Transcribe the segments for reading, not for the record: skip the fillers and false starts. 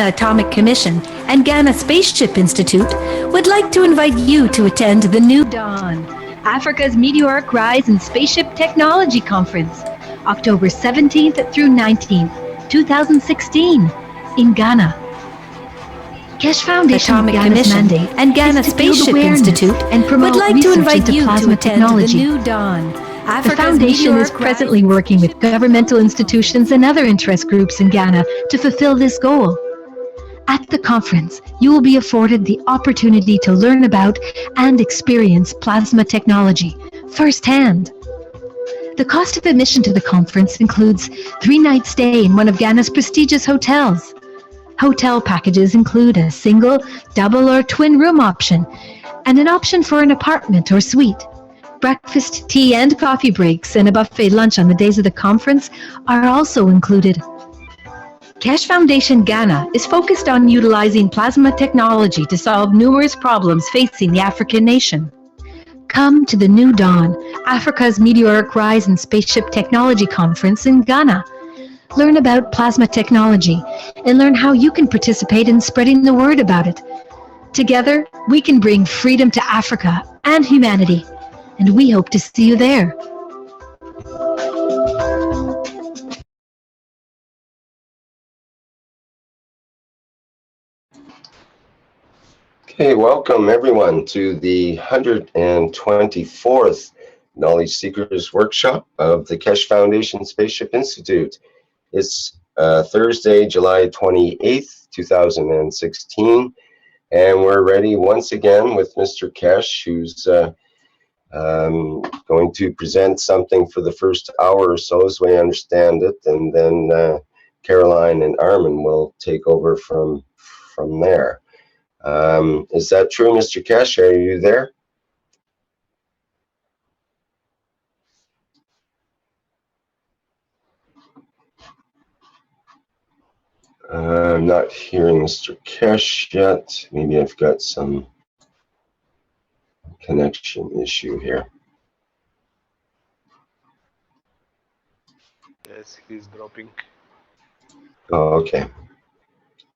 Atomic Commission and GANS Spaceship Institute would like to invite you to attend the New Dawn, Africa's Meteoric Rise in Spaceship Technology Conference, October 17th through 19th, 2016, in Ghana. Keshe Foundation Atomic Commission and GANS Spaceship Institute and would like to invite you to attend technology. the New Dawn. The foundation is presently working with governmental institutions and other interest groups in Ghana to fulfill this goal. At the conference, you will be afforded the opportunity to learn about and experience plasma technology firsthand. The cost of admission to the conference includes 3-night stay in one of Ghana's prestigious hotels. Hotel packages include a single, double, or twin room option, and an option for an apartment or suite. Breakfast, tea, and coffee breaks and a buffet lunch on the days of the conference are also included. Keshe Foundation Ghana is focused on utilizing plasma technology to solve numerous problems facing the African nation. Come to the New Dawn, Africa's Meteoric Rise in Spaceship Technology Conference in Ghana. Learn about plasma technology and learn how you can participate in spreading the word about it. Together, we can bring freedom to Africa and humanity, and we hope to see you there. Okay, welcome everyone to the 124th Knowledge Seekers Workshop of the Keshe Foundation Spaceship Institute. It's Thursday, July 28th, 2016, and we're ready once again with Mr. Keshe, who's going to present something for the first hour or so as we understand it, and then Caroline and Armin will take over from there. Is that true, Mr. Keshe? Are you there? I'm not hearing Mr. Keshe yet. Maybe I've got some connection issue here. Yes, he's dropping. Oh, okay.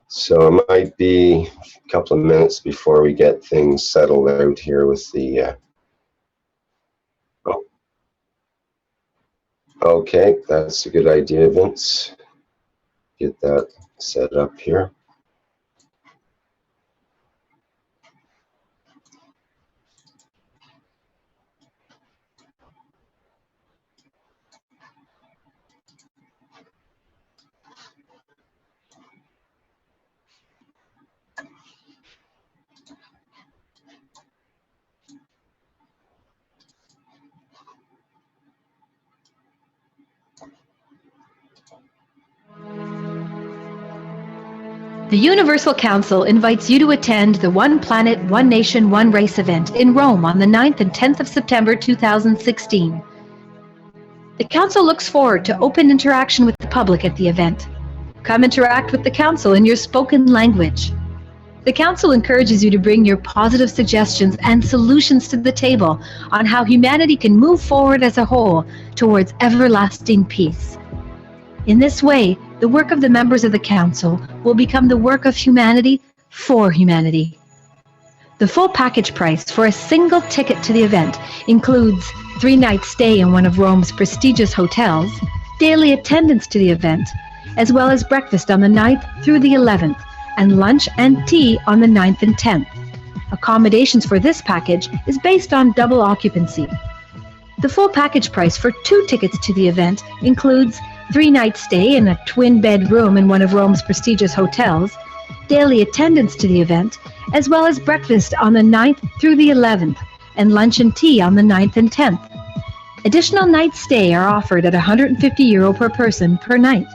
So it might be a couple of minutes before we get things settled out here with the... Oh. Okay, that's a good idea, Vince. Get that set up here. The Universal Council invites you to attend the One Planet, One Nation, One Race event in Rome on the 9th and 10th of September 2016. The Council looks forward to open interaction with the public at the event. Come interact with the Council in your spoken language. The Council encourages you to bring your positive suggestions and solutions to the table on how humanity can move forward as a whole towards everlasting peace. In this way, the work of the members of the Council will become the work of humanity for humanity. The full package price for a single ticket to the event includes 3-night stay in one of Rome's prestigious hotels, daily attendance to the event, as well as breakfast on the 9th through the 11th, and lunch and tea on the 9th and 10th. Accommodations for this package is based on double occupancy. The full package price for 2 tickets to the event includes 3-night stay in a twin-bed room in one of Rome's prestigious hotels, daily attendance to the event, as well as breakfast on the 9th through the 11th, and lunch and tea on the 9th and 10th. Additional night stay are offered at €150 per person per night.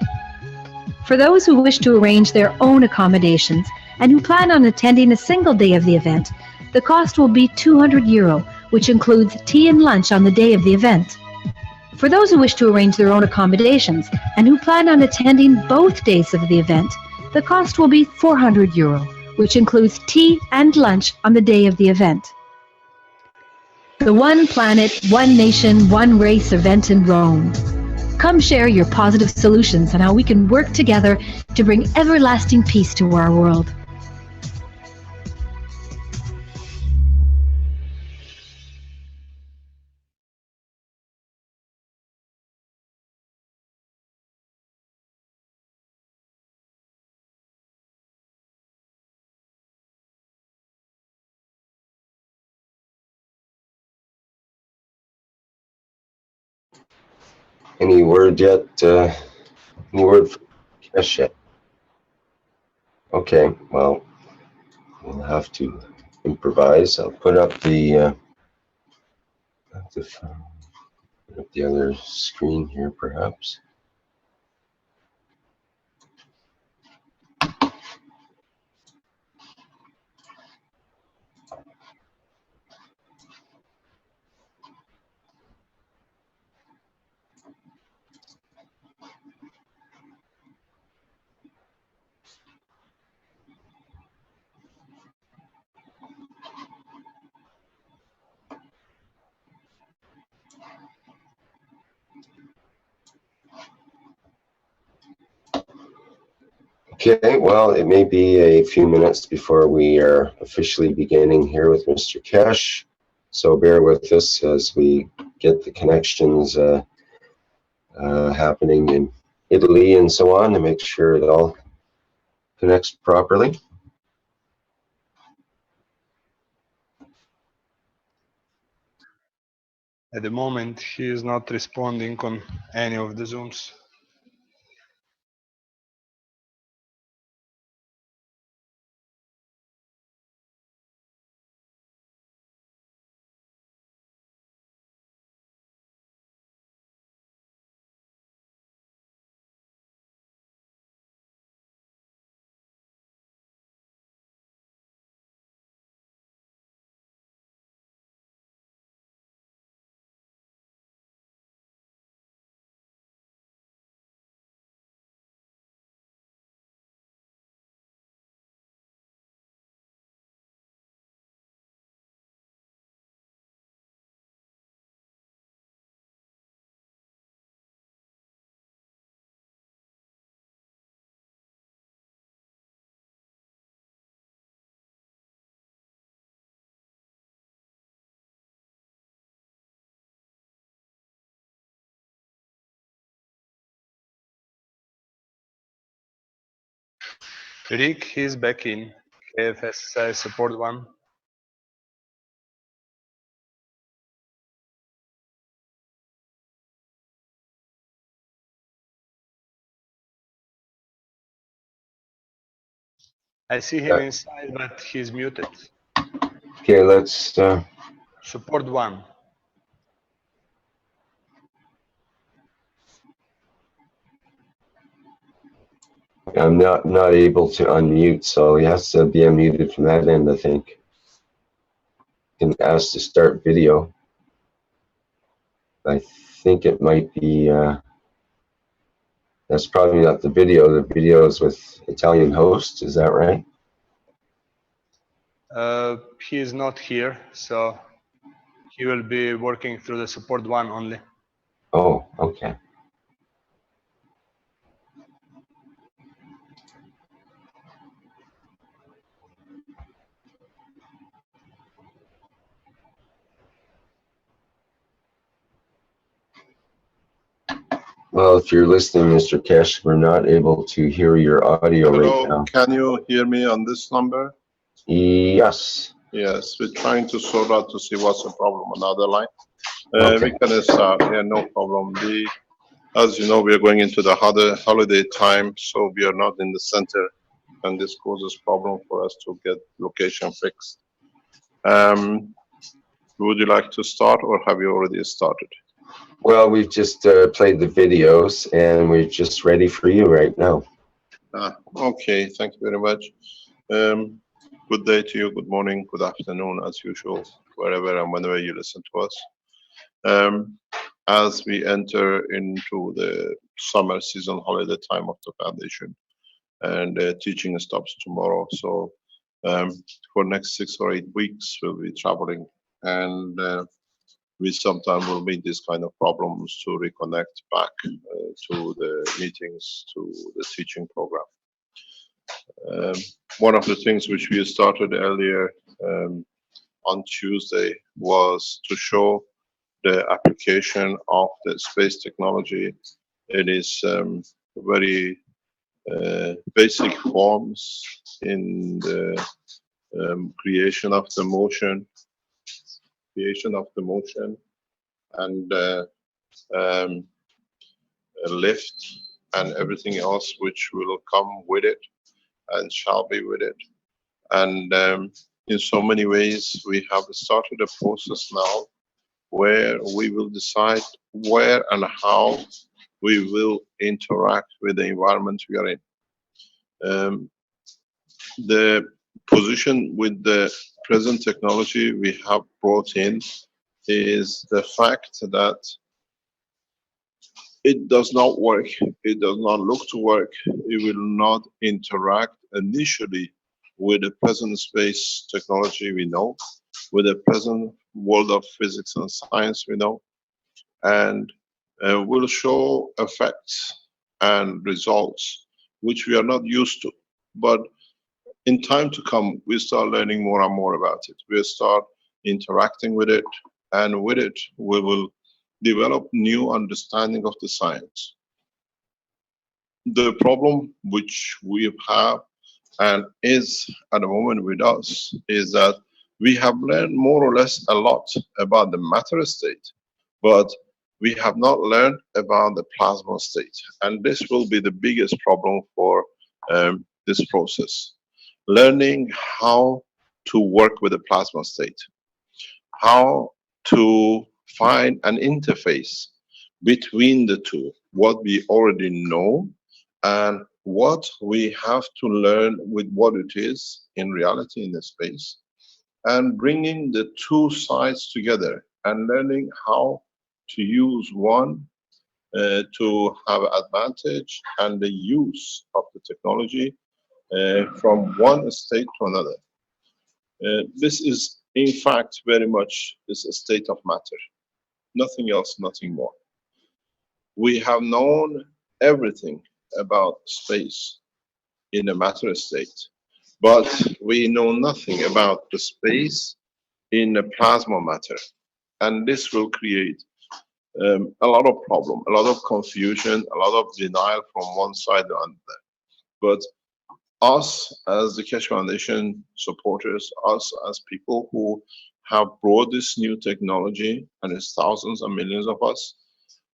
For those who wish to arrange their own accommodations and who plan on attending a single day of the event, the cost will be €200, which includes tea and lunch on the day of the event. For those who wish to arrange their own accommodations and who plan on attending both days of the event, the cost will be €400, which includes tea and lunch on the day of the event. The One Planet, One Nation, One Race event in Rome. Come share your positive solutions on how we can work together to bring everlasting peace to our world. Any word yet? Any word from Keshe yet? Okay, well, we'll have to improvise. I'll put up the other screen here, perhaps. Okay, well, it may be a few minutes before we are officially beginning here with Mr. Keshe, so bear with us as we get the connections happening in Italy and so on to make sure it all connects properly. At the moment, he is not responding on any of the Zooms. Rick is back in KFSI support 1. I see him inside, but he's muted. Okay, let's Support 1. I'm not able to unmute, so he has to be unmuted from that end, I think. You can ask to start video. I think it might be, that's probably not the video. The video is with Italian host, is that right? He is not here, so he will be working through the support 1 only. Oh, okay. Well, if you're listening, Mr. Keshe, we're not able to hear your audio right now. Can you hear me on this number? Yes. Yes, we're trying to sort out to see what's the problem on the other line. Okay. We can start, yeah, no problem. As you know, we are going into the holiday time, so we are not in the center, and this causes problem for us to get location fixed. Would you like to start, or have you already started? Well, we've just played the videos, and we're just ready for you right now. Okay, thank you very much. Good day to you, good morning, good afternoon, as usual, wherever and whenever you listen to us. As we enter into the summer season holiday time of the foundation, and teaching stops tomorrow, so for next 6 or 8 weeks we'll be traveling, and we sometimes will meet these kind of problems to reconnect back to the meetings, to the teaching program. One of the things which we started earlier on Tuesday was to show the application of the space technology. It is very basic forms in the creation of the motion, and a lift and everything else which will come with it and shall be with it. And in so many ways we have started a process now where we will decide where and how we will interact with the environment we are in. The position with the present technology we have brought in is the fact that it does not work, it does not look to work, it will not interact initially with the present space technology we know, with the present world of physics and science we know, and will show effects and results which we are not used to. But in time to come, we start learning more and more about it. We'll start interacting with it, and with it we will develop new understanding of the science. The problem which we have and is at the moment with us is that we have learned more or less a lot about the matter state, but we have not learned about the plasma state. And this will be the biggest problem for this process. Learning how to work with the plasma state, how to find an interface between the two, what we already know and what we have to learn with what it is in reality in the space, and bringing the two sides together and learning how to use one to have advantage and the use of the technology from one state to another. This is in fact very much is a state of matter. Nothing else, nothing more. We have known everything about space in a matter state, but we know nothing about the space in a plasma matter. And this will create a lot of problem, a lot of confusion, a lot of denial from one side to another. But us as the Keshe Foundation supporters, us as people who have brought this new technology, and it's thousands and millions of us,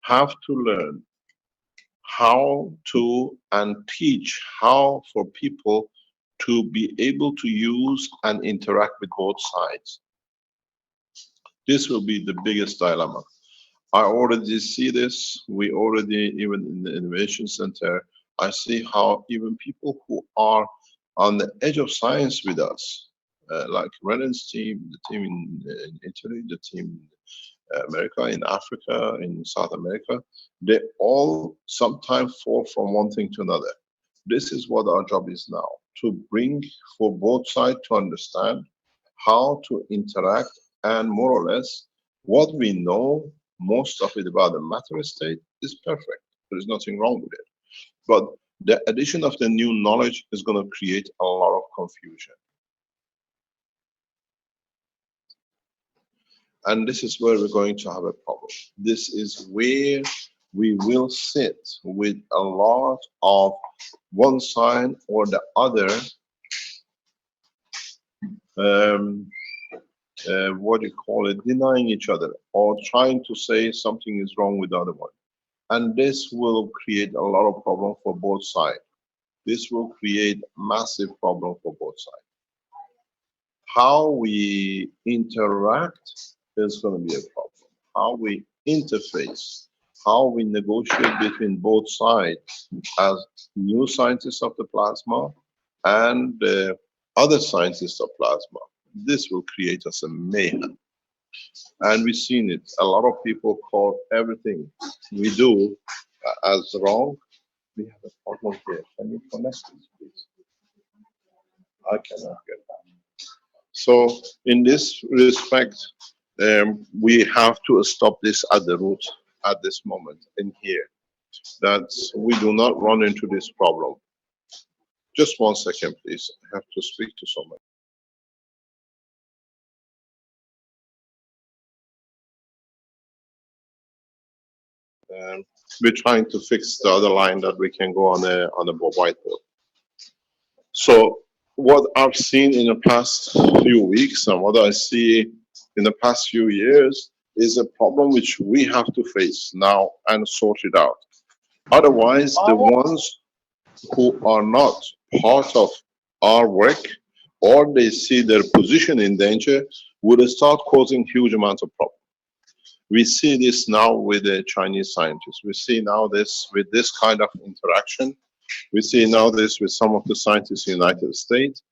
have to learn how to and teach how for people to be able to use and interact with both sides. This will be the biggest dilemma. I already see this. We already, even in the Innovation Center, I see how even people who are on the edge of science with us, like Renan's team, the team in Italy, the team in America, in Africa, in South America, they all sometimes fall from one thing to another. This is what our job is now, to bring for both sides to understand how to interact, and more or less what we know, most of it about the matter state is perfect. There is nothing wrong with it. But the addition of the new knowledge is going to create a lot of confusion. And this is where we're going to have a problem. This is where we will sit with a lot of one side or the other, what do you call it, denying each other or trying to say something is wrong with the other one. And this will create a lot of problem for both sides. This will create massive problem for both sides. How we interact is going to be a problem. How we interface, how we negotiate between both sides as new scientists of the plasma and other scientists of plasma. This will create us a mayhem. And we've seen it. A lot of people call everything we do as wrong. We have a problem here. Can you connect this, please? I cannot get that. So in this respect, we have to stop this at the root at this moment in here, that we do not run into this problem. Just 1 second, please. I have to speak to someone. We're trying to fix the other line that we can go on a whiteboard. So what I've seen in the past few weeks and what I see in the past few years is a problem which we have to face now and sort it out. Otherwise, the ones who are not part of our work or they see their position in danger would start causing huge amounts of problems. We see this now with the Chinese scientists. We see now this with this kind of interaction. We see now this with some of the scientists in the United States.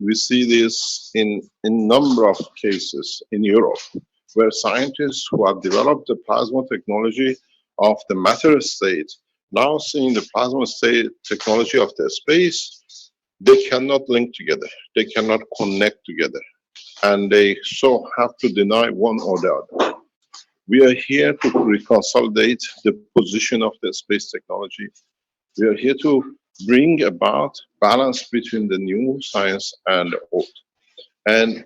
We see this in a number of cases in Europe, where scientists who have developed the plasma technology of the matter state, now seeing the plasma state technology of the space, they cannot link together. They cannot connect together. And they so have to deny one or the other. We are here to reconsolidate the position of the space technology. We are here to bring about balance between the new science and the old. And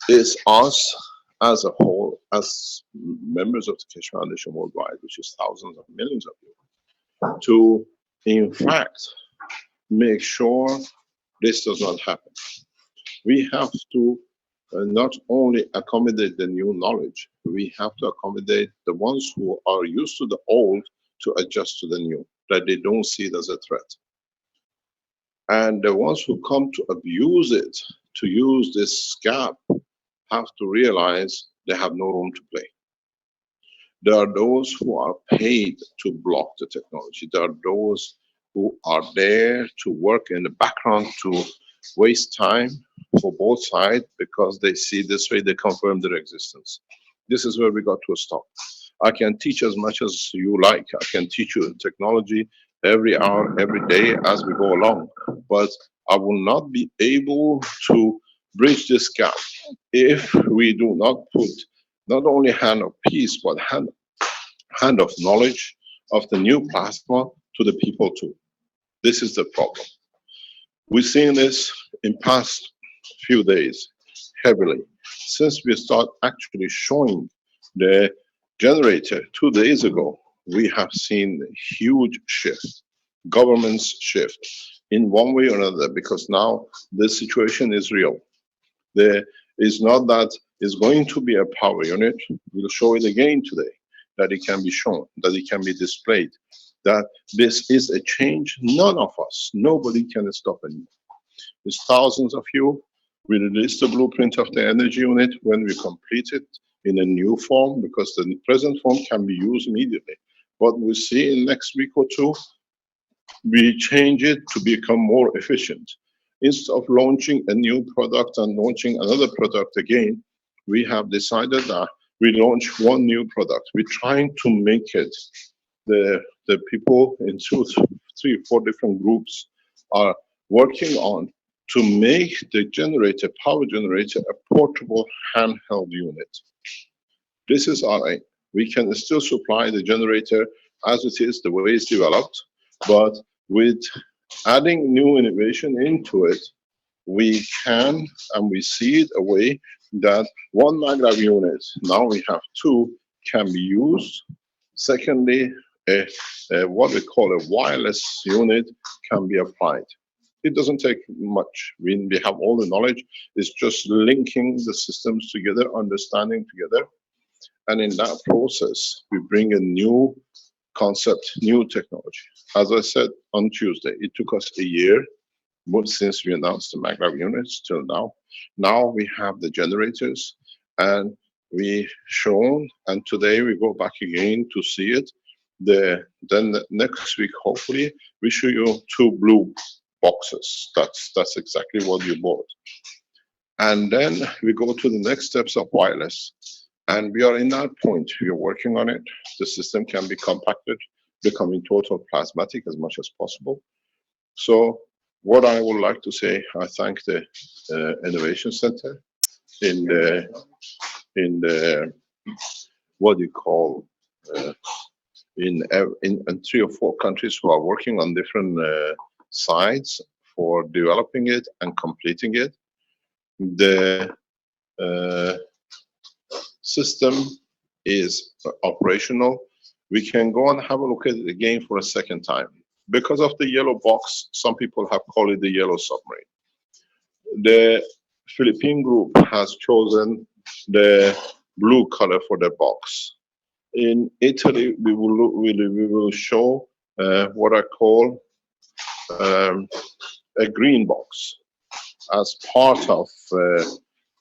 it's us as a whole, as members of the Keshe Foundation worldwide, which is thousands of millions of people, to in fact make sure this does not happen. We have to not only accommodate the new knowledge, we have to accommodate the ones who are used to the old to adjust to the new, that they don't see it as a threat. And the ones who come to abuse it, to use this gap, have to realize they have no room to play. There are those who are paid to block the technology. There are those who are there to work in the background to waste time for both sides because they see this way they confirm their existence. This is where we got to stop. I can teach as much as you like. I can teach you technology every hour, every day as we go along. But I will not be able to bridge this gap if we do not put not only hand of peace, but hand of knowledge of the new plasma to the people too. This is the problem. We've seen this in past few days heavily. Since we start actually showing the generator 2 days ago, we have seen a huge shift, government's shift in one way or another, because now the situation is real. There is not that it's going to be a power unit. We'll show it again today, that it can be shown, that it can be displayed, that this is a change. None of us, nobody can stop anymore. There's thousands of you. We release the blueprint of the energy unit when we complete it in a new form, because the present form can be used immediately. But we see in next week or two, we change it to become more efficient. Instead of launching a new product and launching another product again, we have decided that we launch one new product. We're trying to make it, the people in 2, 3, 4 different groups are working on to make the generator, power generator, a portable handheld unit. This is our aim. We can still supply the generator as it is, the way it's developed, but with adding new innovation into it, we can, and we see it a way that one maglev unit, now we have 2, can be used. Secondly, what we call a wireless unit can be applied. It doesn't take much. We have all the knowledge. It's just linking the systems together, understanding together. And in that process, we bring a new concept, new technology. As I said on Tuesday, it took us a year since we announced the maglev units till now. Now we have the generators and we shown, and today we go back again to see it. Then next week, hopefully, we show you 2 blue boxes. That's exactly what you bought. And then we go to the next steps of wireless. And we are in that point. We are working on it. The system can be compacted, becoming total plasmatic as much as possible. So what I would like to say, I thank the Innovation Center in the in the, what do you call, in 3 or 4 countries who are working on different sites for developing it and completing it. The system is operational. We can go and have a look at it again for a second time. Because of the yellow box, some people have called it the yellow submarine. The Philippine group has chosen the blue color for the box. In Italy, we will show what I call a green box as part of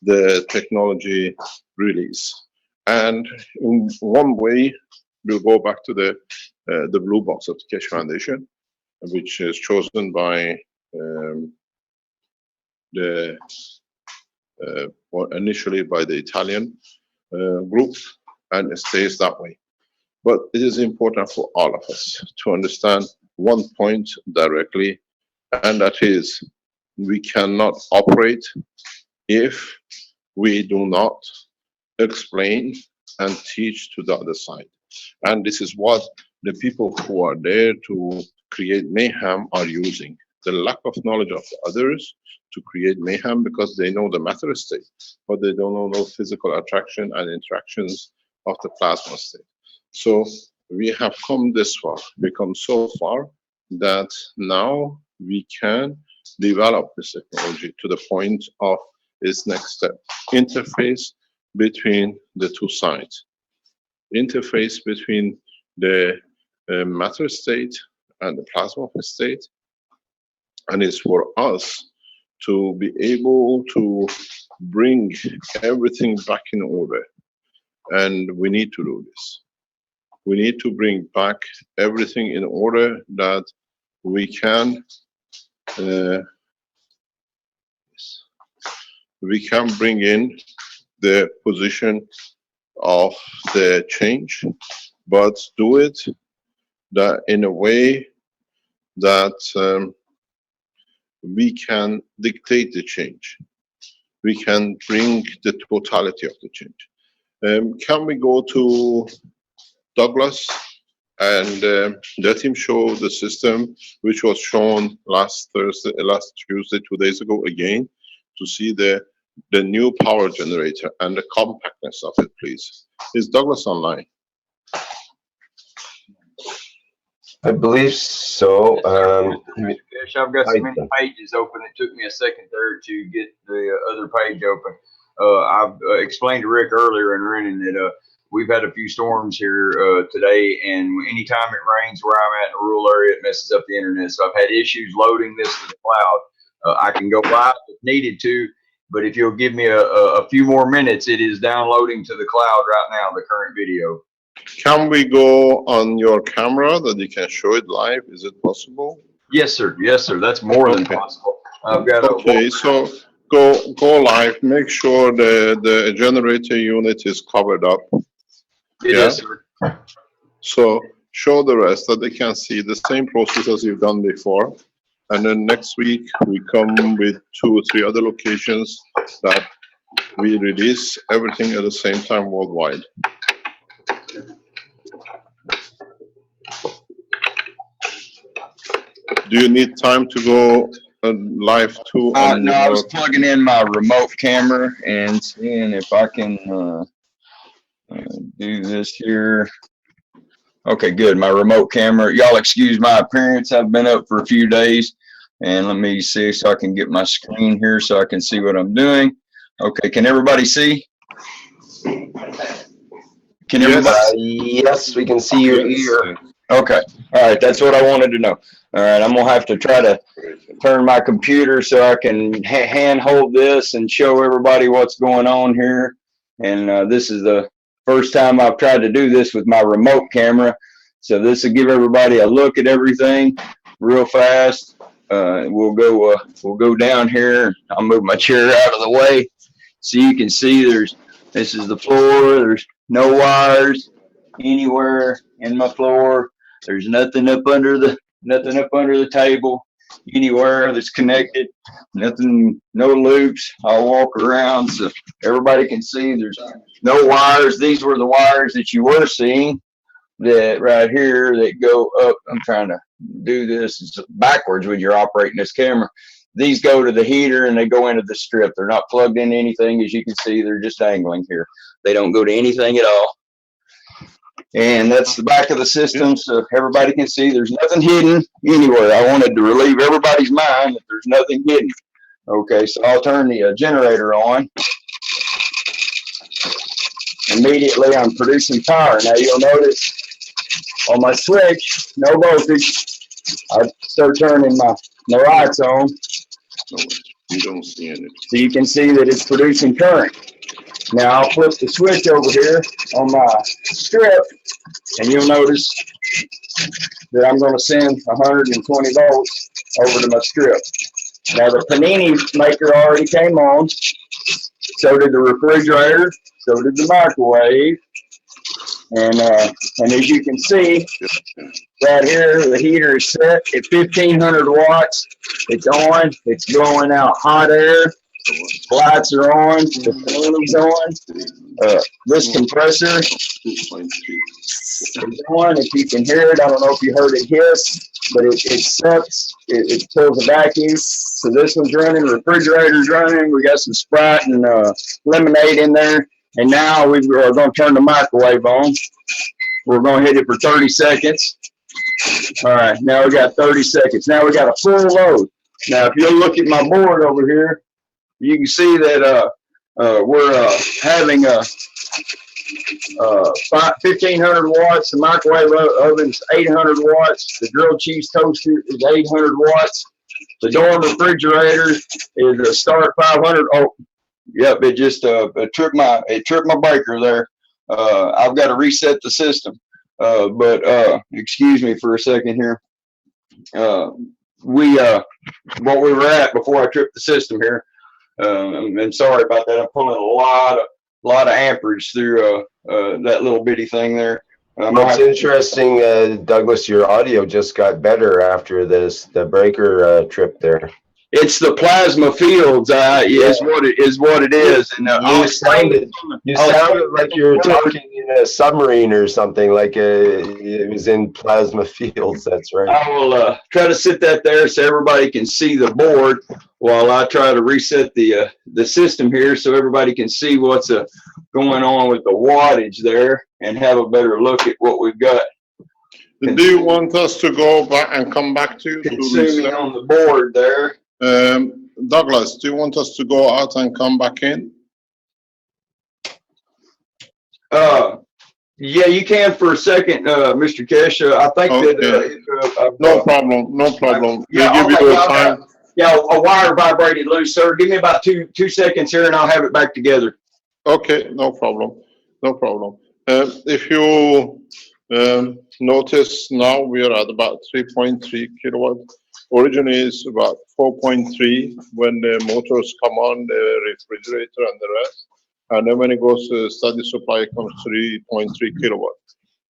the technology release. And in one way, we'll go back to the blue box of the Keshe Foundation, which is chosen by initially by the Italian group, and it stays that way. But it is important for all of us to understand one point directly, and that is, we cannot operate if we do not explain and teach to the other side. And this is what the people who are there to create mayhem are using. The lack of knowledge of the others to create mayhem, because they know the matter state, but they don't know no physical attraction and interactions of the plasma state. So we have come this far, become so far that now we can develop this technology to the point of its next step. Interface between the two sides. Interface between the matter state and the plasma state. And it's for us to be able to bring everything back in order. And we need to do this. We need to bring back everything in order that we can bring in the position of the change, but do it that in a way that we can dictate the change. We can bring the totality of the change. Can we go to Douglas and let him show the system which was shown last Tuesday, 2 days ago again, to see the new power generator and the compactness of it, please. Is Douglas online? I believe so. Yes, I've got so many pages open. It took me a second there to get the other page open. I've explained to Rick earlier and Renan that we've had a few storms here today, and anytime it rains where I'm at in a rural area, it messes up the internet. So I've had issues loading this to the cloud. I can go live if needed to, but if you'll give me a few more minutes, it is downloading to the cloud right now, the current video. Can we go on your camera that you can show it live? Is it possible? Yes, sir. Yes, sir. That's more than possible. I've got okay, so go live. Make sure the generator unit is covered up. It is, sir. So show the rest that they can see the same process as you've done before. And then next week we come with 2 or 3 other locations that we release everything at the same time worldwide. Do you need time to go live too? No, I was plugging in my remote camera and seeing if I can do this here. Okay, good. My remote camera. Y'all excuse my appearance. I've been up for a few days, and let me see so I can get my screen here so I can see what I'm doing. Okay, can everybody see? Can everybody? Yes, we can see your ear. Okay. All right. That's what I wanted to know. All right. I'm going to have to try to turn my computer so I can hand hold this and show everybody what's going on here. And this is the first time I've tried to do this with my remote camera. So this will give everybody a look at everything real fast. We'll go down here. I'll move my chair out of the way so you can see this is the floor. There's no wires anywhere in my floor. There's nothing up under the table. anywhere that's connected. Nothing, no loops. I'll walk around so everybody can see there's no wires. These were the wires that you were seeing that right here that go up. I'm trying to do this backwards when you're operating this camera. These go to the heater and they go into the strip. They're not plugged into anything. As you can see, they're just dangling here. They don't go to anything at all. And that's the back of the system, so everybody can see there's nothing hidden anywhere. I wanted to relieve everybody's mind that there's nothing hidden. Okay, so I'll turn the generator on. Immediately, I'm producing power. Now you'll notice on my switch, no voltage. I start turning my lights on. You don't see anything. So you can see that it's producing current. Now I'll flip the switch over here on my strip, and you'll notice that I'm going to send 120 volts over to my strip. Now the panini maker already came on, so did the refrigerator, so did the microwave, and as you can see, right here, the heater is set at 1500 watts. It's on, it's blowing out hot air. Lights are on, the panini's on. This compressor is on. If you can hear it, I don't know if you heard it hiss, but it sucks. It pulls a vacuum. So this one's running, refrigerator's running. We got some Sprite and lemonade in there. And now we are going to turn the microwave on. We're going to hit it for 30 seconds. All right, now we got 30 seconds. Now we got a full load. Now, if you look at my board over here, you can see that we're having 1500 watts. The microwave oven's 800 watts. The grilled cheese toaster is 800 watts. The door refrigerator is a start 500. Oh, yep, it just tripped my breaker there. I've got to reset the system. But excuse me for a second here. What we were at before I tripped the system here. And sorry about that. I'm pulling a lot of amperage through that little bitty thing there. It's interesting, Douglas. Your audio just got better after the breaker trip there. It's the plasma fields, is what it is. And you sounded like you were talking in a submarine or something, like it was in plasma fields. That's right. I will try to sit that there so everybody can see the board while I try to reset the system here so everybody can see what's going on with the wattage there and have a better look at what we've got. Do you want us to go back and come back to consuming on the board there? Douglas, do you want us to go out and come back in? Yeah, you can for a second, Mr. Keshe. I think that no problem. Yeah, we'll give you time. Yeah, a wire vibrated loose, sir. Give me about two seconds here, and I'll have it back together. Okay, no problem. If you notice now, we are at about 3.3 kilowatt. Originally it's about 4.3 when the motors come on, the refrigerator and the rest. And then when it goes to steady supply, it comes 3.3 kilowatt.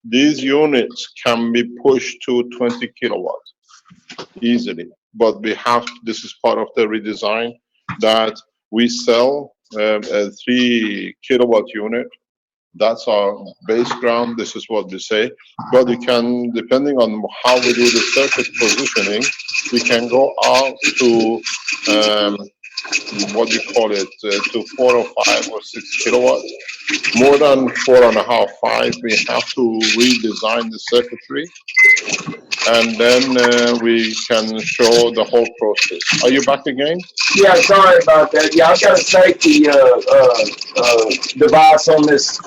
These units can be pushed to 20 kilowatt easily. But this is part of the redesign that we sell a 3 kilowatt unit. That's our base ground. This is what we say. But you can, depending on how we do the circuit positioning, we can go out to what do you call it, to 4 or 5 or 6 kilowatt. More than 4.5, 5, we have to redesign the circuitry, and then we can show the whole process. Are you back again? Yeah, sorry about that. Yeah, I've got a safety device on this.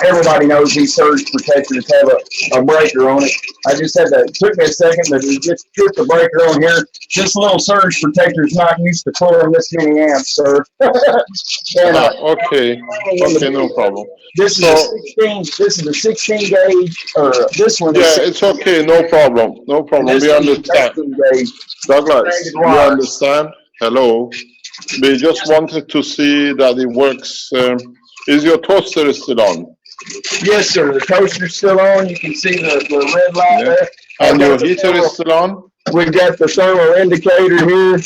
Everybody knows these surge protectors have a breaker on it. I just had to, it took me a second, but it just put the breaker on here. This little surge protector is not used to pulling this many amps, sir. And, okay, no problem. This is a 16 gauge, or this one is. Yeah, it's okay, no problem. We understand. Douglas, you understand? Hello. We just wanted to see that it works. Is your toaster still on? Yes, sir. The toaster's still on. You can see the red light there. And your heater is still on? we've got the thermal indicator here.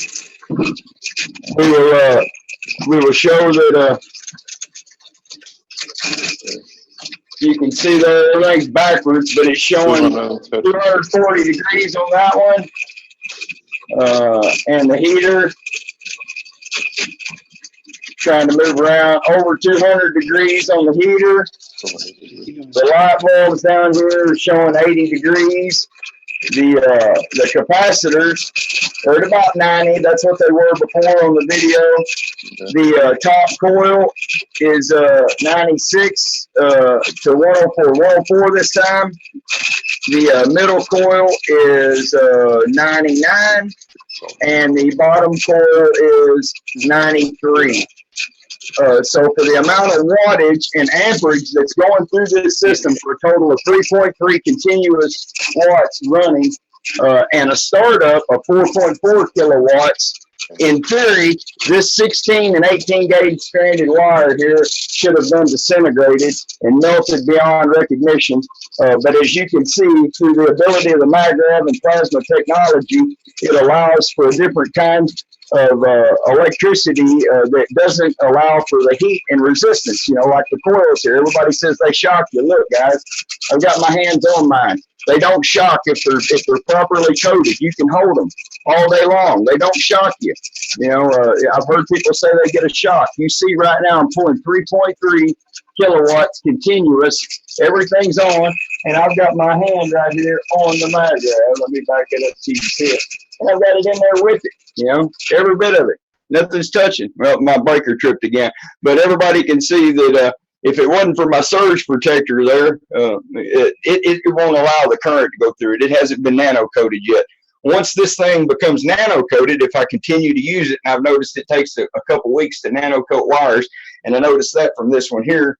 We will show that you can see that everything's backwards, but it's showing 240 degrees on that one. And the heater trying to move around over 200 degrees on the heater. The light bulbs down here are showing 80 degrees. The capacitors are at about 90. That's what they were before on the video. The top coil is 96 to 104. 104 this time. The middle coil is 99, and the bottom coil is 93. So for the amount of wattage and amperage that's going through this system, for a total of 3.3 continuous watts running, and a startup of 4.4 kilowatts, in theory, this 16 and 18 gauge stranded wire here should have been disintegrated and melted beyond recognition. But as you can see, through the ability of the maggrav and plasma technology, it allows for a different kind of electricity that doesn't allow for the heat and resistance, you know, like the coils here. Everybody says they shock you. Look, guys, I've got my hands on mine. They don't shock if they're properly coated. You can hold them all day long. They don't shock you. You know, I've heard people say they get a shock. You see right now I'm pulling 3.3 kilowatts continuous. Everything's on, and I've got my hand right here on the maggrav. Let me back it up so you can see it. And I've got it in there with it, you know, every bit of it. Nothing's touching. Well, my breaker tripped again. But everybody can see that if it wasn't for my surge protector there, it won't allow the current to go through it. It hasn't been nano-coated yet. Once this thing becomes nano-coated, if I continue to use it, and I've noticed it takes a couple weeks to nano-coat wires, and I noticed that from this one here,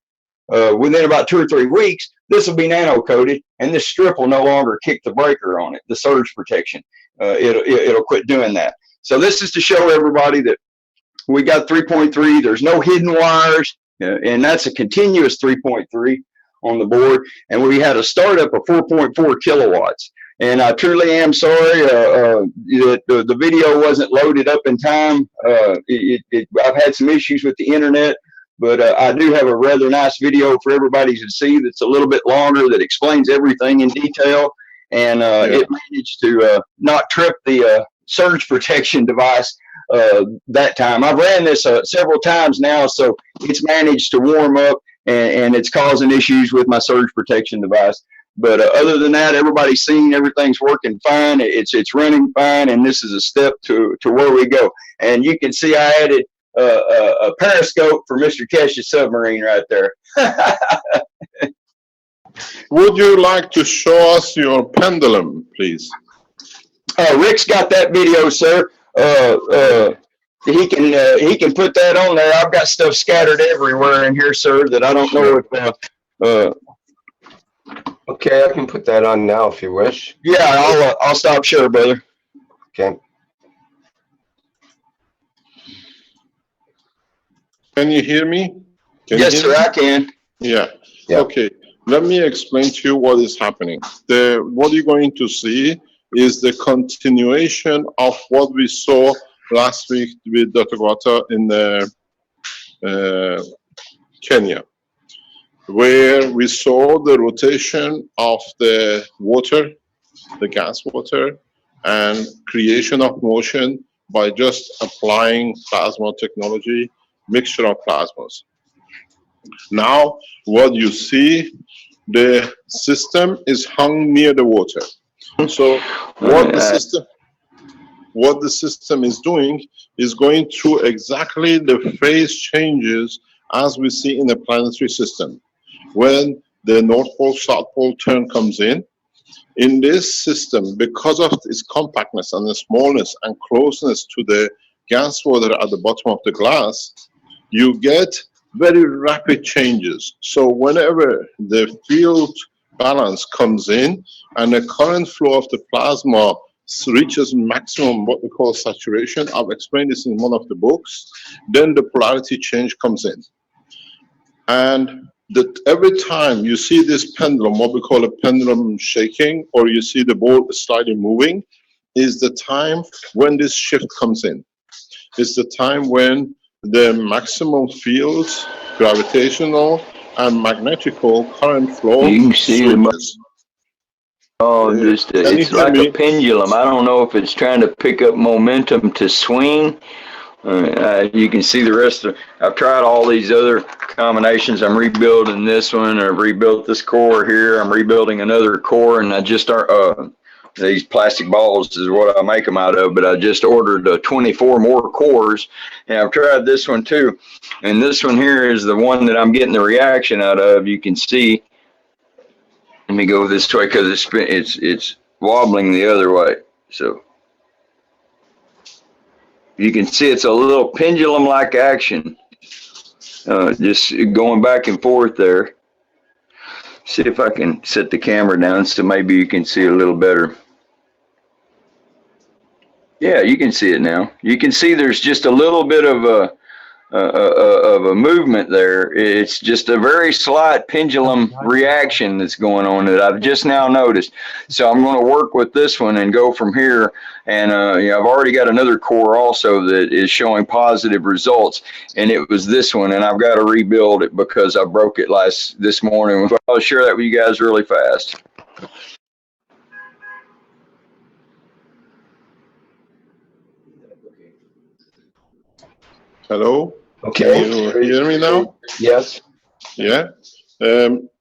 within about 2 or 3 weeks, this will be nano-coated, and this strip will no longer kick the breaker on it, the surge protection. It'll quit doing that. So this is to show everybody that we got 3.3. There's no hidden wires, and that's a continuous 3.3 on the board. And we had a startup of 4.4 kilowatts. And I truly am sorry that the video wasn't loaded up in time. I've had some issues with the internet, but I do have a rather nice video for everybody to see that's a little bit longer, that explains everything in detail. And it managed to not trip the surge protection device that time. I've ran this several times now, so it's managed to warm up, and it's causing issues with my surge protection device. But other than that, everybody's seen everything's working fine. It's running fine, and this is a step to where we go. And you can see I added a periscope for Mr. Keshe's submarine right there. Would you like to show us your pendulum, please? Rick's got that video, sir. He can put that on there. I've got stuff scattered everywhere in here, sir, that I don't know if. Okay, I can put that on now if you wish. Yeah, I'll stop share, brother. Okay. Can you hear me? Yes, sir, I can. Yeah. Yeah. Okay. Let me explain to you what is happening. What you're going to see is the continuation of what we saw last week with Dr. Gata in Kenya, where we saw the rotation of the water, the gas water, and creation of motion by just applying plasma technology, mixture of plasmas. Now, what you see, the system is hung near the water. So what the system is doing is going through exactly the phase changes as we see in the planetary system. When the North Pole, South Pole turn comes in this system, because of its compactness and the smallness and closeness to the gas water at the bottom of the glass, you get very rapid changes. So whenever the field balance comes in and the current flow of the plasma reaches maximum, what we call saturation, I've explained this in one of the books, then the polarity change comes in. And that every time you see this pendulum, what we call a pendulum shaking, or you see the ball slightly moving, is the time when this shift comes in. It's the time when the maximum fields, gravitational and magnetical current flow You can see switches. Can you it's hear like me? a pendulum. I don't know if it's trying to pick up momentum to swing. You can see the rest of, I've tried all these other combinations. I'm rebuilding this one. I've rebuilt this core here. I'm rebuilding another core, and I just start, these plastic balls is what I make them out of, but I just ordered 24 more cores, and I've tried this one too. And this one here is the one that I'm getting the reaction out of. You can see, let me go this way because it's wobbling the other way. So you can see it's a little pendulum-like action, just going back and forth there. See if I can set the camera down so maybe you can see a little better. Yeah, you can see it now. You can see there's just a little bit of a movement there. It's just a very slight pendulum reaction that's going on that I've just now noticed. So I'm going to work with this one and go from here. And you know, I've already got another core also that is showing positive results, and it was this one, and I've got to rebuild it because I broke it this morning. I'll share that with you guys really fast. Hello? Okay. Can you hear me now? Yes. Yeah.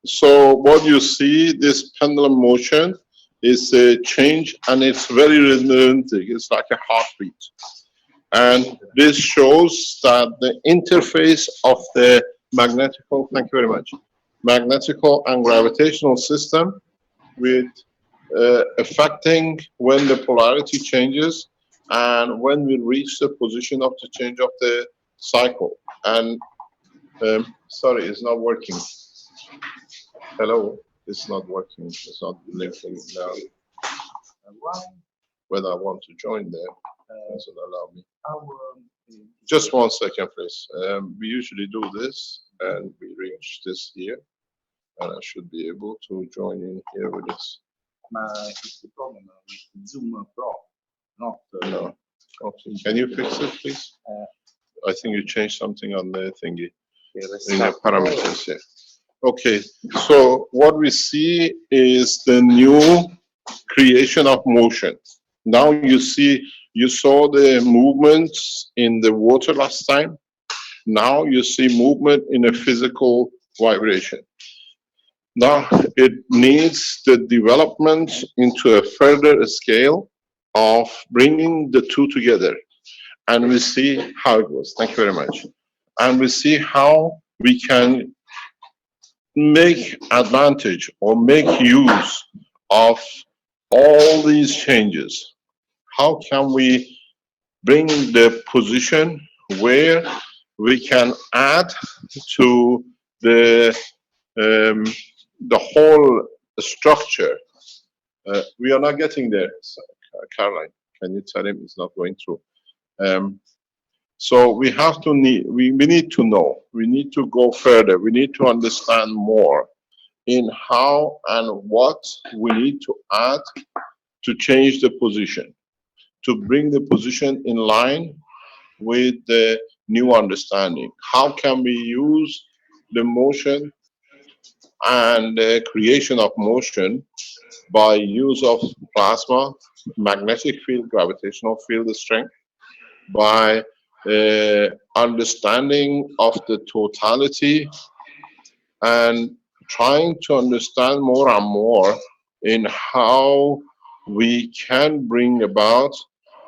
So what you see, this pendulum motion is a change, and it's very rhythmic. It's like a heartbeat. And this shows that the interface of the magnetical, thank you very much, magnetical and gravitational system with affecting when the polarity changes and when we reach the position of the change of the cycle. And sorry, it's not working. Hello, it's not working. It's not blinking now. Whether I want to join there, doesn't allow me. Just 1 second, please. We usually do this, and we reach this here, and I should be able to join in here with this. It's the problem with Zoom Pro, not. No. Okay. Can you fix it, please? I think you changed something on the thingy in the parameters here. Okay. So what we see is the new creation of motion. Now you see, you saw the movements in the water last time. Now you see movement in a physical vibration. Now it needs the development into a further scale of bringing the two together. And we see how it goes. Thank you very much. And we see how we can make advantage or make use of all these changes. How can we bring the position where we can add to the whole structure? We are not getting there. Caroline, can you tell him it's not going through? So we have to we need to know, we need to go further, we need to understand more in how and what we need to add to change the position, to bring the position in line with the new understanding. How can we use the motion and the creation of motion by use of plasma, magnetic field, gravitational field strength, by understanding of the totality and trying to understand more and more in how we can bring about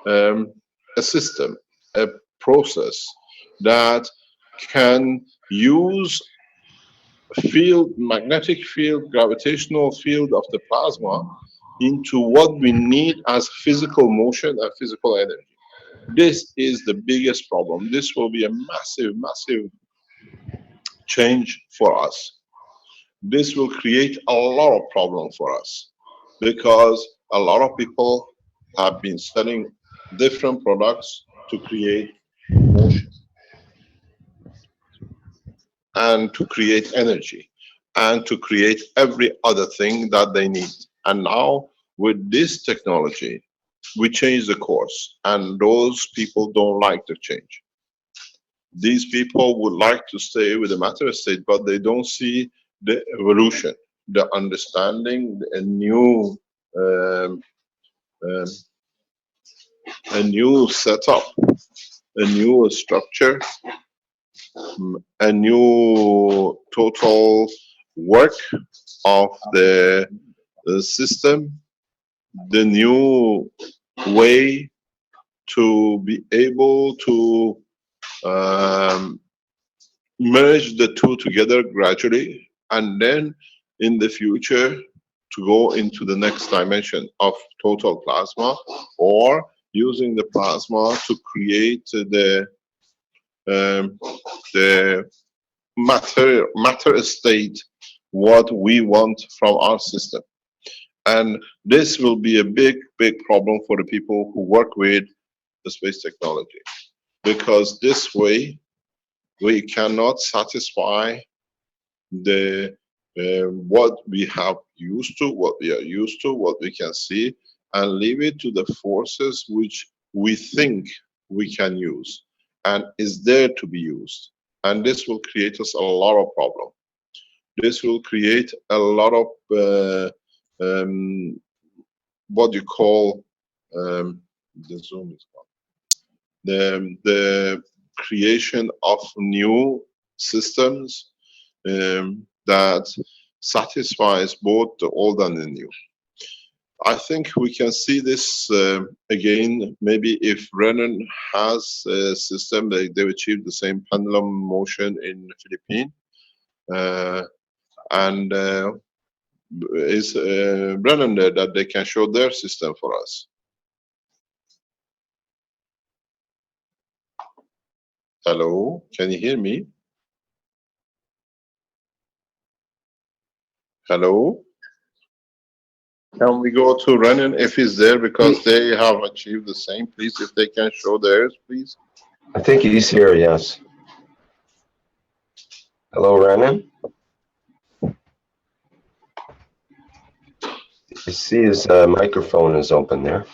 a system, a process that can use field, magnetic field, gravitational field of the plasma into what we need as physical motion and physical energy. This is the biggest problem. This will be a massive, massive change for us. This will create a lot of problems for us because a lot of people have been selling different products to create motion and to create energy and to create every other thing that they need. And now with this technology, we change the course, and those people don't like the change. These people would like to stay with the matter state, but they don't see the evolution, the understanding, um, um, a new setup, a new structure, a new total work of the system, the new way to be able to merge the two together gradually, and then in the future to go into the next dimension of total plasma, or using the plasma to create the matter state what we want from our system. And this will be a big problem for the people who work with the space technology, because this way we cannot satisfy the what we have used to, what we are used to, what we can see, and leave it to the forces which we think we can use and is there to be used. And this will create us a lot of problem. This will create a lot of what you call the Zoom is gone. The creation of new systems that satisfies both the old and the new. I think we can see this again, maybe if Renan has a system, they've achieved the same pendulum motion in the Philippines. Is Renan there that they can show their system for us? Hello, can you hear me? Hello? Can we go to Renan if he's there, because they have achieved the same? Please, if they can show theirs, please. I think he's here, yes. Hello, Renan? I see his microphone is open there.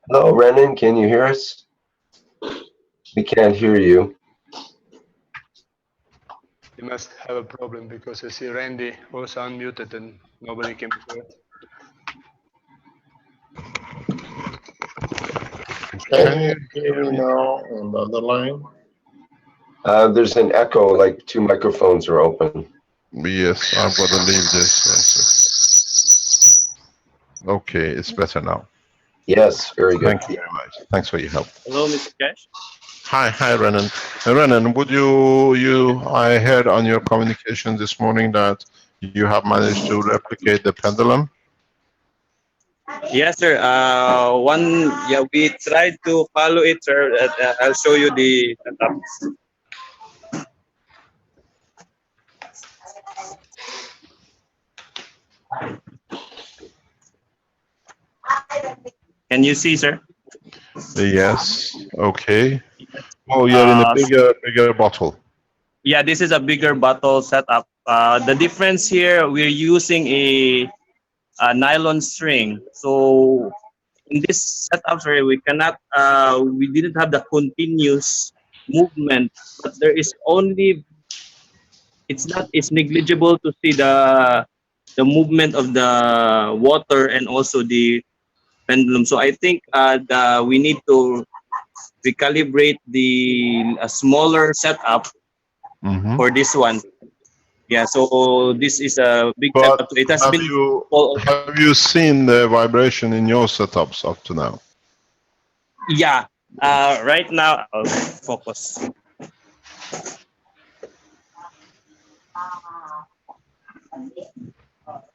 Hello, Renan, can you hear us? We can't hear you. You must have a problem, because I see Randy also unmuted and nobody can hear it. Can you hear me now on the other line? There's an echo, like two microphones are open. Yes, I'm going to leave this. Okay, it's better now. Yes, very good. Thank you very much. Thanks for your help. Hello, Mr. Keshe. Hi, Renan. Renan, would I heard on your communication this morning that you have managed to replicate the pendulum? Yes, sir. We tried to follow it, sir. I'll show you the setup. Can you see, sir? Yes. Okay. Oh, you're in a bigger bottle. Yeah, this is a bigger bottle setup. The difference here, we're using a nylon string. So in this setup, sir, we cannot. We didn't have the continuous movement, but there is only. It's negligible to see the movement of the water and also the pendulum. So I think we need to recalibrate a smaller setup for this one. Yeah, so this is a big setup. It has been. Have you seen the vibration in your setups up to now? Yeah. Right now, I'll focus.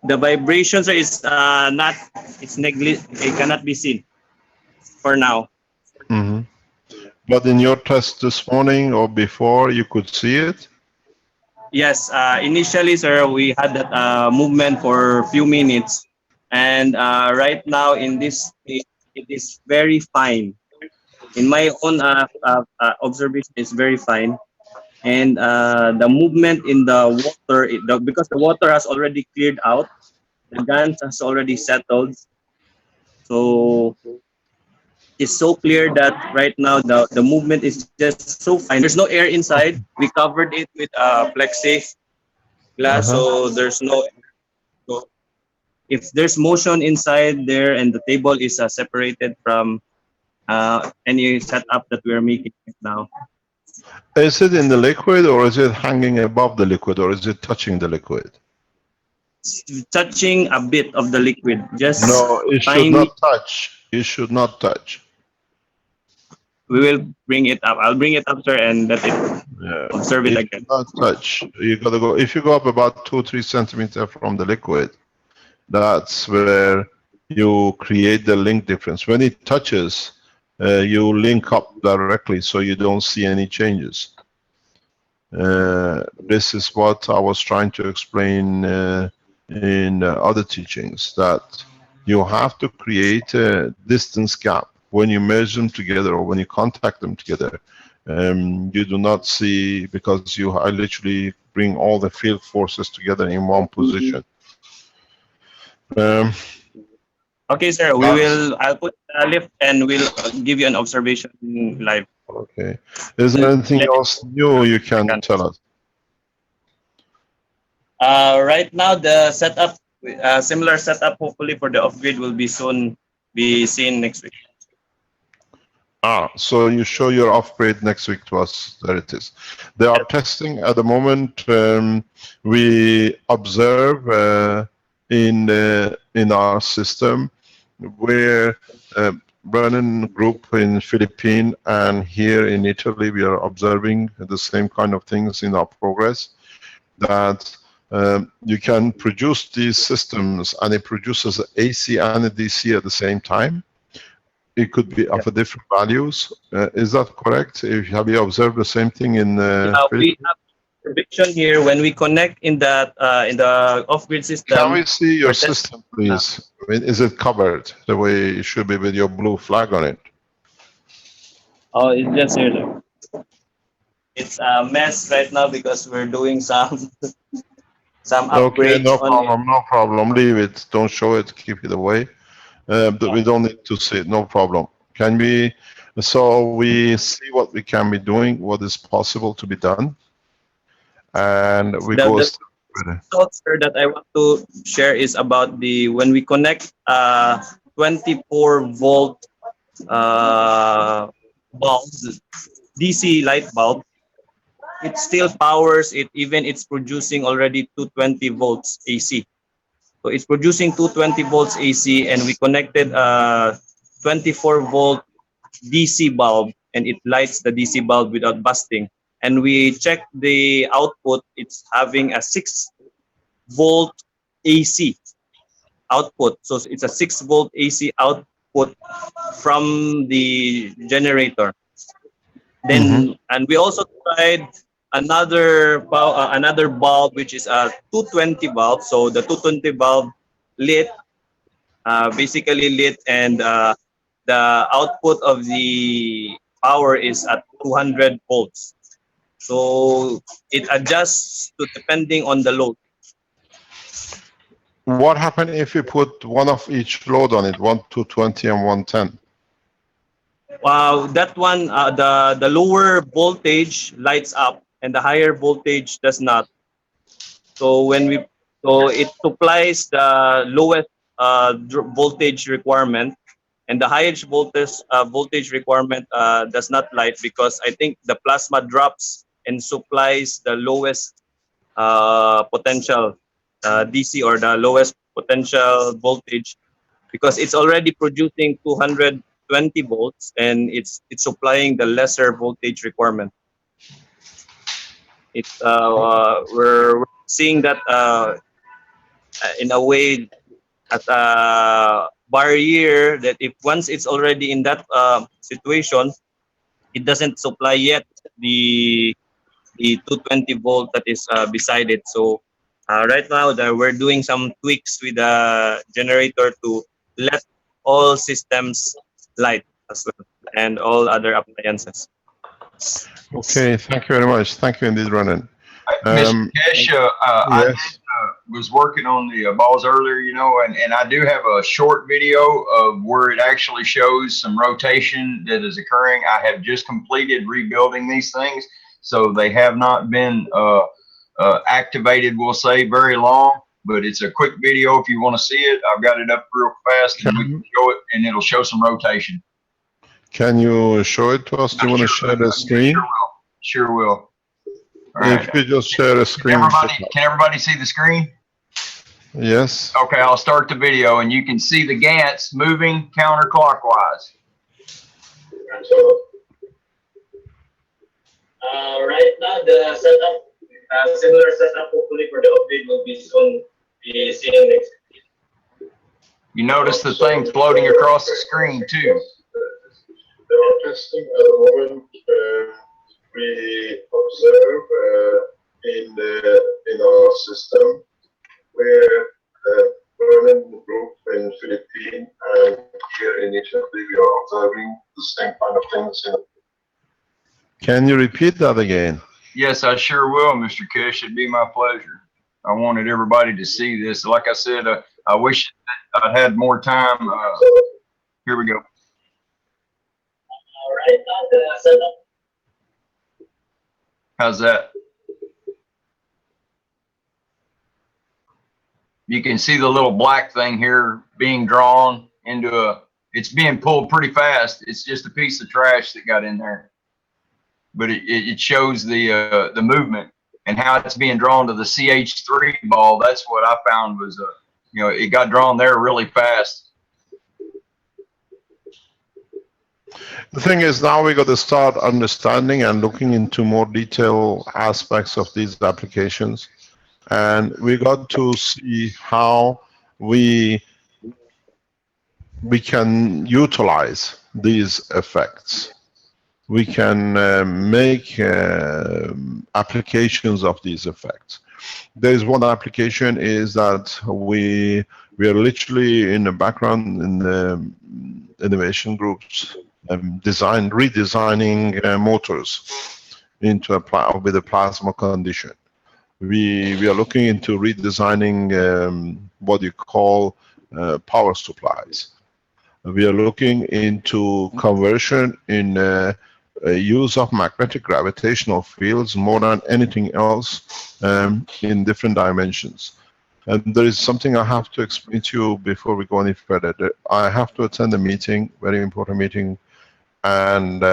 The vibrations is not. It cannot be seen for now. But in your test this morning or before, you could see it? Yes, initially, sir, we had that movement for a few minutes, and right now in this stage, it is very fine. In my own observation, it's very fine, and the movement in the water, because the water has already cleared out, the GANS has already settled, So it's so clear that right now the movement is just so fine. There's no air inside. We covered it with plexi glass, so there's no. So if there's motion inside there and the table is separated from any setup that we're making right now. Is it in the liquid, or is it hanging above the liquid, or is it touching the liquid? Touching a bit of the liquid, just No, it should tiny. not touch. It should not touch. We will bring it up. I'll bring it up, sir, and let it observe it again. Not touch. You gotta go. If you go up about 2-3 centimeters from the liquid, that's where you create the link difference. When it touches, you link up directly, so you don't see any changes. This is what I was trying to explain in other teachings, that you have to create a distance gap when you merge them together or when you contact them together. You do not see, because I literally bring all the field forces together in one position. Okay, sir. I'll put a lift and we'll give you an observation live. Okay. Is there anything else new you can tell us? Right now, the setup, similar setup, hopefully for the off-grid, will be soon be seen next week. So you show your off-grid next week to us. There it is. They are testing at the moment. We observe in our system where Brennan group in Philippines and here in Italy, we are observing the same kind of things in our progress, that you can produce these systems and it produces AC and a DC at the same time. It could be of different values. Is that correct? Have you observed the same thing in we have prediction here when we connect in the off-grid system. Can we see your system, please? I mean, is it covered the way it should be with your blue flag on it? Oh, it's just here. It's a mess right now because we're doing some upgrades. Okay, no problem, no problem. Leave it. Don't show it. Keep it away. We don't need to see it. No problem. Can we? So we see what we can be doing, what is possible to be done, and we go. The thoughts that I want to share is about when we connect 24-volt bulbs, DC light bulb, it still powers it, even it's producing already 220 volts AC. So it's producing 220 volts AC, and we connected a 24-volt DC bulb, and it lights the DC bulb without busting. And we check the output, it's having a 6-volt AC output. So it's a 6-volt AC output from the generator. Then, and we also tried another bulb, which is a 220 bulb. So the 220 bulb lit, basically lit, and the output of the power is at 200 volts. So it adjusts to depending on the load. What happened if you put one of each load on it, 220 and 110? That one, the lower voltage lights up and the higher voltage does not. So it supplies the lowest voltage requirement, and the highest voltage requirement does not light, because I think the plasma drops and supplies the lowest potential DC, or the lowest potential voltage, because it's already producing 220 volts and it's supplying the lesser voltage requirement. It's we're seeing that in a way as a barrier, that if once it's already in that situation, it doesn't supply yet the 220 volt that is beside it. So right now we're doing some tweaks with the generator to let all systems light as well, and all other appliances. Okay, thank you very much. Thank you indeed, Ronan. Mr. Keshe, yes. was working on the balls earlier, you know, and I do have a short video of where it actually shows some rotation that is occurring. I have just completed rebuilding these things, so they have not been activated, we'll say, very long. But it's a quick video if you want to see it. I've got it up real fast, and we can show it, and it'll show some rotation. Can you show it to us? Do you want to share the screen? Sure will. All If right. you just share a screen. Can everybody see the screen? Yes. Okay, I'll start the video, and you can see the GANS moving counterclockwise. Right now, the setup, similar setup hopefully for the update will be soon be seen next. You notice the thing floating across the screen too. They are testing at the moment. We observe in our system where the Berlin group in Philippines and here in Italy we are observing the same kind of things. Can you repeat that again? Yes, I sure will, Mr. Keshe. It'd be my pleasure. I wanted everybody to see this. Like I said, I wish I'd had more time. Here we go. All right, now the setup. How's that? You can see the little black thing here being drawn into it's being pulled pretty fast. It's just a piece of trash that got in there. But it shows the movement and how it's being drawn to the CH3 ball. That's what I found was, you know, it got drawn there really fast. The thing is, now we got to start understanding and looking into more detailed aspects of these applications, and we got to see how we can utilize these effects. We can make applications of these effects. There is one application is that we are literally in the background in the innovation groups redesigning motors into with a plasma condition. We are looking into redesigning what you call power supplies. We are looking into conversion in use of magnetic gravitational fields more than anything else in different dimensions. And there is something I have to explain to you before we go any further. I have to attend a meeting, very important meeting, and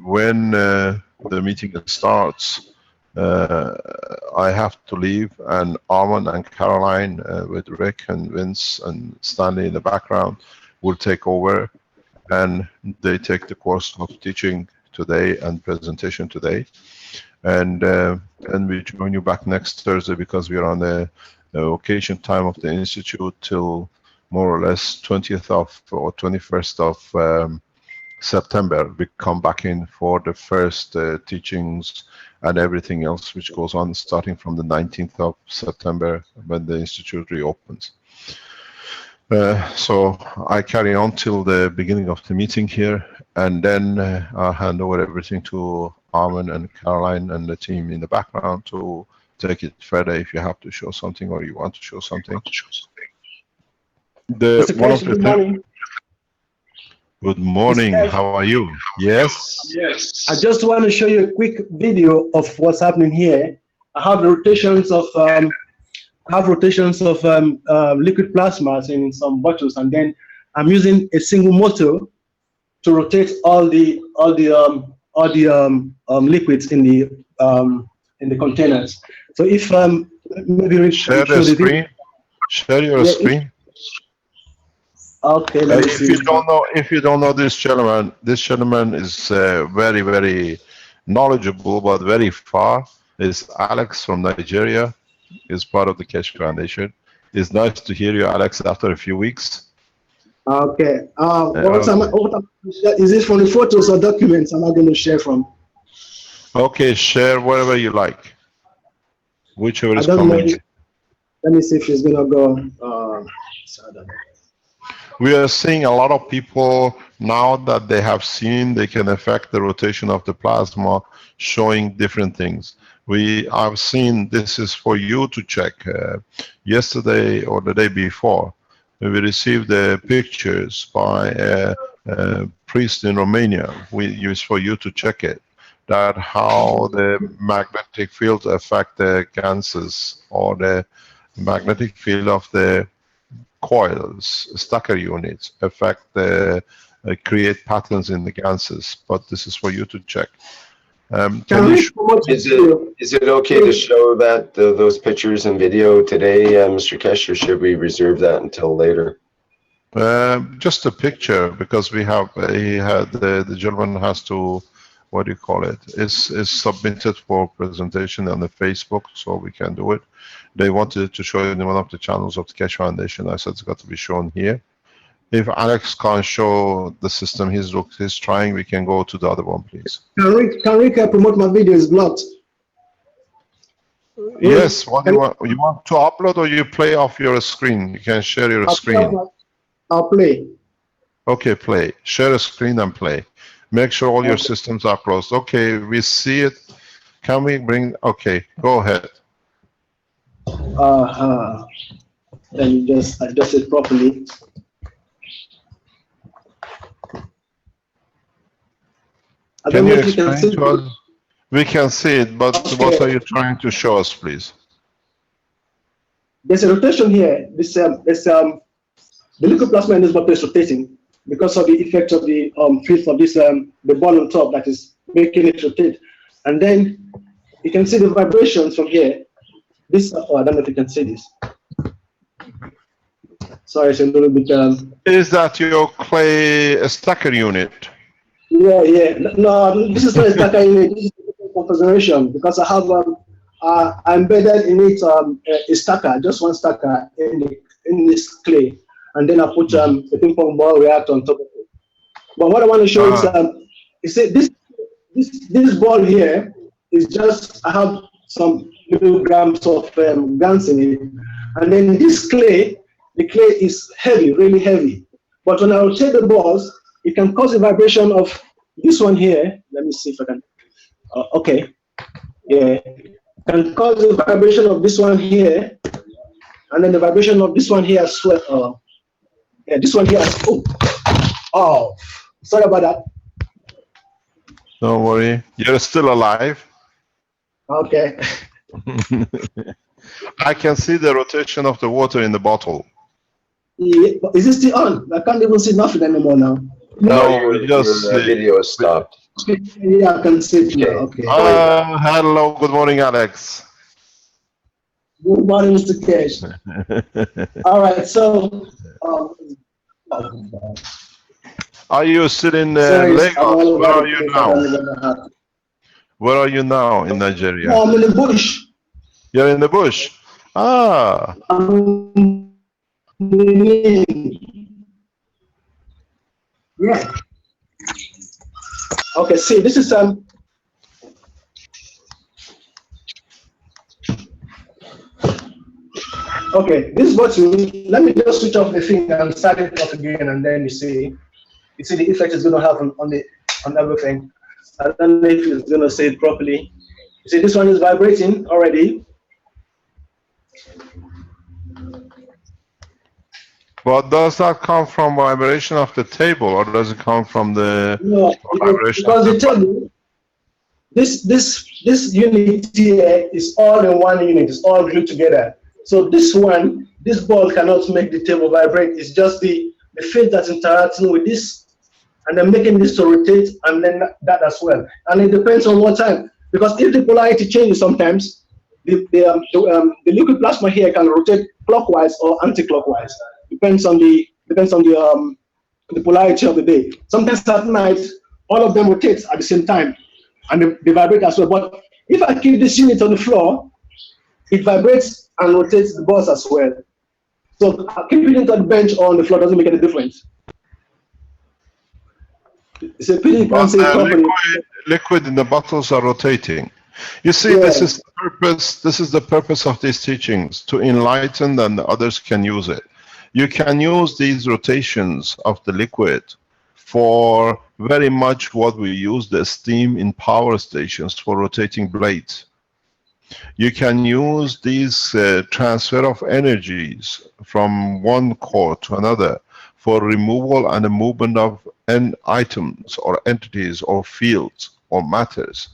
when the meeting starts, I have to leave, and Armand and Caroline with Rick and Vince and Stanley in the background will take over, and they take the course of teaching today and presentation today, and we join you back next Thursday because we are on the vacation time of the institute till more or less 20th of or 21st of September. We come back in for the first teachings and everything else which goes on starting from the 19th of September when the institute reopens. So I carry on till the beginning of the meeting here, and then I'll hand over everything to Armin and Caroline and the team in the background to take it further if you have to show something or you want to show something. Good morning, how are you? Yes? Yes. I just want to show you a quick video of what's happening here. I have rotations of liquid plasmas in some bottles, and then I'm using a single motor to rotate all the liquids in the containers. So if maybe share the screen, share your screen. Okay. If you don't know this gentleman is very, very knowledgeable, but very far. Is Alex from Nigeria. Is part of the Keshe Foundation. It's nice to hear you, Alex, after a few weeks. Okay. Is this from the photos or documents I'm not going to share from? Okay, share whatever you like. Whichever is convenient. Let me see if she's going to go. We are seeing a lot of people now that they have seen they can affect the rotation of the plasma, showing different things. I've seen, this is for you to check. Yesterday or the day before, we received the pictures by a priest in Romania. We use for you to check it, that how the magnetic field affect the GANSs, or the magnetic field of the coils, stacker units, affect the create patterns in the GANSs. But this is for you to check. Can you is it okay to show that those pictures and video today, Mr. Keshe, or should we reserve that until later? Just a picture, because we have the gentleman has to, what do you call it? Is submitted for presentation on the Facebook, so we can do it. They wanted to show it in one of the channels of the Keshe Foundation. I said it's got to be shown here. If Alex can't show the system he's trying, we can go to the other one, please. Can Rick promote my video? Is blocked. Yes. What do you want? You want to upload, or you play off your screen? You can share your screen. I'll play. Okay, play. Share a screen and play. Make sure all your systems are closed. Okay, we see it. Can we bring? Okay, go ahead. Then you just adjust it properly. Can you explain to us? We can see it, but what are you trying to show us, please? There's a rotation here. The liquid plasma in this bottle is rotating because of the effect of the field of this the ball on top that is making it rotate. And then you can see the vibrations from here. This, I don't know if you can see this. Sorry, it's a little bit. Is that your clay stacker unit? Yeah. No, this is not a stacker unit. This is a configuration, because I have I embedded in it a stacker, just one stacker in this clay, and then I put a ping pong ball reactor on top of it. But what I want to show is this ball here is just, I have some little grams of GANS in it, and then this clay, the clay is heavy, really heavy. But when I rotate the balls, it can cause a vibration of this one here. Let me see if I can. Okay. Yeah. It can cause a vibration of this one here, and then the vibration of this one here as well. Yeah, this one here. Oh, sorry about that. Don't worry. You're still alive. Okay. I can see the rotation of the water in the bottle. Yeah, is it still on? I can't even see nothing anymore now. No, your video is stopped. Yeah, I can see it now. Okay. Hello, good morning, Alex. Good morning, Mr. Keshe. All right, so. Are you still in Lagos? Where are you now? Where are you now in Nigeria? No, I'm in the bush. You're in the bush? Ah. Yeah. Okay, see, this is okay, this is what you need. Let me just switch off the thing and start it off again, and then you see the effect it's going to have on everything. I don't know if it's going to say it properly. You see, this one is vibrating already. But does that come from vibration of the table, or does it come from the vibration? Because the table, this unit here is all in one unit. It's all glued together. So this ball cannot make the table vibrate. It's just the field that's interacting with this, and then making this to rotate, and then that as well. And it depends on what time, because if the polarity changes sometimes, the liquid plasma here can rotate clockwise or anti-clockwise. Depends on the polarity of the day. Sometimes at night, all of them rotate at the same time, and they vibrate as well. But if I keep this unit on the floor, it vibrates and rotates the balls as well. So keeping it on the bench or on the floor doesn't make any difference. It's a pretty fancy company. Liquid in the bottles are rotating. You see, this is the purpose of these teachings, to enlighten, and others can use it. You can use these rotations of the liquid for very much what we use the steam in power stations for rotating blades. You can use these transfer of energies from one core to another for removal and the movement of items or entities or fields or matters.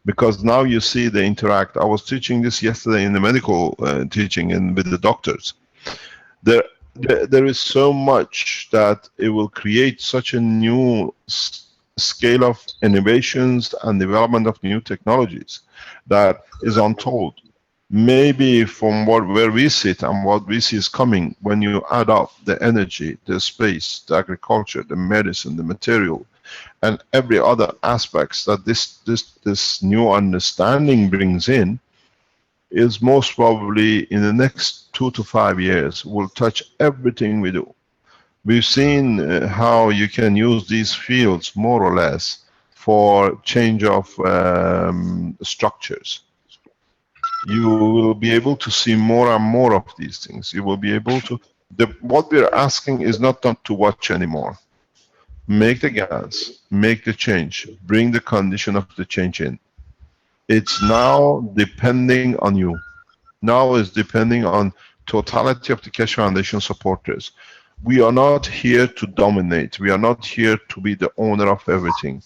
Because now you see they interact. I was teaching this yesterday in the medical teaching and with the doctors. There is so much that it will create such a new scale of innovations and development of new technologies that is untold. Maybe from where we sit and what we see is coming, when you add up the energy, the space, the agriculture, the medicine, the material, and every other aspects that this new understanding brings in, is most probably in the next 2 to 5 years will touch everything we do. We've seen how you can use these fields more or less for change of structures. You will be able to see more and more of these things. You will be able to, what we're asking is not to watch anymore. Make the GANS, make the change, bring the condition of the change in. It's now depending on you. Now is depending on totality of the Keshe Foundation supporters. We are not here to dominate. We are not here to be the owner of everything.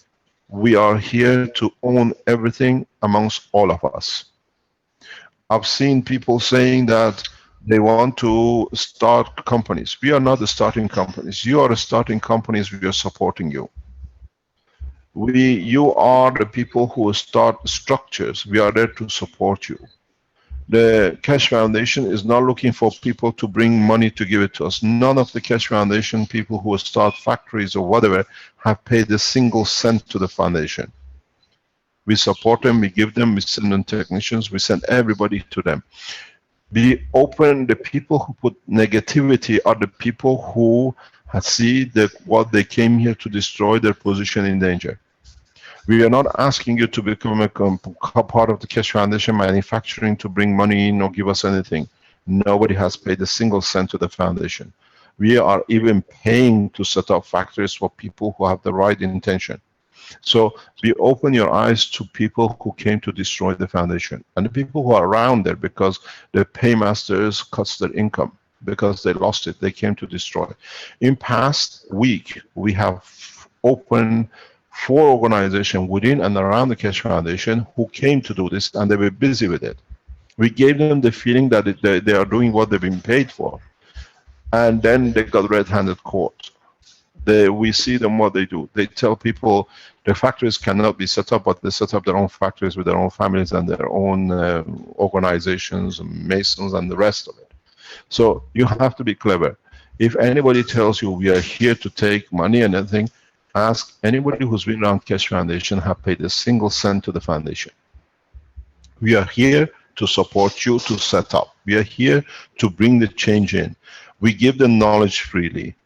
We are here to own everything amongst all of us. I've seen people saying that they want to start companies. We are not starting companies. You are starting companies. We are supporting you. You are the people who start structures. We are there to support you. The Keshe Foundation is not looking for people to bring money to give it to us. None of the Keshe Foundation people who start factories or whatever have paid a single cent to the foundation. We support them, we give them, we send them technicians, we send everybody to them. Be open. The people who put negativity are the people who see that what they came here to destroy, their position in danger. We are not asking you to become a part of the Keshe Foundation manufacturing to bring money in or give us anything. Nobody has paid a single cent to the foundation. We are even paying to set up factories for people who have the right intention. So be open your eyes to people who came to destroy the foundation and the people who are around there because the paymasters cuts their income because they lost it. They came to destroy. In past week, we have opened 4 organizations within and around the Keshe Foundation who came to do this, and they were busy with it. We gave them the feeling that they are doing what they've been paid for, and then they got red-handed caught. We see them what they do. They tell people their factories cannot be set up, but they set up their own factories with their own families and their own organizations, and masons, and the rest of it. So you have to be clever. If anybody tells you we are here to take money and anything, ask anybody who's been around Keshe Foundation have paid a single cent to the foundation. We are here to support you to set up. We are here to bring the change in. We give the knowledge freely.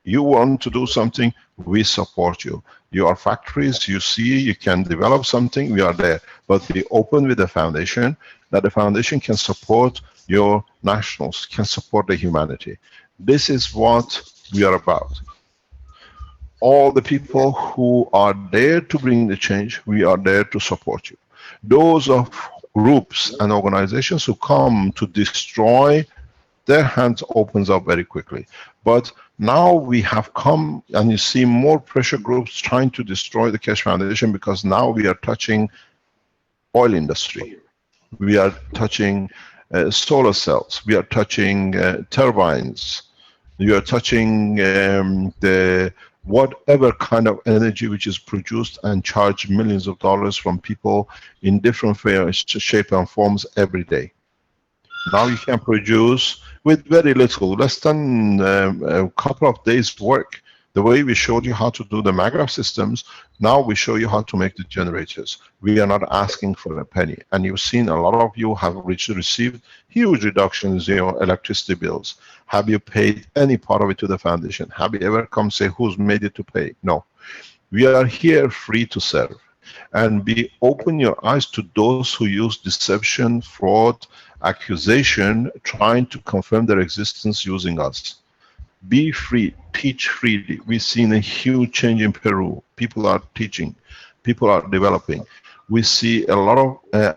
You want to do something, we support you. Your factories, you see, you can develop something, we are there. But be open with the foundation, that the foundation can support your nationals, can support the humanity. This is what we are about. All the people who are there to bring the change, we are there to support you. Those of groups and organizations who come to destroy, their hands opens up very quickly. But now we have come, and you see more pressure groups trying to destroy the Keshe Foundation, because now we are touching oil industry. We are touching solar cells. We are touching turbines. We are touching the whatever kind of energy which is produced and charged millions of dollars from people in different shapes and forms every day. Now you can produce with very little, less than a couple of days work. The way we showed you how to do the Magraph systems, now we show you how to make the generators. We are not asking for a penny. And you've seen a lot of you have received huge reductions in your electricity bills. Have you paid any part of it to the foundation? Have you ever come say who's made it to pay? No. We are here free to serve. And be open your eyes to those who use deception, fraud, accusation, trying to confirm their existence using us. Be free, teach freely. We've seen a huge change in Peru. People are teaching, people are developing. We see a lot of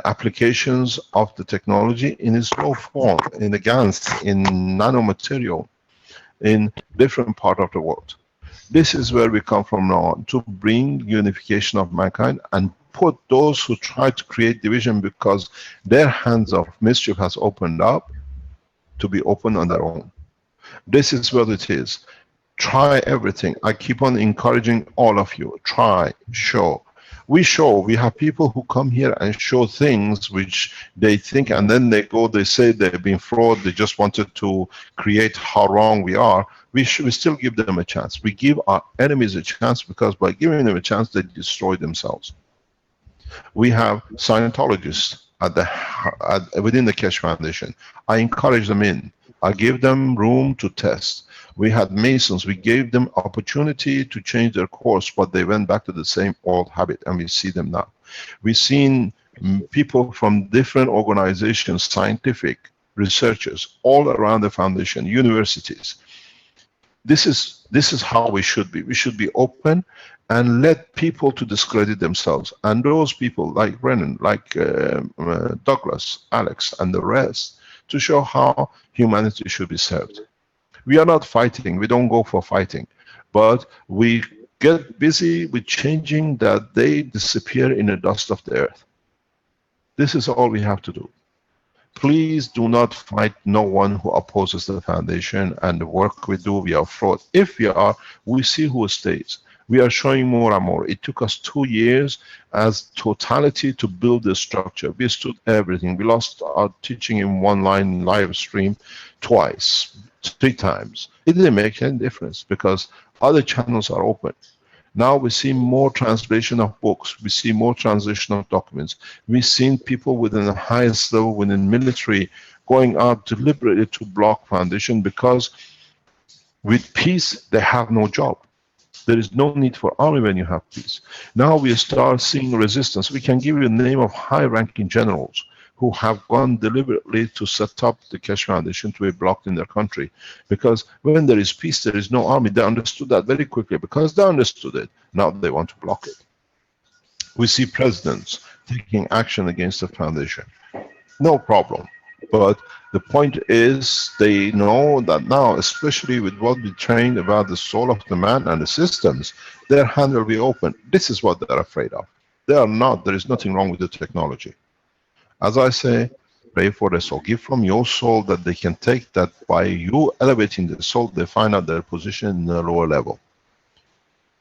applications of the technology in its raw form, in the GANS, in nanomaterial, in different part of the world. This is where we come from now on, to bring unification of mankind and put those who try to create division because their hands of mischief has opened up, to be open on their own. This is what it is. Try everything. I keep on encouraging all of you. Try, show. We have people who come here and show things which they think, and then they go, they say they've been fraud, they just wanted to create how wrong we are. We still give them a chance. We give our enemies a chance, because by giving them a chance, they destroy themselves. We have Scientologists within the Keshe Foundation. I encourage them in. I give them room to test. We had Masons, we gave them opportunity to change their course, but they went back to the same old habit, and we see them now. We've seen people from different organizations, scientific researchers, all around the foundation, universities. This is how we should be. We should be open and let people to discredit themselves. And those people like Brennan, like Douglas, Alex, and the rest, to show how humanity should be served. We are not fighting, we don't go for fighting, but we get busy with changing that they disappear in the dust of the earth. This is all we have to do. Please do not fight no one who opposes the foundation and the work we do. We are fraud. If we are, we see who stays. We are showing more and more. It took us 2 years as totality to build the structure. We stood everything. We lost our teaching in one line live stream twice, 3 times. It didn't make any difference because other channels are open. Now we see more translation of books. We see more translation of documents. We've seen people within the highest level, within military, going out deliberately to block foundation because with peace, they have no job. There is no need for army when you have peace. Now we start seeing resistance. We can give you the name of high-ranking generals who have gone deliberately to set up the Keshe Foundation to be blocked in their country. Because when there is peace, there is no army. They understood that very quickly. Because they understood it, now they want to block it. We see presidents taking action against the foundation. No problem. But the point is, they know that now, especially with what we trained about the soul of the man and the systems, their hand will be open. This is what they're afraid of. They are not. There is nothing wrong with the technology. As I say, pray for the soul. Give from your soul that they can take that by you elevating the soul, they find out their position in the lower level.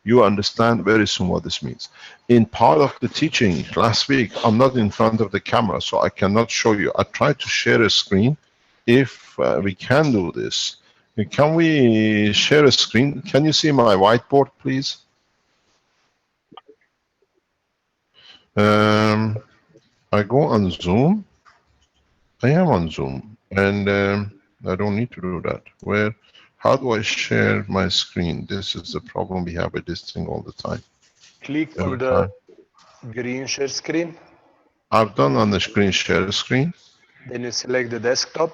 You understand very soon what this means. In part of the teaching last week, I'm not in front of the camera, so I cannot show you. I tried to share a screen. If we can do this, can we share a screen? Can you see my whiteboard, please? I go on Zoom. I am on Zoom, and I don't need to do that. How do I share my screen? This is the problem we have with this thing all the time. Click on the green share screen. I've done on the screen share screen. Then you select the desktop,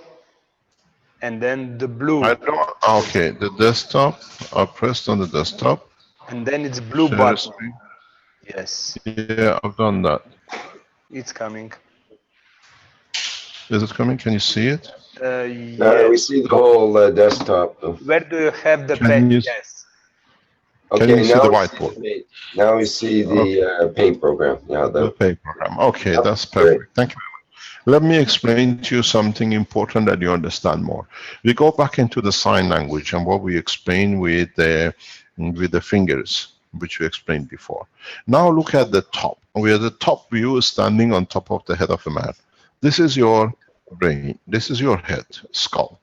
and then the blue. Okay, the desktop. I pressed on the desktop. And then it's blue share button. Screen. Yes. Yeah, I've done that. It's coming. Is it coming? Can you see it? We see the whole desktop. Where do you have the Can pen? you- Yes. Okay, Can you see now the we whiteboard? Now we see the paint program. Yeah, The paint program. Okay, Yep, that's great. perfect. Thank you very much. Let me explain to you something important that you understand more. We go back into the sign language and what we explained with the fingers, which we explained before. Now look at the top. We are the top view standing on top of the head of a man. This is your brain. This is your head, skull.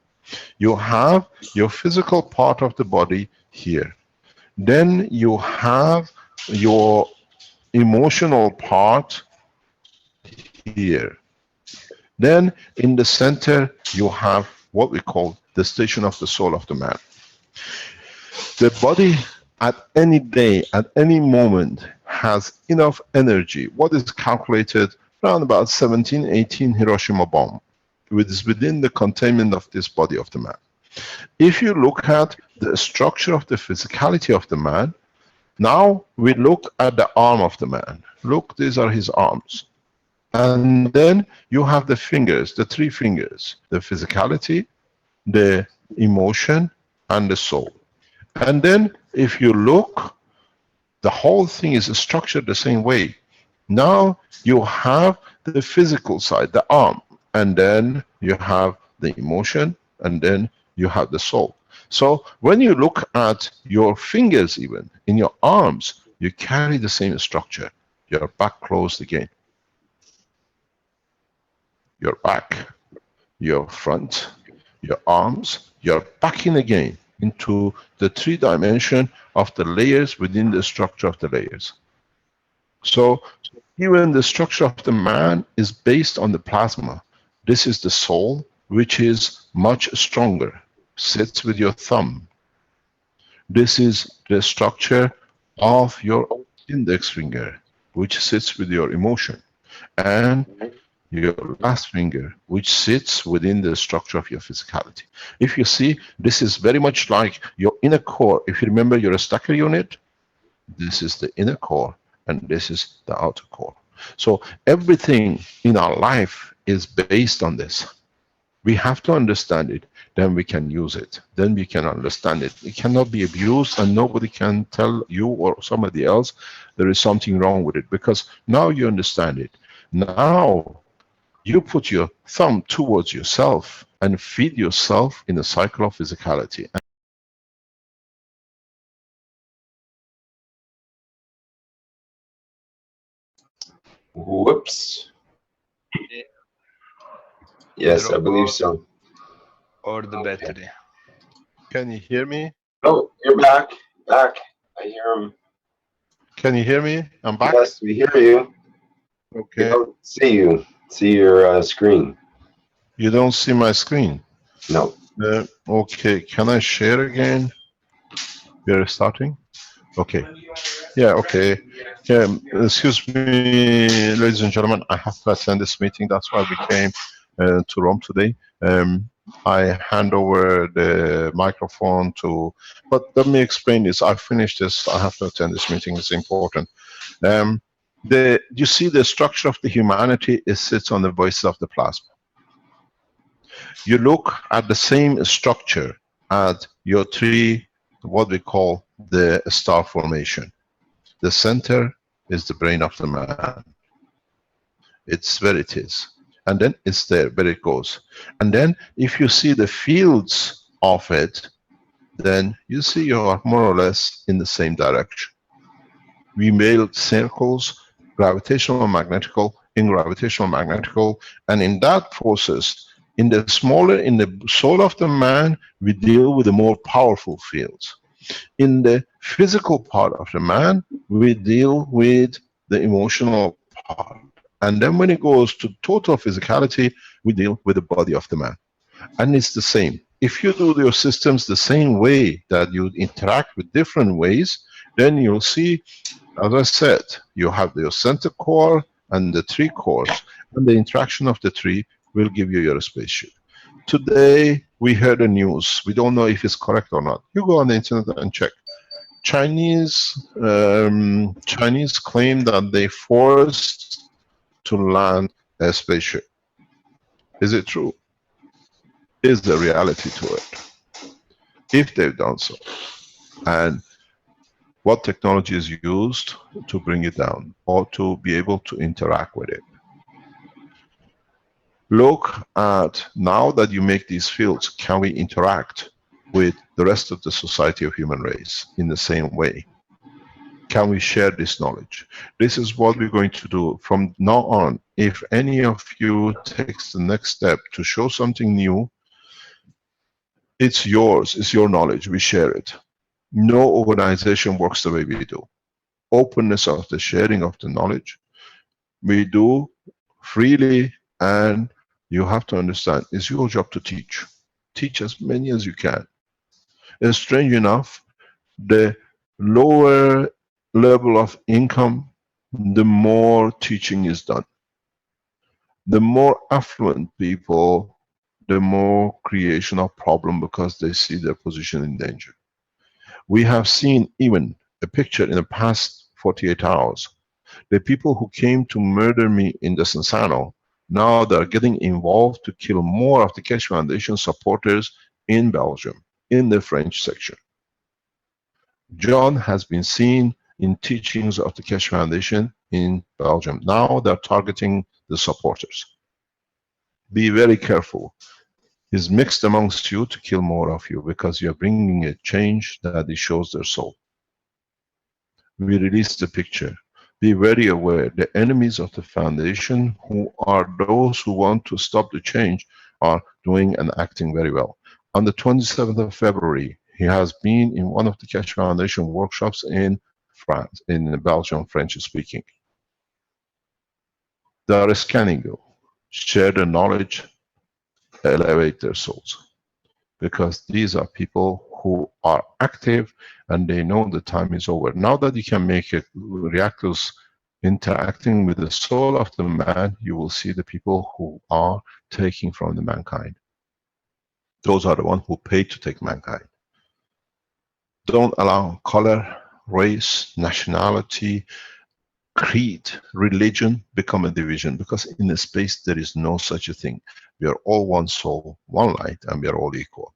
You have your physical part of the body here. Then you have your emotional part here. Then in the center you have what we call the station of the soul of the man. The body at any day, at any moment has enough energy. What is calculated around about 17, 18 Hiroshima bomb, which is within the containment of this body of the man. If you look at the structure of the physicality of the man, Now we look at the arm of the man. Look, these are his arms. And then you have the fingers, the three fingers, the physicality, the emotion, and the soul. And then if you look, the whole thing is structured the same way. Now you have the physical side, the arm, and then you have the emotion, and then you have the soul. So when you look at your fingers, even in your arms, you carry the same structure. Your back closed again. Your back, your front, your arms, you're back in again into the 3 dimension of the layers within the structure of the layers. So even the structure of the man is based on the plasma. This is the soul, which is much stronger, sits with your thumb. This is the structure of your index finger, which sits with your emotion. And your last finger, which sits within the structure of your physicality. If you see, this is very much like your inner core. If you remember your stacker unit, this is the inner core, and this is the outer core. So everything in our life is based on this. We have to understand it, then we can use it. Then we can understand it. It cannot be abused, and nobody can tell you or somebody else there is something wrong with it, because now you understand it. Now you put your thumb towards yourself and feed yourself in a cycle of physicality. Whoops. Yes, I believe so. Or the battery. Can you hear me? Oh, you're back. Back. I hear him. Can you hear me? I'm back? Yes, we hear you. Okay. We don't see you. See your screen. You don't see my screen? No. Okay, can I share again? We're starting? Okay. Yeah, okay. Yeah, excuse me, ladies and gentlemen, I have to attend this meeting. That's why we came to Rome today. I hand over the microphone to, but let me explain this. I finished this, I have to attend this meeting, it's important. You see the structure of the humanity, it sits on the voices of the plasma. You look at the same structure at your three, what we call the star formation. The center is the brain of the man. It's where it is. And then it's there, where it goes. And then if you see the fields of it, then you see you are more or less in the same direction. We made circles, gravitational and magnetical, in gravitational magnetical, and in that process, in the smaller, in the soul of the man, we deal with the more powerful fields. In the physical part of the man, we deal with the emotional part. And then when it goes to total physicality, we deal with the body of the man. And it's the same. If you do your systems the same way that you interact with different ways, then you'll see, as I said, you have your center core and the three cores, and the interaction of the three will give you your spaceship. Today, we heard the news. We don't know if it's correct or not. You go on the internet and check. Chinese claim that they forced to land a spaceship. Is it true? Is there reality to it? If they've done so, and what technology is used to bring it down or to be able to interact with it? Look at, now that you make these fields, can we interact with the rest of the society of human race in the same way? Can we share this knowledge? This is what we're going to do from now on. If any of you takes the next step to show something new, it's yours, it's your knowledge, we share it. No organization works the way we do. Openness of the sharing of the knowledge, we do freely, and you have to understand, it's your job to teach. Teach as many as you can. It's strange enough, the lower level of income, the more teaching is done. The more affluent people, the more creation of problem, because they see their position in danger. We have seen even a picture in the past 48 hours. The people who came to murder me in the Descensano, now they're getting involved to kill more of the Keshe Foundation supporters in Belgium, in the French section. John has been seen in teachings of the Keshe Foundation in Belgium. Now they're targeting the supporters. Be very careful. He's mixed amongst you to kill more of you, because you're bringing a change that it shows their soul. We released the picture. Be very aware, the enemies of the foundation, who are those who want to stop the change, are doing and acting very well. On the 27th of February, he has been in one of the Keshe Foundation workshops in France, in Belgium, French speaking. They are scanning you. Share the knowledge, elevate their souls. Because these are people who are active and they know the time is over. Now that you can make it, reactors interacting with the soul of the man, you will see the people who are taking from the mankind. Those are the ones who pay to take mankind. Don't allow color, race, nationality, creed, religion become a division, because in the space there is no such a thing. We are all one soul, one light, and we are all equal.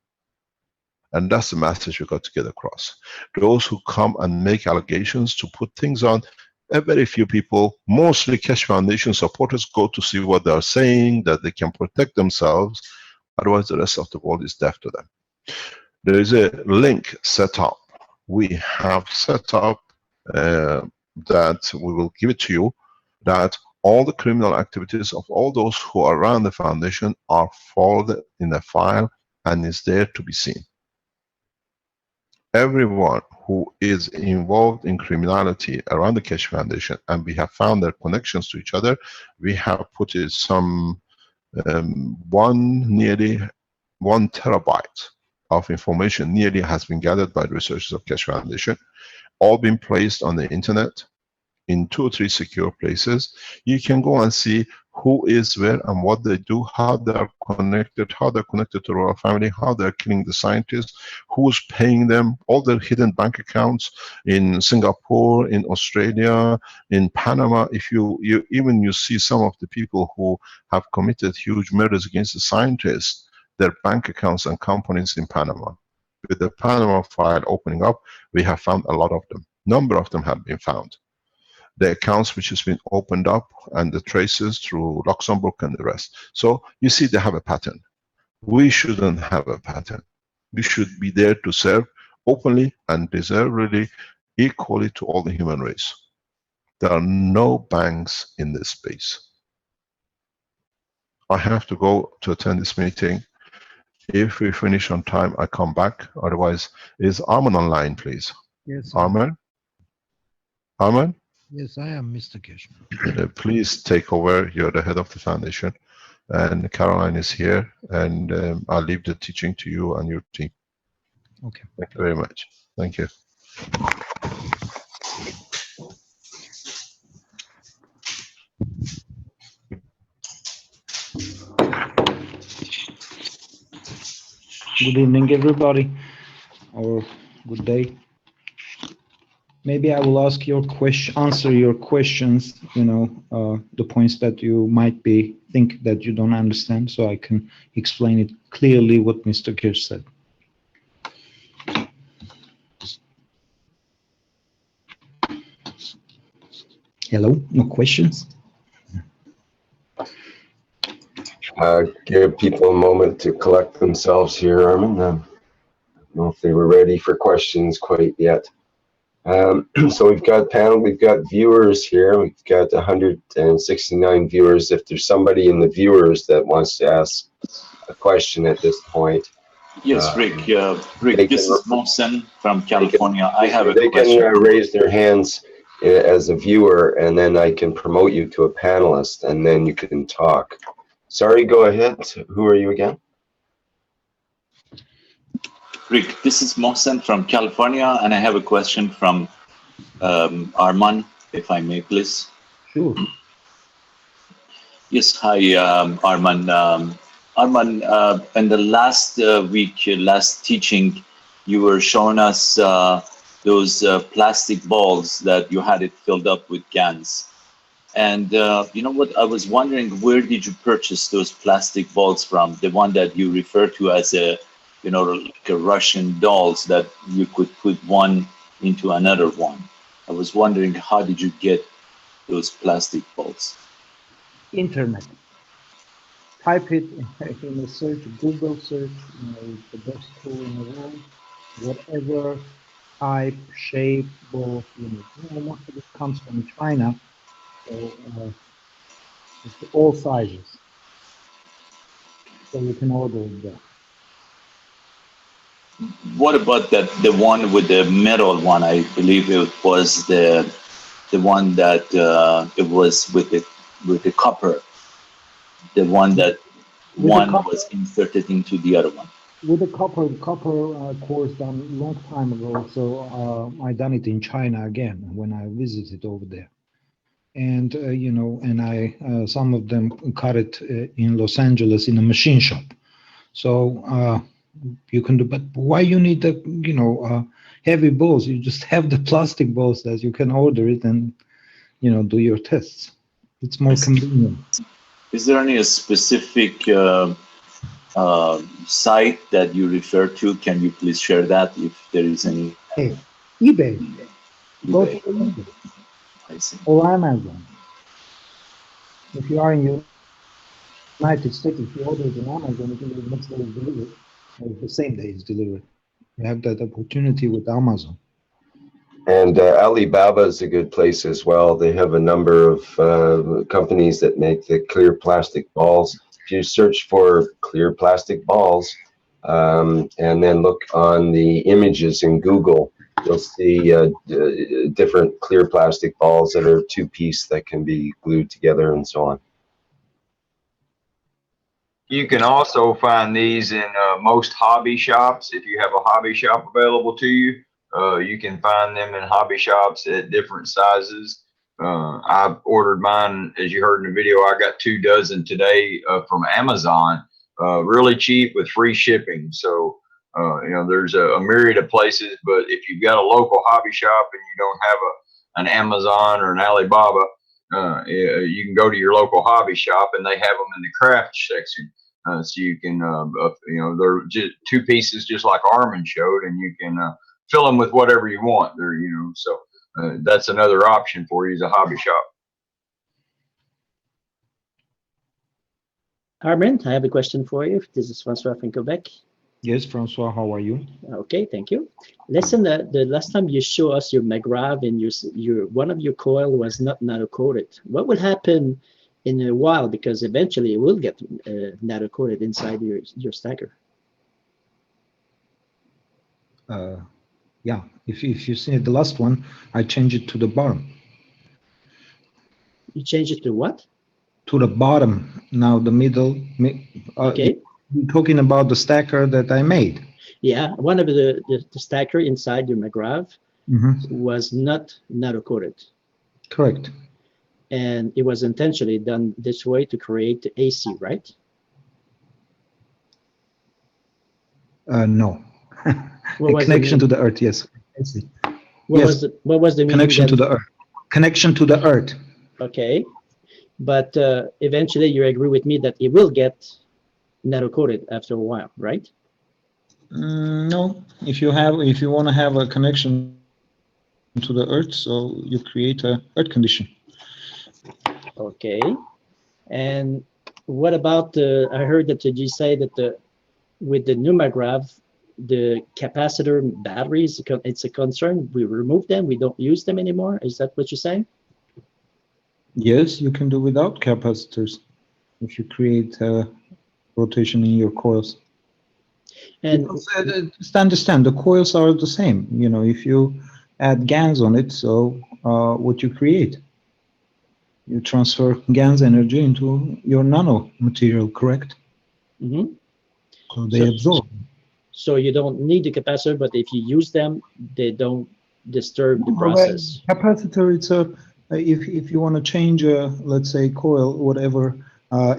And that's the message we got to get across. Those who come and make allegations to put things on, a very few people, mostly Keshe Foundation supporters, go to see what they are saying, that they can protect themselves. Otherwise, the rest of the world is deaf to them. There is a link set up. We have set up that we will give it to you, that all the criminal activities of all those who are around the foundation are folded in a file and is there to be seen. Everyone who is involved in criminality around the Keshe Foundation, and we have found their connections to each other, we have put some nearly 1 terabyte of information nearly has been gathered by the researchers of Keshe Foundation, all been placed on the internet in 2 or 3 secure places. You can go and see who is where and what they do, how they are connected, how they're connected to the royal family, how they're killing the scientists, who's paying them, all their hidden bank accounts in Singapore, in Australia, in Panama. If you see some of the people who have committed huge murders against the scientists, their bank accounts and companies in Panama. With the Panama file opening up, we have found a lot of them. Number of them have been found. The accounts which has been opened up and the traces through Luxembourg and the rest. So you see they have a pattern. We shouldn't have a pattern. We should be there to serve openly and deservedly, equally to all the human race. There are no banks in this space. I have to go to attend this meeting. If we finish on time, I come back. Otherwise, is Arman online, please? Yes. Arman? Arman? Yes, I am Mr. Keshe. Please take over. You're the head of the foundation. And Caroline is here. And I'll leave the teaching to you and your team. Okay. Thank you very much. Thank you. Good evening, everybody, or good day. Maybe I will ask your answer your questions, the points that you might think that you don't understand, so I can explain it clearly what Mr. Keshe said. Hello, no questions? Give people a moment to collect themselves here, Armin. I don't know if they were ready for questions quite yet. So we've got panel, we've got viewers here. We've got 169 viewers. If there's somebody in the viewers that wants to ask a question at this point. Yes, Rick. Rick, this is Mohsen from California. I have a question. They can raise their hands as a viewer, and then I can promote you to a panelist, and then you can talk. Sorry, go ahead. Who are you again? Rick, this is Mohsen from California, and I have a question from Arman, if I may, please. Sure. Yes, hi, Arman. Arman, in the last week, last teaching, you were showing us those plastic balls that you had it filled up with GANS. And you know what? I was wondering, where did you purchase those plastic balls from? The one that you refer to as a, you know, like a Russian dolls that you could put one into another one. I was wondering, how did you get those plastic balls? Internet. Type it in a search, Google search, you know, the best tool in the world. Whatever type, shape, ball you need. You know, most of it comes from China, so it's all sizes. So you can order it there. What about the one with the metal one? I believe it was the one that it was with the copper. The one that one was inserted into the other one. With the copper course done a long time ago, so I done it in China again when I visited over there. And you know, and I some of them cut it in Los Angeles in a machine shop. So you can do, but why you need the, you know, heavy balls? You just have the plastic balls that you can order it and, you know, do your tests. It's more convenient. Is there any specific site that you refer to? Can you please share that if there is any? Hey, eBay. Go to eBay. I see. Or Amazon. If you are in the United States, if you order it on Amazon, it will be next day is delivered, or the same day is delivered. You have that opportunity with Amazon. And Alibaba is a good place as well. They have a number of companies that make the clear plastic balls. If you search for clear plastic balls and then look on the images in Google, you'll see different clear plastic balls that are two-piece that can be glued together and so on. You can also find these in most hobby shops. If you have a hobby shop available to you, you can find them in hobby shops at different sizes. I've ordered mine, as you heard in the video, I got 2 dozen today from Amazon, really cheap with free shipping. So, you know, there's a myriad of places, but if you've got a local hobby shop and you don't have an Amazon or an Alibaba, you can go to your local hobby shop and they have them in the craft section. So you can, you know, they're just 2 pieces, just like Armin showed, and you can fill them with whatever you want. There, you know, so that's another option for you as a hobby shop. Armin, I have a question for you. This is Francois from Quebec. Yes, Francois, how are you? Okay, thank you. Listen, the last time you show us your McGrath and your one of your coil was not nano coated. What will happen in a while, because eventually it will get nano coated inside your stacker? Yeah, if you see the last one, I changed it to the bottom. You change it to what? To the bottom. Now the middle. Okay. You're talking about the stacker that I made. Yeah, one of the stacker inside your McGrath was not nano coated. Correct. And it was intentionally done this way to create the AC, right? No. A connection to the earth, yes. What was the connection to the earth? Connection to the earth. Okay, but eventually you agree with me that it will get nano coated after a while, right? No. If you want to have a connection to the earth, so you create a earth condition. Okay, and what about I heard that you say that with the new McGrath, the capacitor batteries, it's a concern. We remove them, we don't use them anymore. Is that what you're saying? Yes, you can do without capacitors if you create rotation in your coils. And just understand, the coils are the same. You know, if you add GANS on it, so what you create, you transfer GANS energy into your nano material, correct? Mm-hmm. So they absorb. So you don't need the capacitor, but if you use them, they don't disturb the process. Capacitor, it's a if you want to change let's say coil, whatever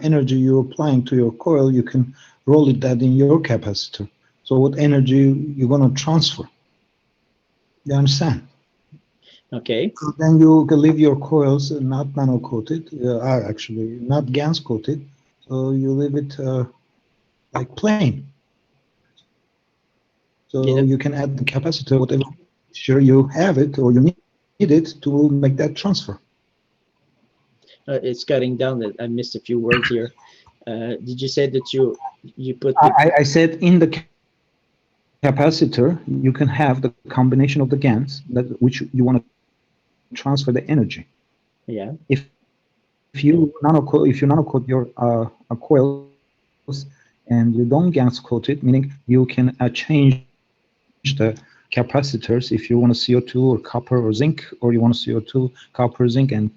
energy you're applying to your coil, you can roll it that in your capacitor. So what energy you're going to transfer? You understand? Okay. So then you can leave your coils not nano-coated, are actually not GANS-coated. So you leave it like plain. So Yeah. you can add the capacitor, whatever sure you have it or you need it to make that transfer. It's cutting down. I missed a few words here. Did you say that you put the I said in the capacitor, you can have the combination of the GANs that which you want to transfer the energy. yeah. If you nano-coat your coils and you don't GANS coat it, meaning you can change the capacitors if you want a CO2 or copper or zinc, or you want a CO2, copper, zinc, and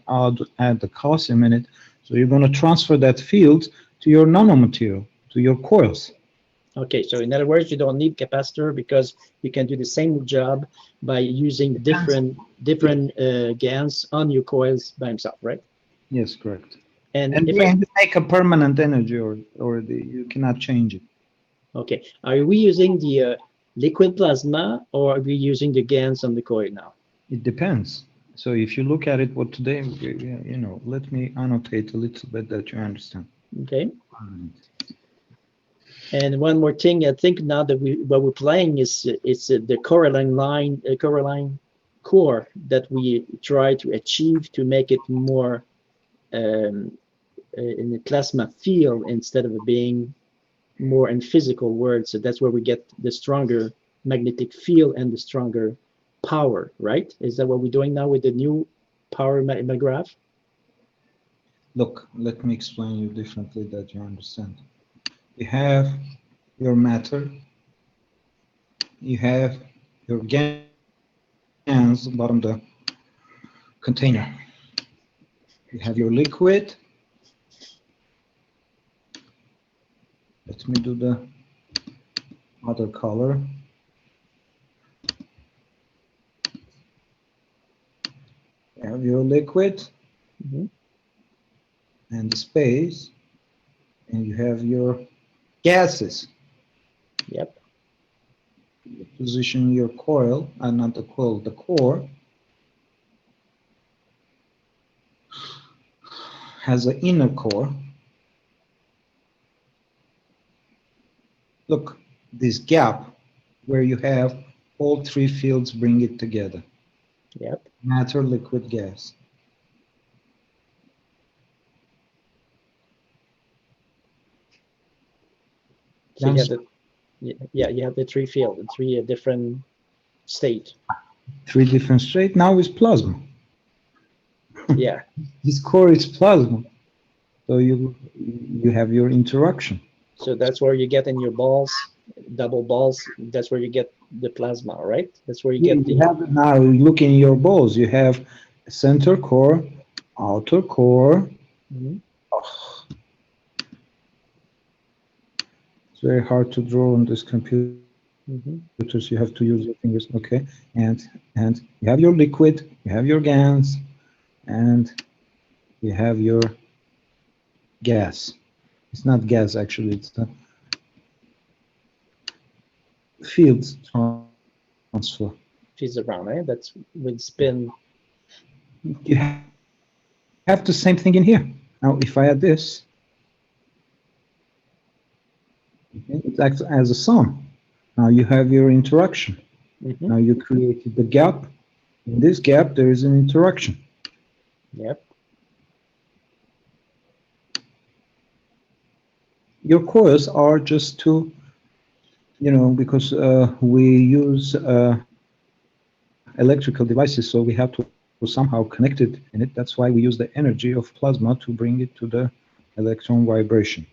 add the calcium in it. So you're going to transfer that field to your nanomaterial, to your coils. Okay, so in other words, you don't need capacitor because you can do the same job by using different GANs on your coils by himself, right? Yes, correct. And And if you make a permanent energy, or you cannot change it. okay, are we using the liquid plasma or are we using the GANs on the coil now? It depends. So if you look at it, what today, you know, let me annotate a little bit that you understand. Okay. And one more thing, I think now that what we're playing is it's the Coralline core that we try to achieve to make it more in the plasma field instead of being more in physical words. So that's where we get the stronger magnetic field and the stronger power, right? Is that what we're doing now with the new power graph? Look, let me explain you differently that you understand. You have your matter, you have your GANs bottom the container. You have your liquid. Let me do the other color. You have your liquid and the space, and you have your gases. Yep. You position your coil, not the coil, the core has an inner core. Look, this gap where you have all three fields bring it together. Yep. Matter, liquid, gas. So you have the you have the three field, the three different state. Three different state. Now is plasma. Yeah. This core is plasma. So you have your interaction. So that's where you get in your balls, double balls. That's where you get the plasma, right? That's where you get the. Have now look in your balls. You have center core, outer core. It's very hard to draw on this computer. So you have to use your fingers. Okay, and you have your liquid, you have your GANs, and you have your gas. It's not gas actually. It's the field transfer. Fields around, eh? That's with spin. You have the same thing in here. Now, if I add this, it acts as a sum. Now you have your interaction. Now you created the gap. In this gap, there is an interaction. Yep. Your coils are just to, you know, because we use electrical devices, so we have to somehow connect it in it. That's why we use the energy of plasma to bring it to the electron vibration.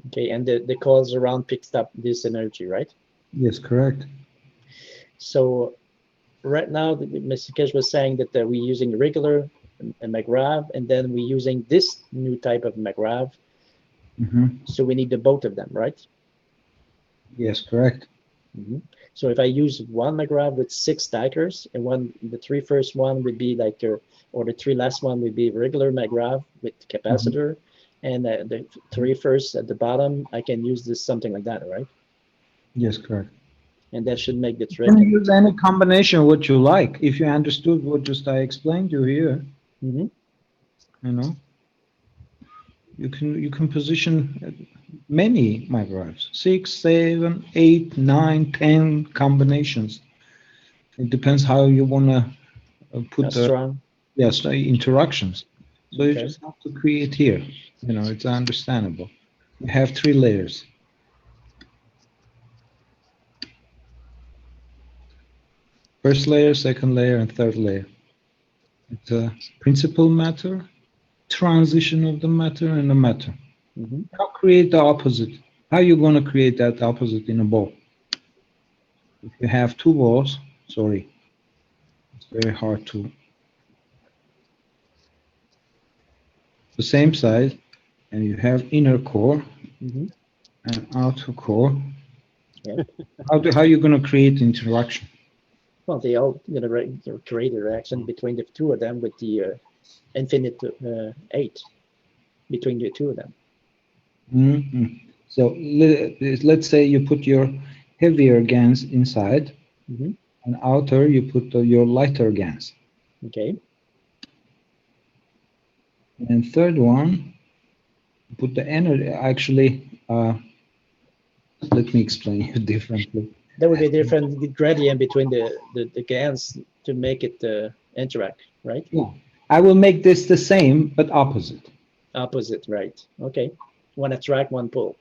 Okay, and the coils around picks up this energy, right? Yes, correct. So right now, Mr. Keshe was saying that we're using regular McGrath, and then we're using this new type of McGrath. So we need the both of them, right? Yes, correct. So if I use one McGrath with 6 stackers, and the 3 first one would be like, or the 3 last one would be regular McGrath with capacitor, and the 3 first at the bottom, I can use this something like that, right? Yes, correct. and that should make the You trick. can use any combination what you like. If you understood what just I explained you here, Mhm. you know, you can position many microwaves, 6, 7, 8, 9, 10 combinations. It depends how you wanna put How the strong? interactions. So you Okay. just have to create here. You know, it's understandable. You have 3 layers. First layer, second layer, and third layer. It's a principal matter, transition of the matter, and the matter. Mhm. Now create the opposite. How you gonna create that opposite in a ball? If you have 2 balls, sorry, it's very hard to. The same size, and you have inner core Mhm. and outer core. Yep. How you gonna create interaction? Well, they all create a reaction between the two of them with the infinite 8 between the two of them. Mhm. So let's say you put your heavier GANs inside, Mhm. and outer you put your lighter GANs. Okay. And third one, put the energy. Actually, let me explain it differently. There would be a different gradient between the GANs to make it interact, right? Yeah, I will make this the same but opposite. Opposite, right? Okay. One attract, one pull.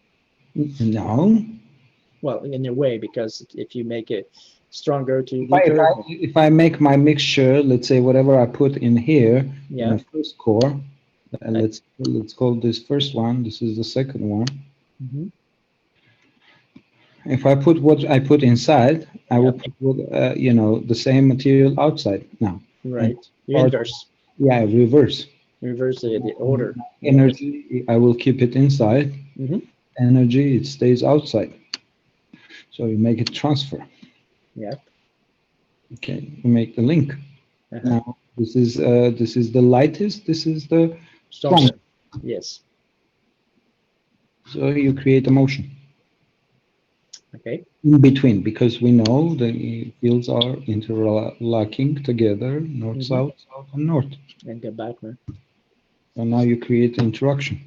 No. Well, in a way, because if you make it stronger to weaker. If I make my mixture, let's say whatever I put in here in Yeah. the first core, let's call this first one. This is the second one. Mhm. If I put what I put inside, I will put you know, the same material outside now. Right. Or- Inverse. Yeah, reverse. Reverse the order. Energy, I will keep it inside. Mhm. Energy, it stays outside. So you make it transfer. Yeah. Okay, you make the link. Uh-huh. Now this is the lightest. This is the Stronger. strongest. Yes. So you create a motion Okay. in between, because we know the fields are interlocking together, north, Mhm. south, south, and north. And get back, man. So now you create interaction.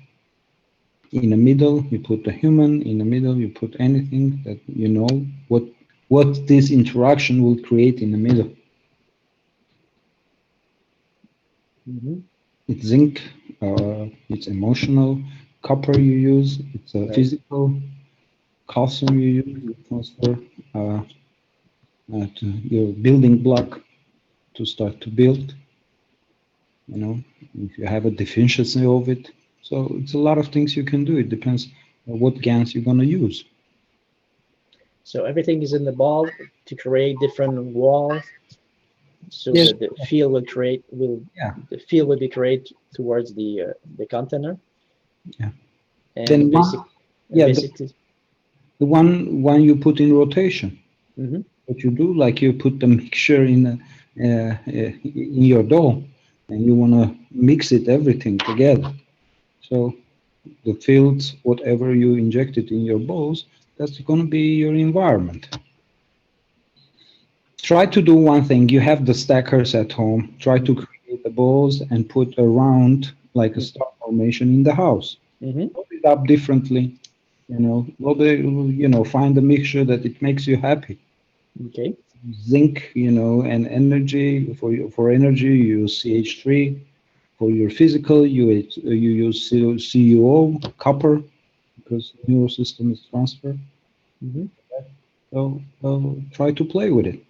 In the middle, you put the human. In the middle, you put anything that you know what this interaction will create in the middle. Mhm. It's zinc, it's emotional, copper you use, it's Right. physical, calcium you use, you transfer to your building block to start to build. You know, if you have a deficiency of it. So it's a lot of things you can do. It depends on what GANs you're going to use. So everything is in the ball to create different walls. So Yes. that the field the field will be created towards the container. Yeah. And Then basically. The one you put in rotation. Mhm. What you do, like you put the mixture in your dough, and you want to mix it everything together. So the fields, whatever you injected in your bowls, that's going to be your environment. Try to do one thing. You have the stackers at home. Try to create the bowls and put a round, like a star formation in the house. Mhm. Put it up differently. You know, find a mixture that it makes you happy. Okay. Zinc, you know, and energy. For energy, you use CH3. For your physical, you use CuO, copper, because neural system is transfer. Mhm. So try to play with it.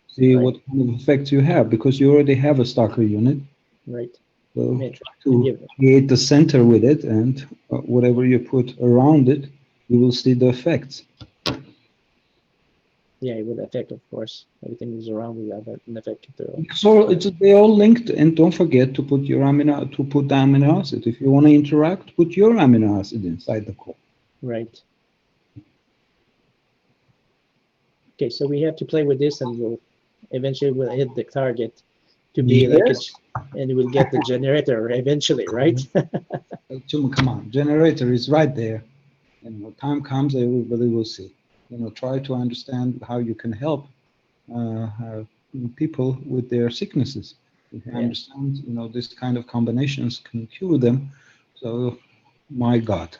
See Right. what kind of effects you have, because you already have a stacker unit. Right. So Yeah. try to create the center with it, and whatever you put around it, you will see the effects. Yeah, it will affect, of course. Everything is around will have an effect. So they all linked, and don't forget to put the amino acid. If you want to interact, put your amino acid inside the core. Right. Okay, so we have to play with this, and eventually we'll hit the target to be like and we'll get the generator eventually, right? Come on, generator is right there, and when time comes, everybody will see. try to understand how you can help people with their sicknesses. If you understand, this kind of combinations can cure them. So, my God.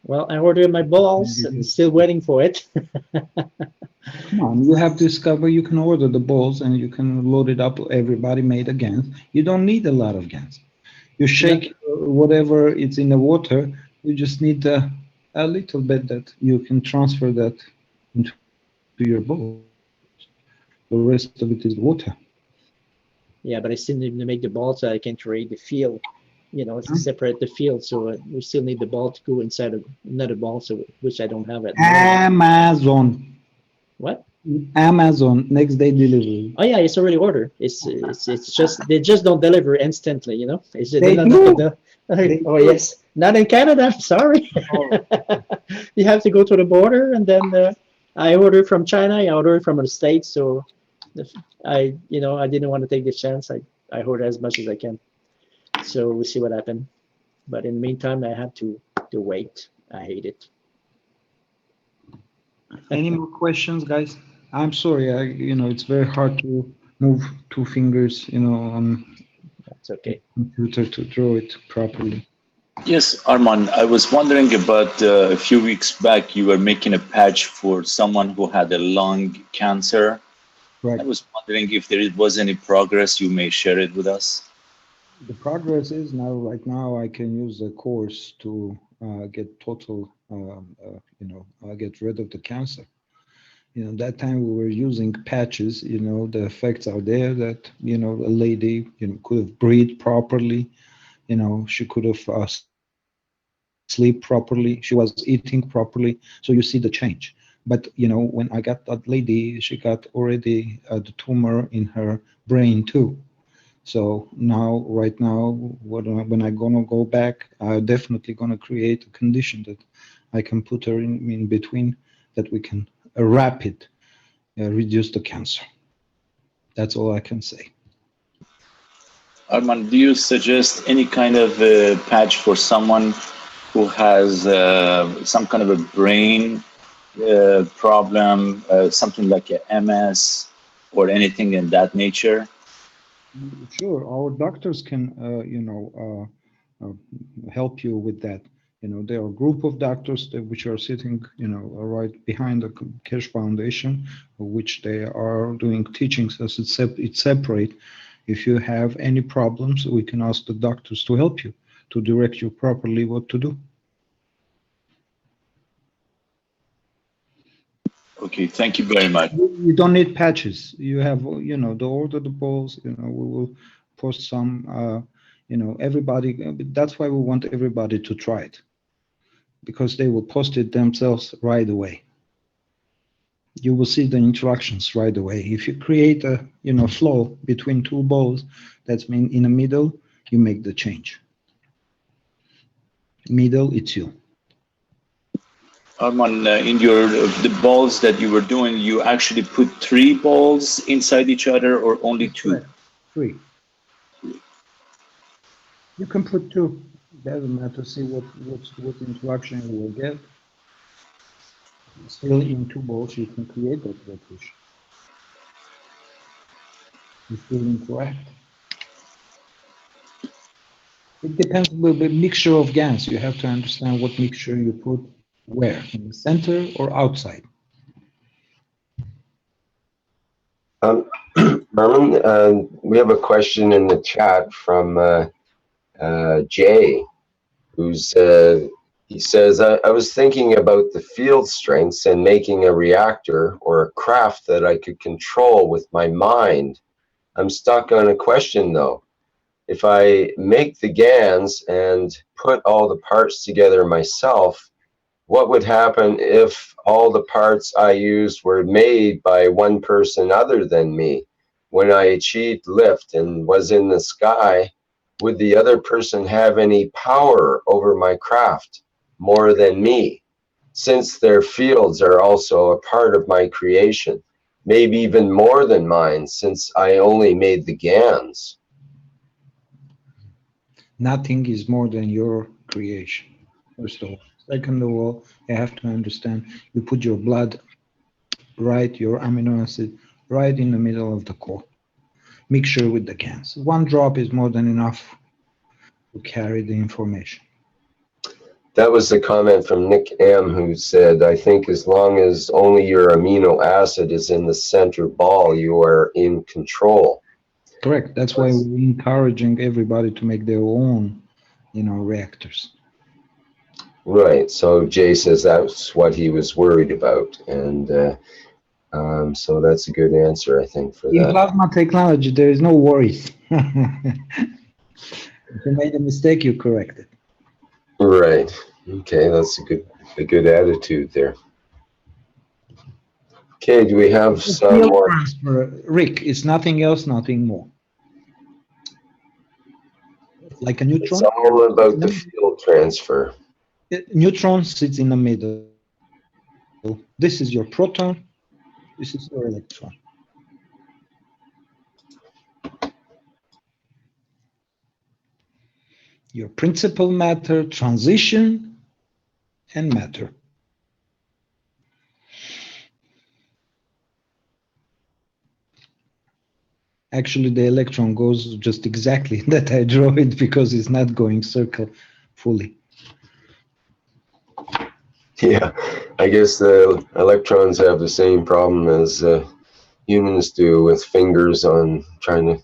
Well, I ordered my balls. I'm still waiting for it. Come on, you have discovered you can order the balls and you can load it up. Everybody made a GANS. You don't need a lot of GANS. You shake whatever it's in the water. You just need a little bit that you can transfer that into your bowl. The rest of it is water. Yeah, but I still need to make the ball so I can create the field. Separate the field. So we still need the ball to go inside of another ball, so which I don't have at the moment. Amazon. What? Amazon next day delivery. Oh yeah, it's already ordered. It's just they just don't deliver instantly. It's They not, do. oh yes, not in Canada. Sorry. You have to go to the border, and then I ordered from China. I ordered from the States. So I didn't want to take the chance. I ordered as much as I can. So we'll see what happens. But in the meantime, I have to wait. I hate it. Any more questions, guys? I'm sorry. It's very hard to move two fingers, on That's okay. computer to draw it properly. Yes, Armand, I was wondering about a few weeks back, you were making a patch for someone who had a lung cancer. Right. I was wondering if there was any progress, you may share it with us. The progress is right now I can use a course to get total, get rid of the cancer. That time we were using patches, the effects are there that, a lady, could have breathed properly, she could have sleep properly, she was eating properly, so you see the change. But, when I got that lady, she got already the tumor in her brain too. So right now, when I'm gonna go back, I'm definitely gonna create a condition that I can put her in between, that we can rapid reduce the cancer. That's all I can say. Armand, do you suggest any kind of patch for someone who has some kind of a brain problem, something like a MS or anything in that nature? Sure, our doctors can, help you with that. There are a group of doctors which are sitting, right behind the Keshe Foundation, which they are doing teachings as it's separate. If you have any problems, we can ask the doctors to help you, to direct you properly what to do. Okay, thank you very much. You don't need patches. You have, the order the balls, we will post some, everybody. That's why we want everybody to try it, because they will post it themselves right away. You will see the interactions right away. If you create a, flow between two balls, that's mean in the middle, you make the change. Middle, it's you. Armand, in the balls that you were doing, you actually put 3 balls inside each other or only 2? 3. You can put 2. It doesn't matter. See what interaction you will get. Still in 2 balls, you can create that rotation. You still interact. It depends on the mixture of GANs. You have to understand what mixture you put where, in the center or outside. Armin, we have a question in the chat from Jay, he says, I was thinking about the field strengths and making a reactor or a craft that I could control with my mind. I'm stuck on a question though. If I make the GANs and put all the parts together myself, what would happen if all the parts I used were made by one person other than me? When I achieved lift and was in the sky, would the other person have any power over my craft more than me, since their fields are also a part of my creation, maybe even more than mine, since I only made the GANs? Nothing is more than your creation, first of all. Second of all, you have to understand, you put your blood right, your amino acid, right in the middle of the core. Mixture with the GANS. One drop is more than enough to carry the information. That was the comment from Nick M, who said, I think as long as only your amino acid is in the center ball, you are in control. Correct. That's why we're encouraging everybody to make their own, reactors. Right. So Jay says that's what he was worried about. And so that's a good answer, I think, for In that. plasma technology, there is no worries. If you made a mistake, you correct it. Right. Okay, that's a good attitude there. Okay, do we have some Field more? transfer, Rick, it's nothing else, nothing more. Like a neutron? It's all about the field transfer. Neutron sits in the middle. This is your proton. This is your electron. Your principal matter, transition, and matter. Actually, the electron goes just exactly that I draw it because it's not going circle fully. Yeah, I guess the electrons have the same problem as humans do with fingers on trying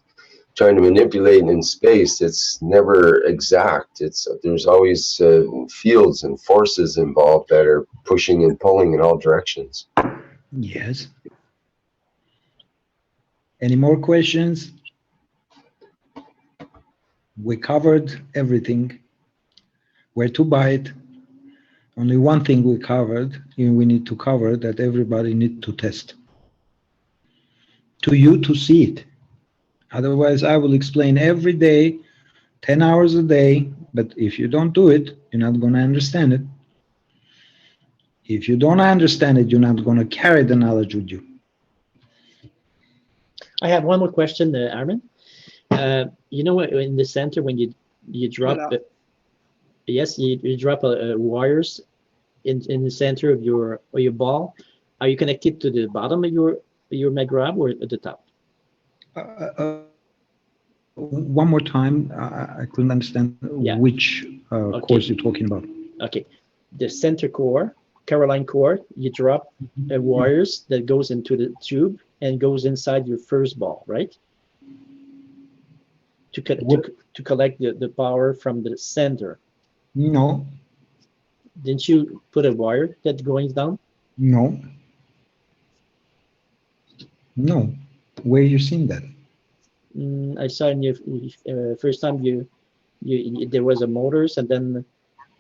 to manipulate in space. It's never exact. There's always fields and forces involved that are pushing and pulling in all directions. Yes. Any more questions? We covered everything. Where to buy it. Only one thing we covered, we need to cover that everybody need to test. To you to see it. Otherwise, I will explain every day, 10 hours a day, but if you don't do it, you're not going to understand it. If you don't understand it, you're not going to carry the knowledge with you. I have one more question, Armin. In the center when you drop, you drop wires in the center of your ball. Are you connected to the bottom of your MagRab or at the top? One more time, I couldn't understand which course you're talking about. Okay, the center core, Caroline core, you drop wires that goes into the tube and goes inside your first ball, right? To collect the power from the center. No. Didn't you put a wire that going down? No. No. Where you seen that? I saw in your first time there was a motors and then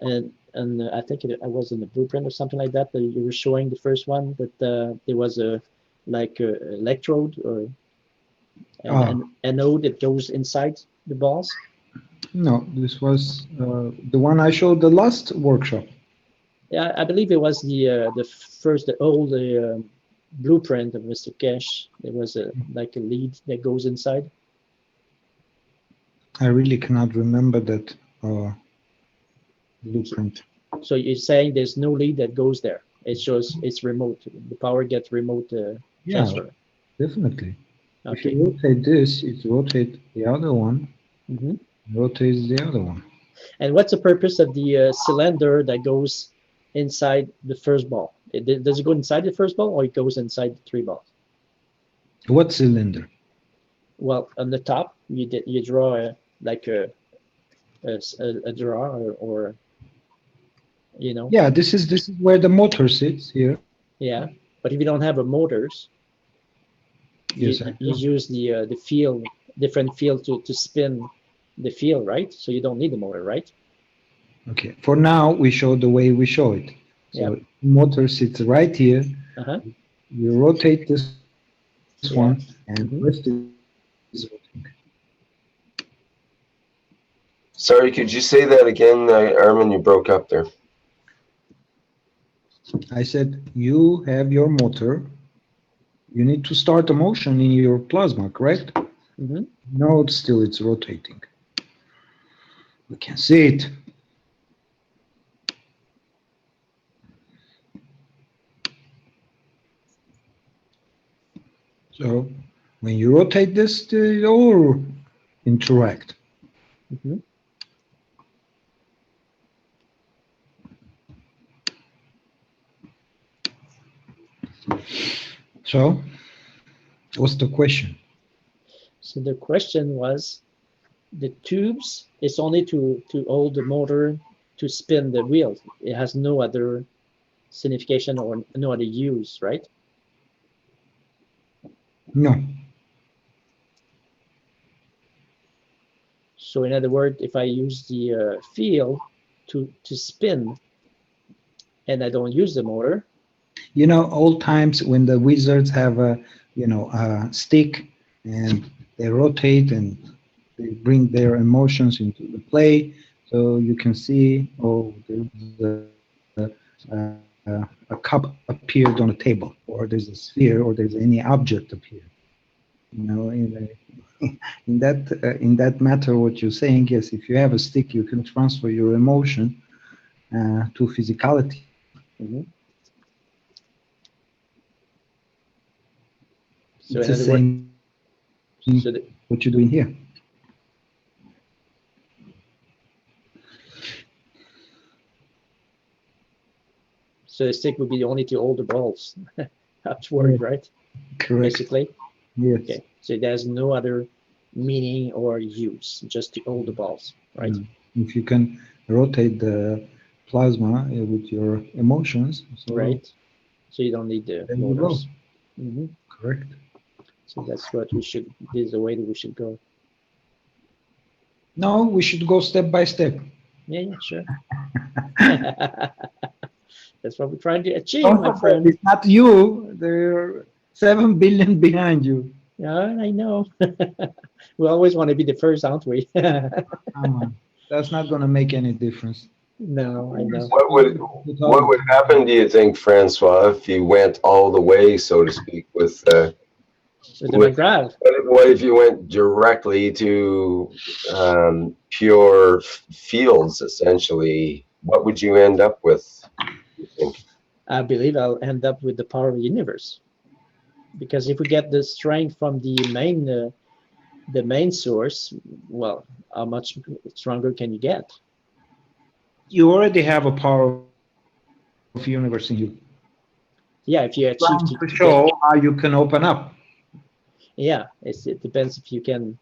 I think I was in the blueprint or something like that you were showing the first one that there was a electrode or an anode that goes inside the balls. No, this was the one I showed the last workshop. Yeah, I believe it was the old blueprint of Mr. Keshe. There was a lead that goes inside. I really cannot remember that blueprint. So you're saying there's no lead that goes there. It shows it's remote. The power gets remote transfer. Definitely. Okay. If you rotate this, it rotates the other one. Mm-hmm. Rotates the other one. And what's the purpose of the cylinder that goes inside the first ball? Does it go inside the first ball or it goes inside the three balls? What cylinder? Well, on the top, you draw a draw or Yeah, this is where the motor sits here. Yeah, but if you don't have a motors, yes, you use the field, different field to spin the field, right? So you don't need the motor, right? Okay. For now, we show the way we show it. So motor sits right here. You rotate this one, and rest is rotating. Sorry, could you say that again, Armin? You broke up there. I said you have your motor. You need to start a motion in your plasma, correct? Mm-hmm. No, it's rotating. We can see it. So when you rotate this, they all interact. Mhm. So what's the question? So the question was, the tubes is only to hold the motor to spin the wheels. It has no other signification or no other use, right? No. So in other words, if I use the field to spin and I don't use the motor. You know, old times when the wizards have a, you know, a stick and they rotate and they bring their emotions into the play. So you can see, oh, there's a cup appeared on a table, or there's a sphere, or there's any object appeared. You know, in that matter, what you're saying, yes, if you have a stick, you can transfer your emotion to physicality. Mm-hmm. So it's the same what you're doing here. So the stick would be only to hold the balls upward, right? Correct. Basically. Yes. Okay. So there's no other meaning or use, just to hold the balls, right? If you can rotate the plasma with your emotions, so right. So you don't need the there you motors. go. Mm-hmm. Correct. So that's what we should. This is the way that we should go. No, we should go step by step. Yeah, yeah, sure. That's what we're trying to achieve, Don't my forget, friend. it's not you. There are 7 billion behind you. Yeah, I know. We always want to be the first, aren't we? Come on. That's not going to make any difference. No, I know. What would happen, do you think, Francois, if you went all the way, so to speak, with the McGrath? What if you went directly to pure fields, essentially? What would you end up with, you think? I believe I'll end up with the power of the universe, because if we get the strength from the main source, well, how much stronger can you get? You already have a power of universe in you. Yeah, if you achieve to show how you can open up. Yeah, it depends if you can.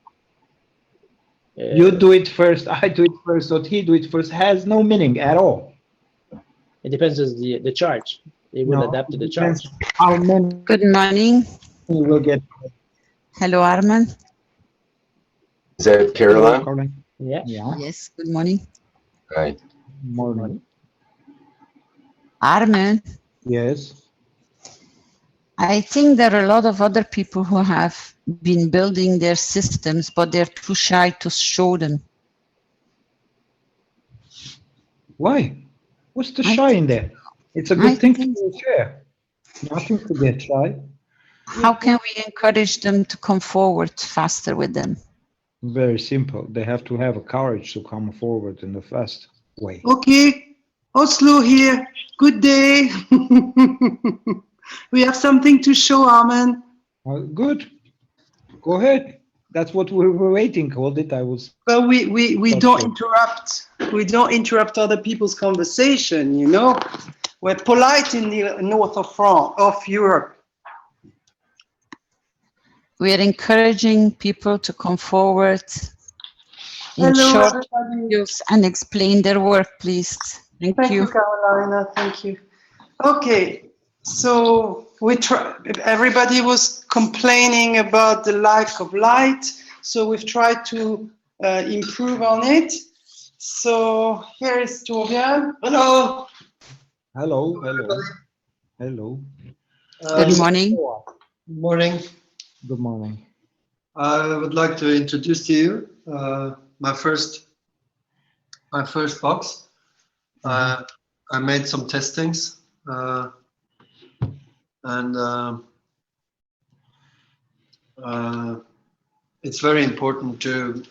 You do it first, I do it first, or he do it first, has no meaning at all. It depends on the charge. It will adapt to the charge. How many? Good morning. You will get. Hello, Arman. Is that Caroline? Yeah. Yes, good morning. Hi. Morning. Arman. Yes. I think there are a lot of other people who have been building their systems, but they're too shy to show them. Why? What's the shy in there? It's a good thing to share. Nothing to get shy. How can we encourage them to come forward faster with them? Very simple. They have to have a courage to come forward in a fast way. Okay, Oslo here. Good day. We have something to show, Arman. Good. Go ahead. That's what we were waiting. Hold it. I was. But we don't interrupt. We don't interrupt other people's conversation. You know, we're polite in the north of France, of Europe. We are encouraging people to come forward in Hello, short everybody. videos and explain their work, please. Thank you. Carolina. Thank you. Okay. So everybody was complaining about the lack of light, so we've tried to improve on it. So here is Torbjörn. Hello. Hello. Hello. Hello. Good morning. Good morning. Good morning. I would like to introduce to you my first box. I made some testings. And it's very important to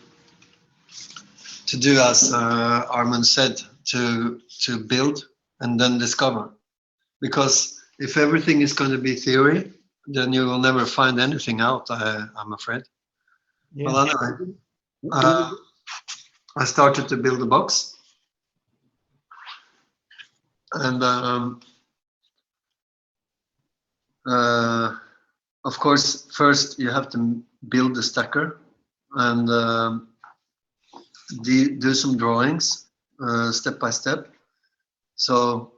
do as Arman said, to build and then discover, because if everything is going to be theory, then you will never find anything out, I'm afraid. Yeah. Well, anyway, I started to build a box. And of course, first you have to build the stacker and do some drawings step by step. So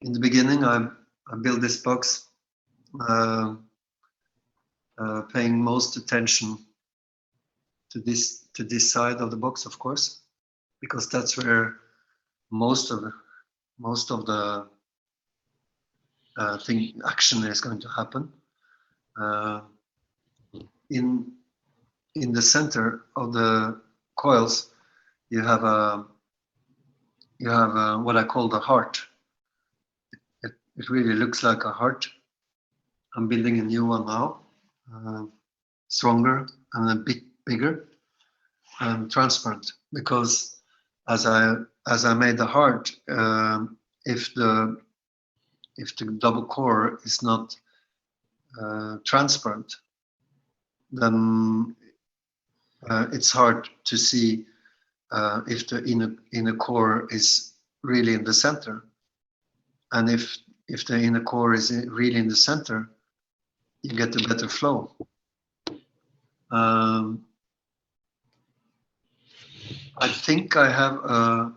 in the beginning, I built this box, paying most attention to this side of the box, of course, because that's where most of the action is going to happen. In the center of the coils, you have what I call the heart. It really looks like a heart. I'm building a new one now, stronger and a bit bigger and transparent, because as I made the heart, if the double core is not transparent, then it's hard to see if the inner core is really in the center. And if the inner core is really in the center, you get a better flow. I think I have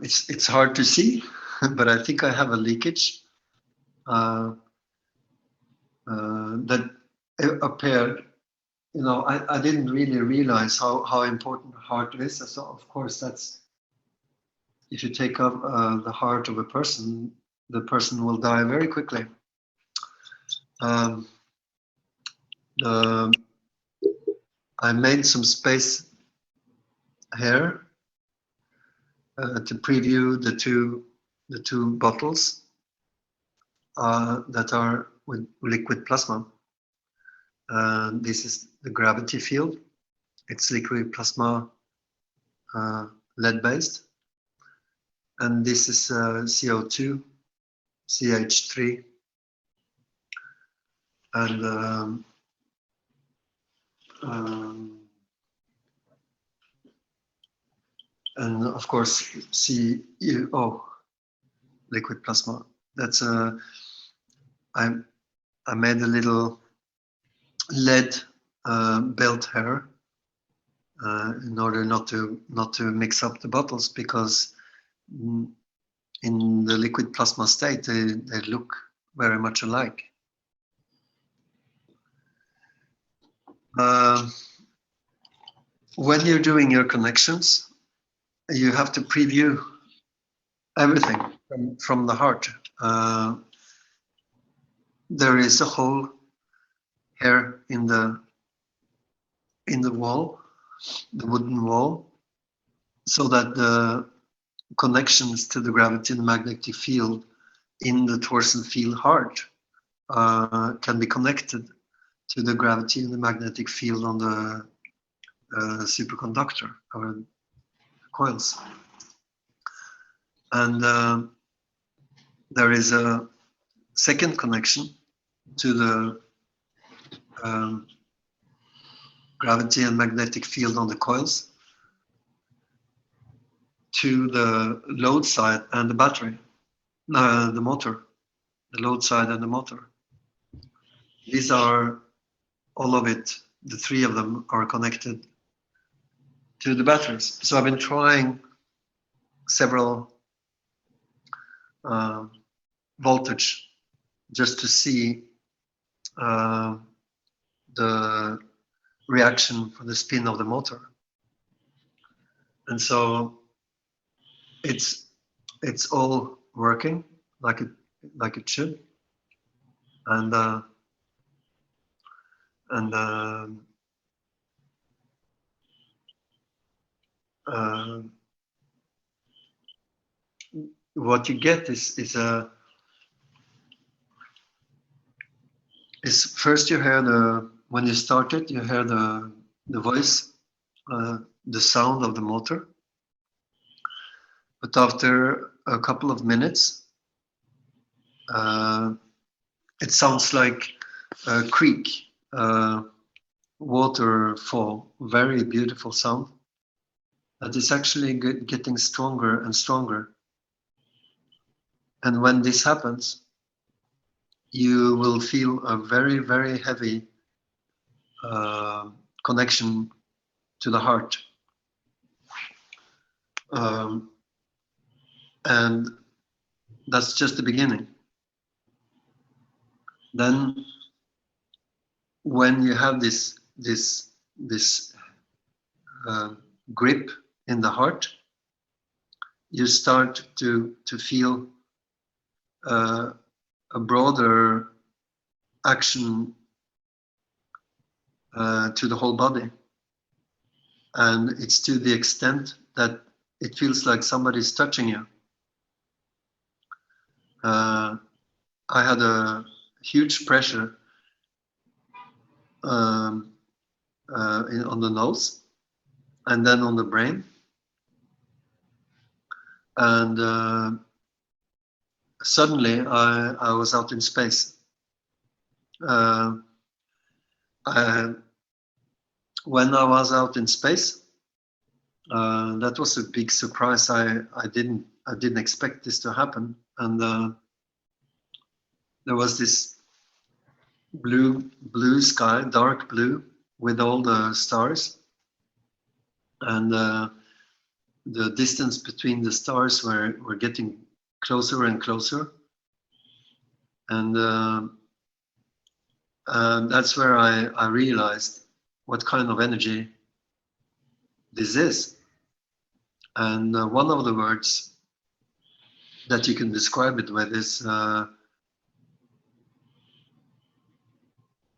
it's hard to see, but I think I have a leakage that appeared. You know, I didn't really realize how important the heart is. So of course, that's, if you take up the heart of a person, the person will die very quickly. I made some space here to preview the two bottles that are with liquid plasma. This is the gravity field. It's liquid plasma, lead based, and this is CO2, CH3, and of course CO, liquid plasma. That's I made a little lead belt here in order not to mix up the bottles, because in the liquid plasma state they look very much alike. When you're doing your connections, you have to preview everything from the heart. There is a hole here in the wall, the wooden wall, so that the connections to the gravity and magnetic field in the torsion field heart can be connected to the gravity and the magnetic field on the superconductor or coils. And there is a second connection to the gravity and magnetic field on the coils to the load side and the battery, the motor, the load side and the motor. These are all of it, the three of them are connected to the batteries. So I've been trying several voltage just to see the reaction for the spin of the motor. And so it's all working like it should. And what you get is first you hear when you start it, you hear the voice, the sound of the motor. But after a couple of minutes, it sounds like a creek, waterfall, very beautiful sound. That is actually getting stronger and stronger. And when this happens, you will feel a very, very heavy connection to the heart. And that's just the beginning. Then when you have this grip in the heart, you start to feel a broader action to the whole body. And it's to the extent that it feels like somebody's touching you. I had a huge pressure on the nose and then on the brain. And suddenly I was out in space. When I was out in space, that was a big surprise. I didn't expect this to happen. And there was this blue sky, dark blue, with all the stars, and the distance between the stars were getting closer and closer. And that's where I realized what kind of energy this is. And one of the words that you can describe it with is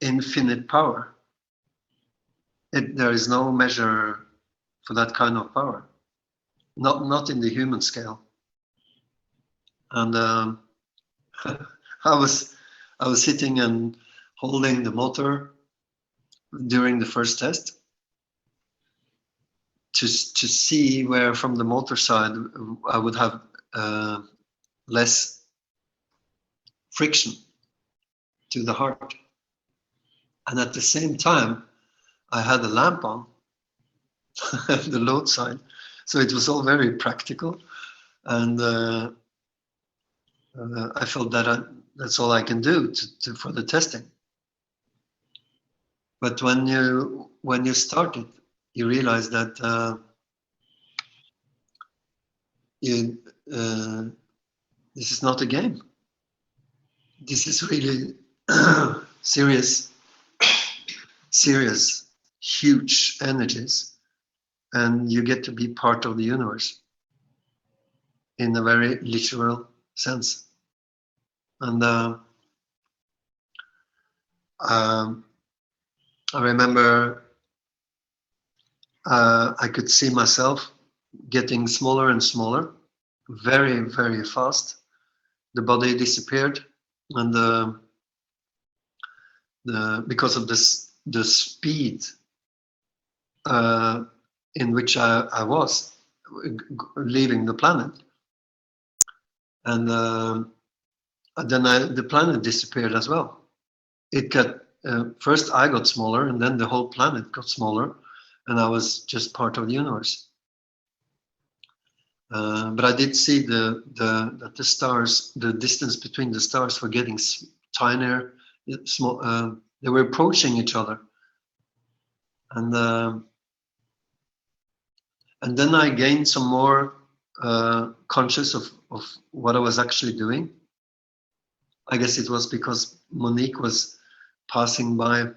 infinite power. There is no measure for that kind of power, not in the human scale. And I was sitting and holding the motor during the first test to see where from the motor side I would have less friction to the heart. And at the same time, I had a lamp on the load side. So it was all very practical. And I felt that that's all I can do for the testing. But when you start it, you realize that this is not a game. This is really serious, huge energies, and you get to be part of the universe in a very literal sense. And I remember I could see myself getting smaller and smaller, very, very fast. The body disappeared, and because of the speed in which I was leaving the planet, and then the planet disappeared as well. It got first I got smaller, and then the whole planet got smaller, and I was just part of the universe. But I did see that the stars, the distance between the stars were getting tinier, small. They were approaching each other, and then I gained some more conscious of what I was actually doing. I guess it was because Monique was passing by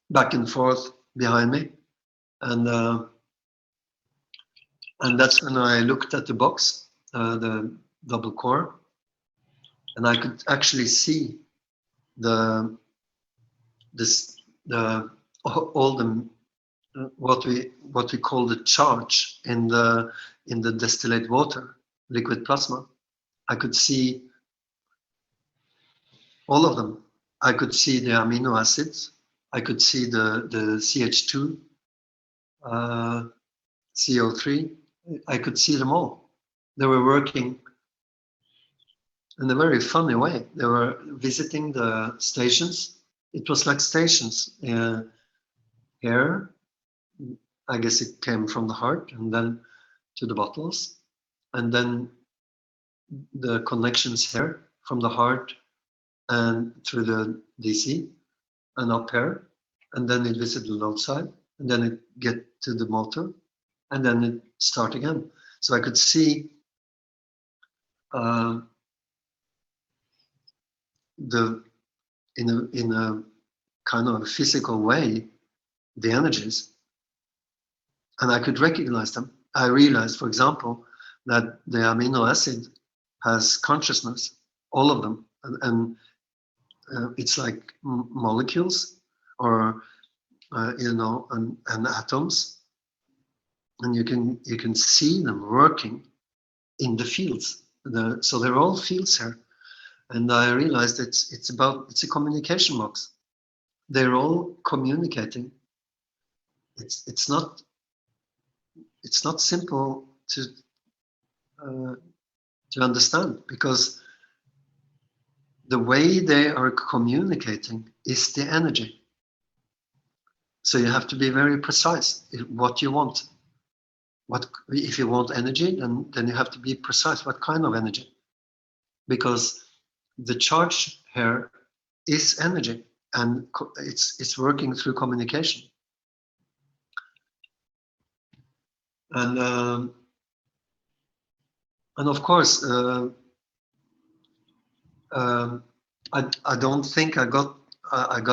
back and forth behind me, and that's when I looked at the box, the double core, and I could actually see all the what we call the charge in the distillate water, liquid plasma. I could see all of them. I could see the amino acids. I could see the CH2, CO3. I could see them all. They were working in a very funny way. They were visiting the stations. It was like stations. Here, I guess it came from the heart, and then to the bottles, and then the connections here from the heart and through the DC and up here, and then it visited the load side, and then it get to the motor, and then it start again. So I could see in a kind of a physical way the energies, and I could recognize them. I realized, for example, that the amino acid has consciousness, all of them, and it's like molecules or and atoms, and you can see them working in the fields. So they're all fields here, and I realized it's a communication box. They're all communicating. It's not simple to understand, because the way they are communicating is the energy. So you have to be very precise what you want. If you want energy, then you have to be precise what kind of energy, because the charge here is energy, and it's working through communication. And of course, I don't think I got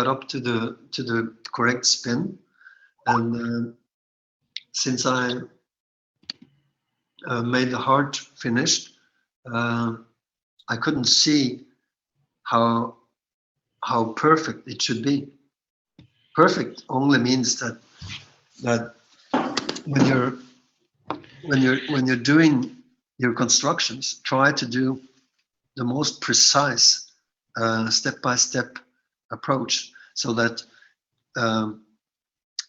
up to the correct spin, and since I made the heart finished, I couldn't see how perfect it should be. Perfect only means that when you're doing your constructions, try to do the most precise step-by-step approach, so that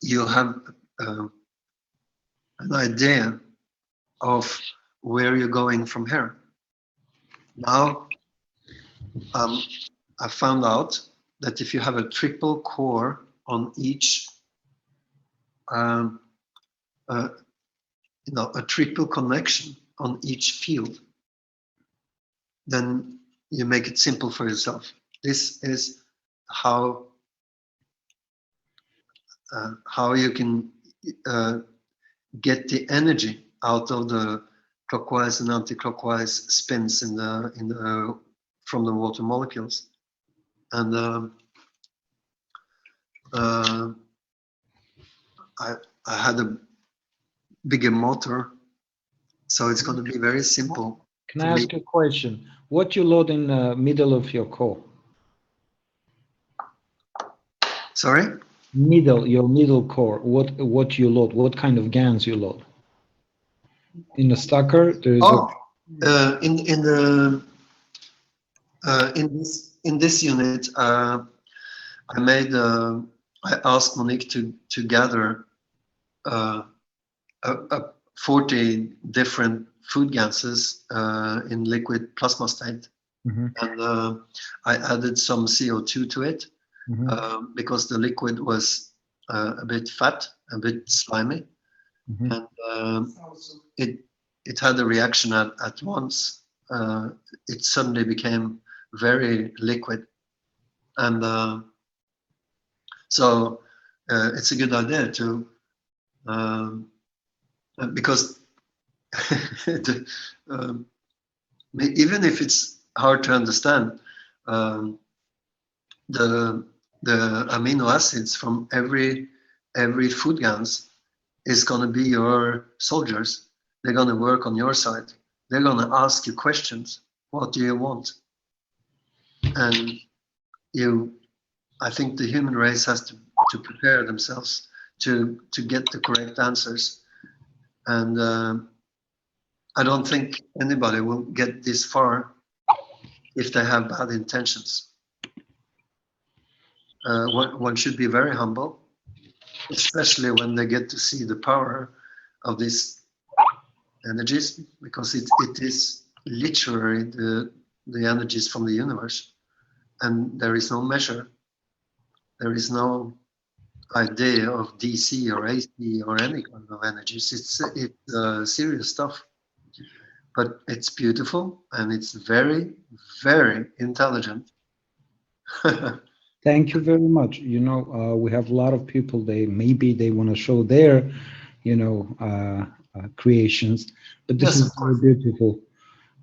you have an idea of where you're going from here. Now, I found out that if you have a triple core on each, a triple connection on each field, then you make it simple for yourself. This is how you can get the energy out of the clockwise and anti-clockwise spins from the water molecules. And I had a bigger motor, so it's going to be very simple. Can I ask you a question? What you load in the middle of your core? Sorry? Your middle core. What you load? What kind of GANs you load? In the stacker, there is in this unit, I asked Monique to gather 40 different food gases in liquid plasma state, and I added some CO2 to it because the liquid was a bit fat, a bit slimy, and it had a reaction at once. It suddenly became very liquid, and so it's a good idea to because even if it's hard to understand, the amino acids from every food GANS is going to be your soldiers. They're going to work on your side. They're going to ask you questions. What do you want? And I think the human race has to prepare themselves to get the correct answers. And I don't think anybody will get this far if they have bad intentions. One should be very humble, especially when they get to see the power of these energies, because it is literally the energies from the universe, and there is no measure. There is no idea of DC or AC or any kind of energies. It's serious stuff, but it's beautiful and it's very, very intelligent. Thank you very much. You know, we have a lot of people. Maybe they want to show their, you know, creations, but this is very beautiful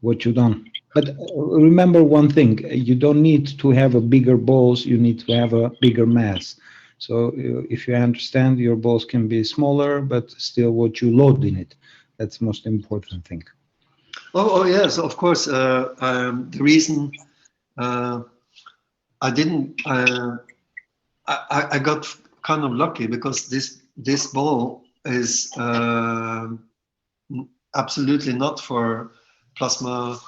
what you've done. But remember one thing: you don't need to have a bigger balls. You need to have a bigger mass. So if you understand, your balls can be smaller, but still what you load in it. That's the most important thing. Oh yes, of course. The reason I didn't, I got kind of lucky because this ball is absolutely not for plasma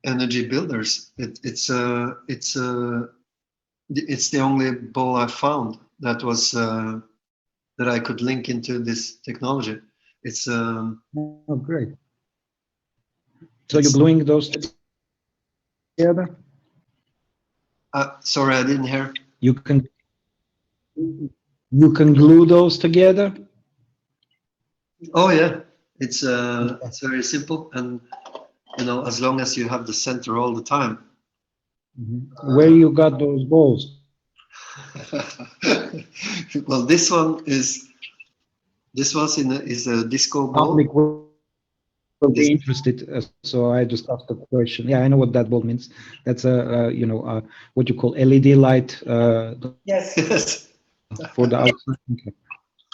energy builders. It's the only ball I found that was that I could link into this technology. It's oh, great. So you're gluing those together? Sorry, I didn't hear. You can glue those together? Oh yeah, it's very simple, and you know, as long as you have the center all the time. Mm-hmm. Where you got those balls? Well, this one is a disco ball. Will be interested, so I just asked the question. Yeah, I know what that ball means. That's a you know what you call LED light. Yes. For the outside. Okay.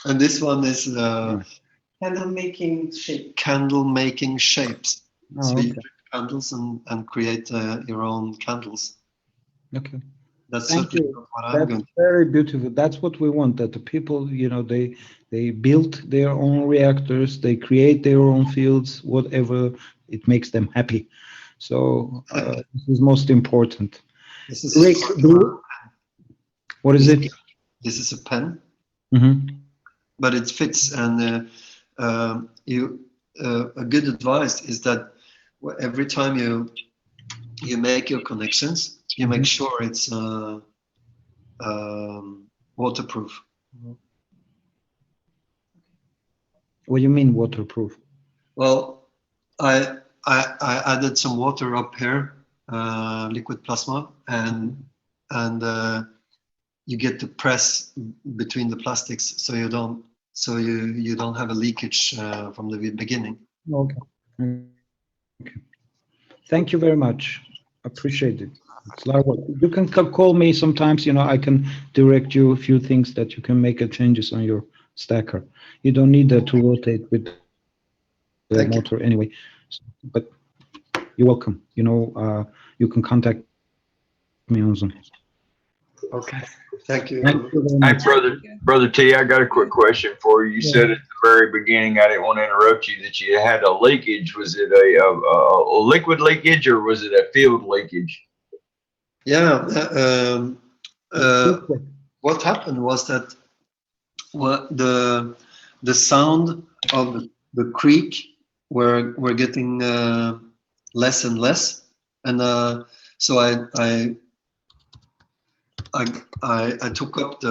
And this one is candle making shape. Candle making shapes. Oh, so okay. you drip candles and create your own candles. Okay. That's Thank certainly you. not what I'm That's going to. very beautiful. That's what we want. That the people, you know, they build their own reactors, they create their own fields, whatever it makes them happy. So this is most important. This is Rick, what is it? This is a pen, Mm-hmm. but it fits. And a good advice is that every time you make your connections, you make sure it's waterproof. What do you mean waterproof? Well, I added some water up here, liquid plasma, and you get to press between the plastics, so you don't have a leakage from the beginning. Okay. Okay. Thank you very much. Appreciate it. It's a lot of work. You can call me sometimes. You know, I can direct you a few things that you can make changes on your stacker. You don't need to rotate with the motor anyway. But you're welcome. You know, you can contact me on Zoom. Okay. Thank you. Thank you very Hey, much. brother T, I got a quick question for you. You said at the very beginning, I didn't want to interrupt you, that you had a leakage. Was it a liquid leakage or was it a field leakage? Yeah. What happened was that the sound of the creek were getting less and less, and so I took up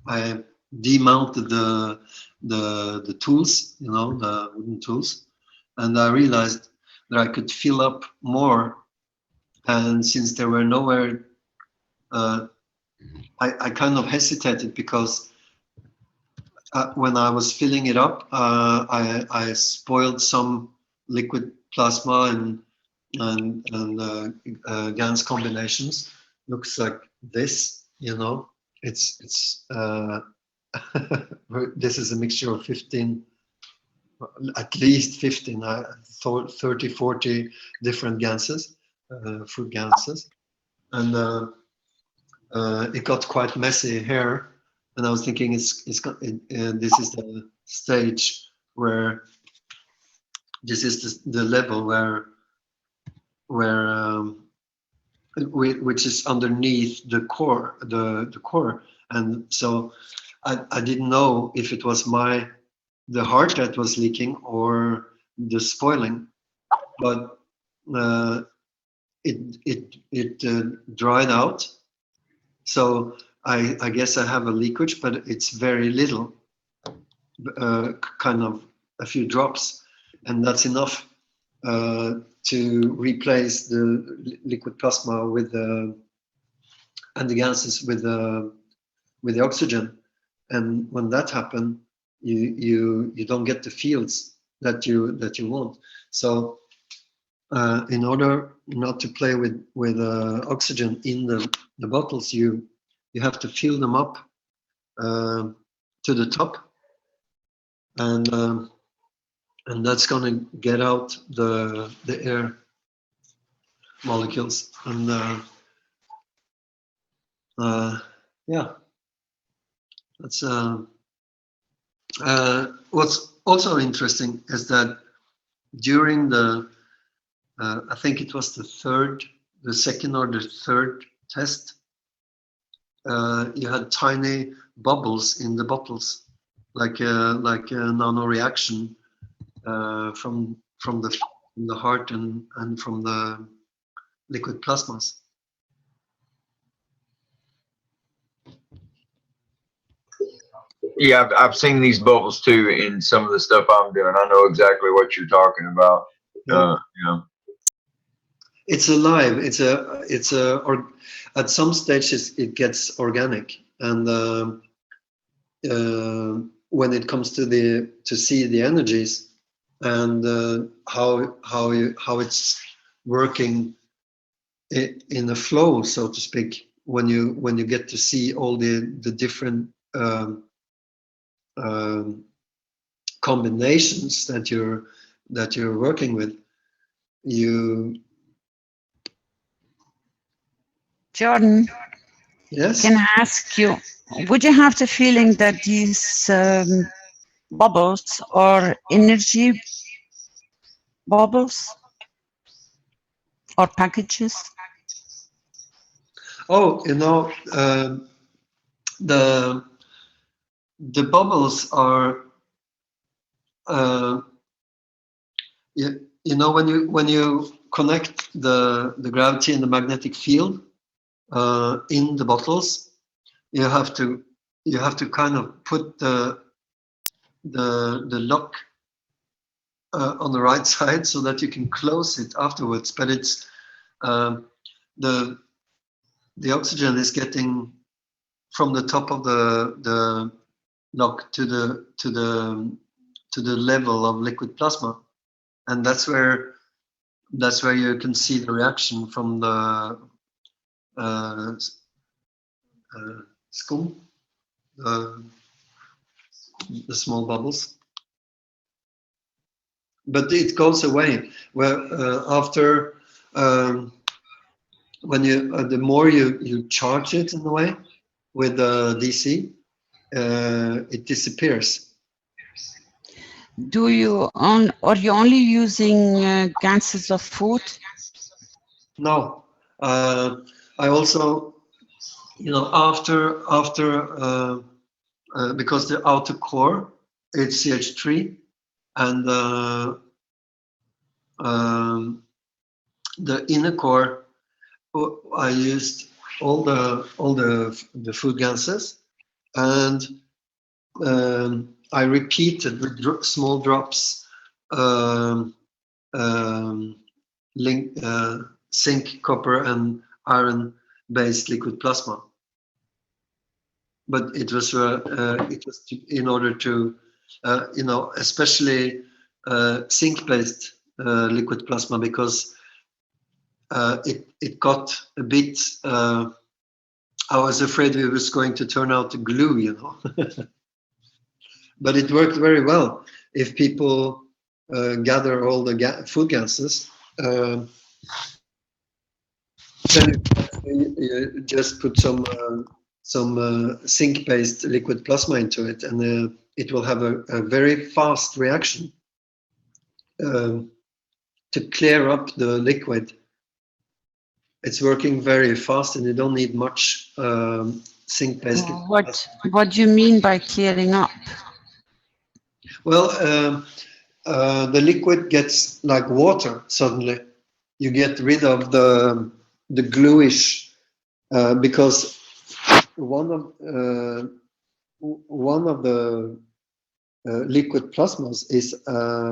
I demounted the tools, you know, the wooden tools, and I realized that I could fill up more, and since there were nowhere, I kind of hesitated because when I was filling it up, I spoiled some liquid plasma and GANS combinations. Looks like this, you know. It's this is a mixture of 15, at least 15, 30, 40 different GANSes, fruit GANSes, and it got quite messy here. And I was thinking, this is the stage where this is the level which is underneath the core, the core. And so I didn't know if it was the heart that was leaking or the spoiling. but it dried out. So I guess I have a leakage, but it's very little, kind of a few drops, and that's enough to replace the liquid plasma with the and the gases with the oxygen. And when that happens, you don't get the fields that you want. So in order not to play with oxygen in the bottles, you have to fill them up to the top, and that's going to get out the air molecules. And yeah, that's what's also interesting is that during the I think it was the second or the third test, you had tiny bubbles in the bottles, like a nano reaction from the heart and from the liquid plasmas. Yeah, I've seen these bubbles too in some of the stuff I'm doing. I know exactly what you're talking about. Yeah. You know. It's alive. Or at some stages it gets organic, and when it comes to see the energies and how it's working in a flow, so to speak, when you get to see all the different combinations that you're working with, Jordan, yes, can I ask you, would you have the feeling that these bubbles are energy bubbles or packages? Oh, the bubbles are when you connect the gravity and the magnetic field in the bottles, you have to kind of put the lock on the right side so that you can close it afterwards. But it's the oxygen is getting from the top of the lock to the level of liquid plasma, and that's where you can see the reaction from the scum, the small bubbles. But it goes away. Well, after when the more you charge it in a way with DC, it disappears. Are you only using gases of food? No, I also, after because the outer core it's CH3, and the inner core, I used all the food gases, and I repeated with small drops zinc, copper, and iron based liquid plasma. But it was in order to especially zinc based liquid plasma, because it got a bit I was afraid it was going to turn out to glue, but it worked very well. If people gather all the food gases, then you just put some zinc-based liquid plasma into it, and it will have a very fast reaction to clear up the liquid. It's working very fast, and you don't need much zinc-based. What do you mean by clearing up? Well, the liquid gets like water suddenly. You get rid of the gluish because one of the liquid plasmas is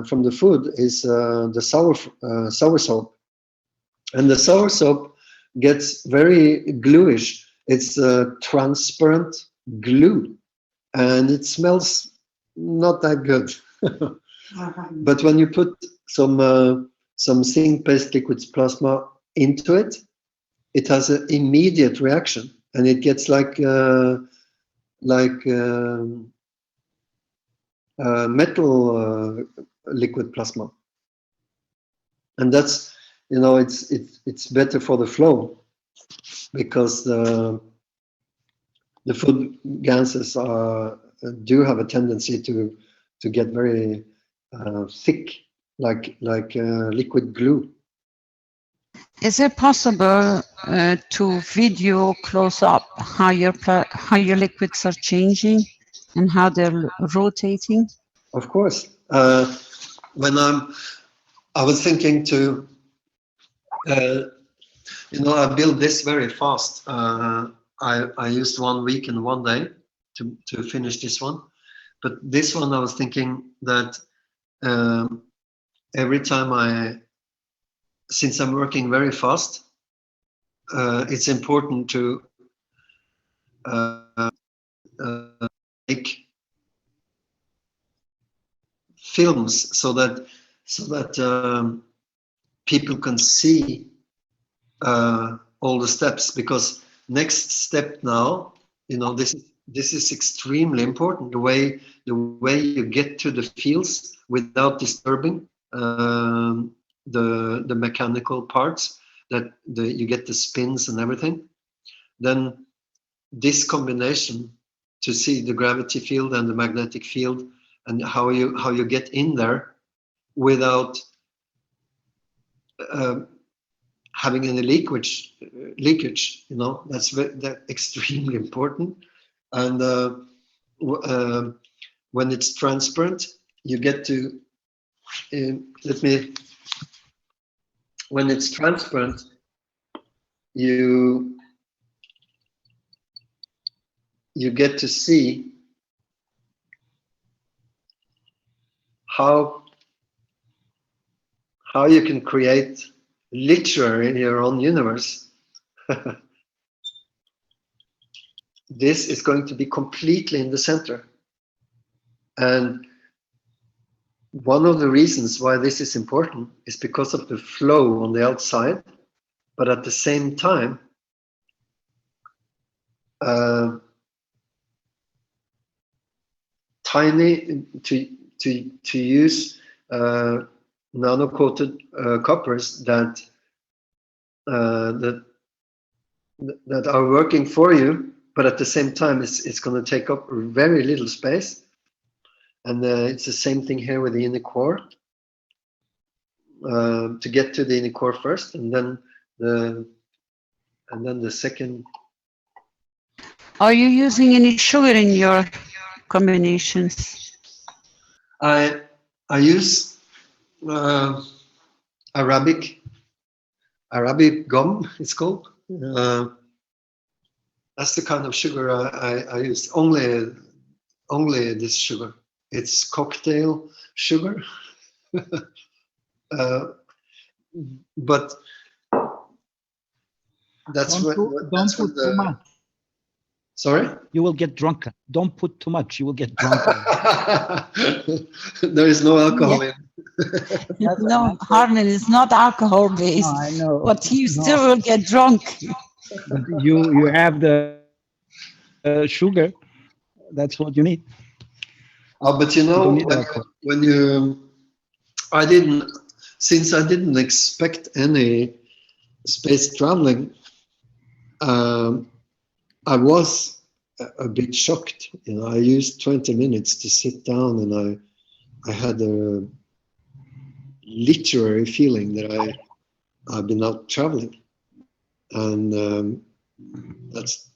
from the food is the sour soap, and the sour soap gets very gluish. It's a transparent glue, and it smells not that good. But when you put some zinc-based liquid plasma into it, it has an immediate reaction, and it gets like metal liquid plasma, and that's, you know, it's better for the flow, because the food gases do have a tendency to get very thick, like liquid glue. Is it possible to video close up how your liquids are changing and how they're rotating? Of course. When I was thinking to, you know, I built this very fast. I used 1 week and 1 day to finish this one. But this one, I was thinking that every time since I'm working very fast, it's important to make films so that people can see all the steps, because next step now, you know, this is extremely important, the way you get to the fields without disturbing the mechanical parts, that you get the spins and everything. Then this combination, to see the gravity field and the magnetic field and how you get in there without having any leakage, you know, that's extremely important. And when it's transparent, you get to when it's transparent, you get to see how you can create literature in your own universe. This is going to be completely in the center. And one of the reasons why this is important is because of the flow on the outside, but at the same time, tiny to use nano-coated coppers that are working for you, but at the same time it's going to take up very little space. And it's the same thing here with the inner core. To get to the inner core first, and then the second. Are you using any sugar in your combinations? I use Arabic gum, it's called. That's the kind of sugar I use. Only this sugar. It's cocktail sugar. But that's Don't put too much. Sorry? You will get drunk. Don't put too much. You will get drunk. There is no alcohol in. No, Harlan is not alcohol based. No, I know. But you still will get drunk. But you have the sugar. That's what you need. Oh, but you know, since I didn't expect any space traveling, I was a bit shocked. You know, I used 20 minutes to sit down, and I had a literary feeling that I've been out traveling, and it's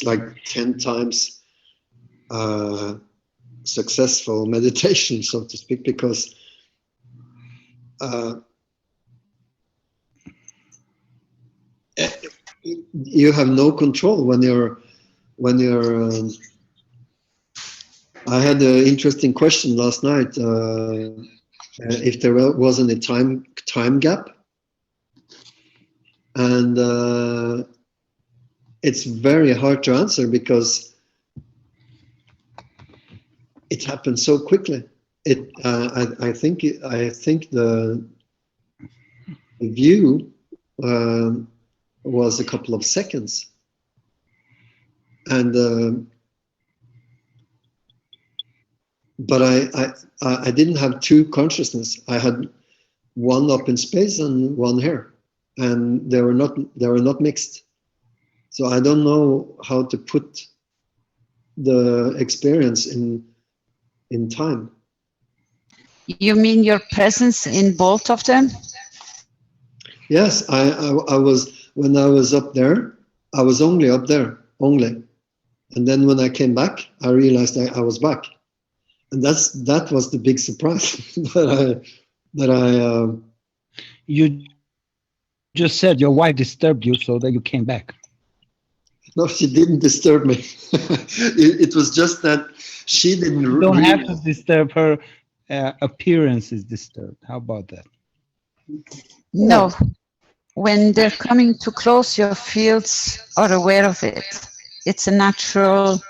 like 10 times successful meditation, so to speak, because you have no control when you're I had an interesting question last night. If there wasn't a time gap, and it's very hard to answer because it happened so quickly. I think the view was a couple of seconds, and but I didn't have two consciousness. I had one up in space and one here, and they were not mixed. So I don't know how to put the experience in time. You mean your presence in both of them? Yes, I was, when I was up there, I was only up there, only. And then when I came back, I realized I was back. And that was the big surprise that I You just said your wife disturbed you so that you came back. No, she didn't disturb me. It was just that she didn't You don't have to disturb her. Appearance is disturbed. How about that? No. When they're coming too close, your fields are aware of it. It's a natural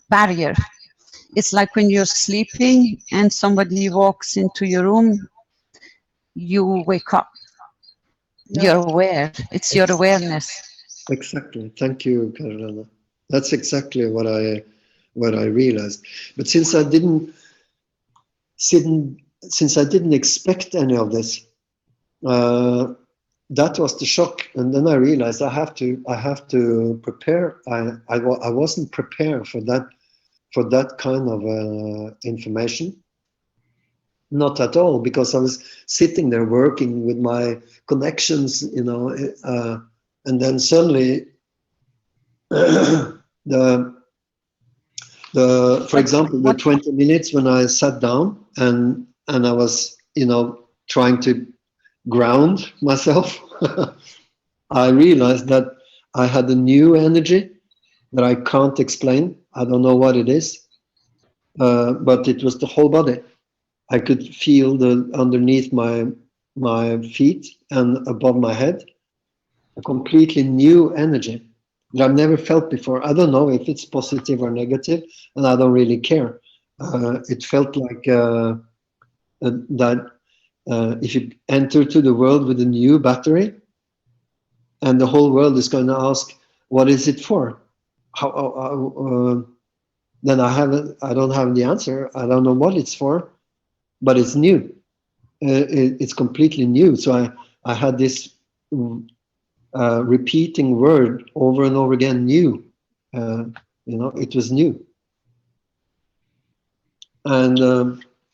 barrier. It's like when you're sleeping and somebody walks into your room, you wake up. You're aware. It's your awareness. Exactly. Thank you, Carolina. That's exactly what I realized. But since I didn't expect any of this, that was the shock. And then I realized I have to prepare. I wasn't prepared for that kind of information. Not at all, because I was sitting there working with my connections, and then suddenly for example, the 20 minutes when I sat down and I was, trying to ground myself, I realized that I had a new energy that I can't explain. I don't know what it is, but it was the whole body. I could feel underneath my feet and above my head, a completely new energy that I've never felt before. I don't know if it's positive or negative, and I don't really care. It felt like that if you enter to the world with a new battery, and the whole world is going to ask, "What is it for?" Then I don't have the answer. I don't know what it's for. But it's new. It's completely new. So I had this repeating word over and over again, new. It was new. And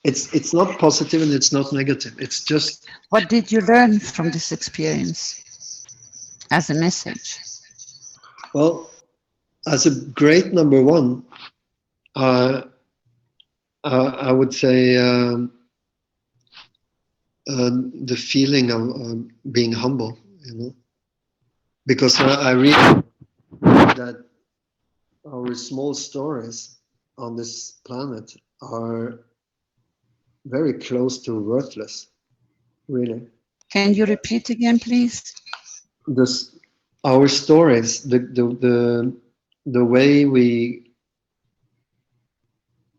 it's not positive and it's not negative. It's just. What did you learn from this experience as a message? Well, as a great number one, I would say the feeling of being humble, because I read that our small stories on this planet are very close to worthless, really. Can you repeat again, please? Our stories, the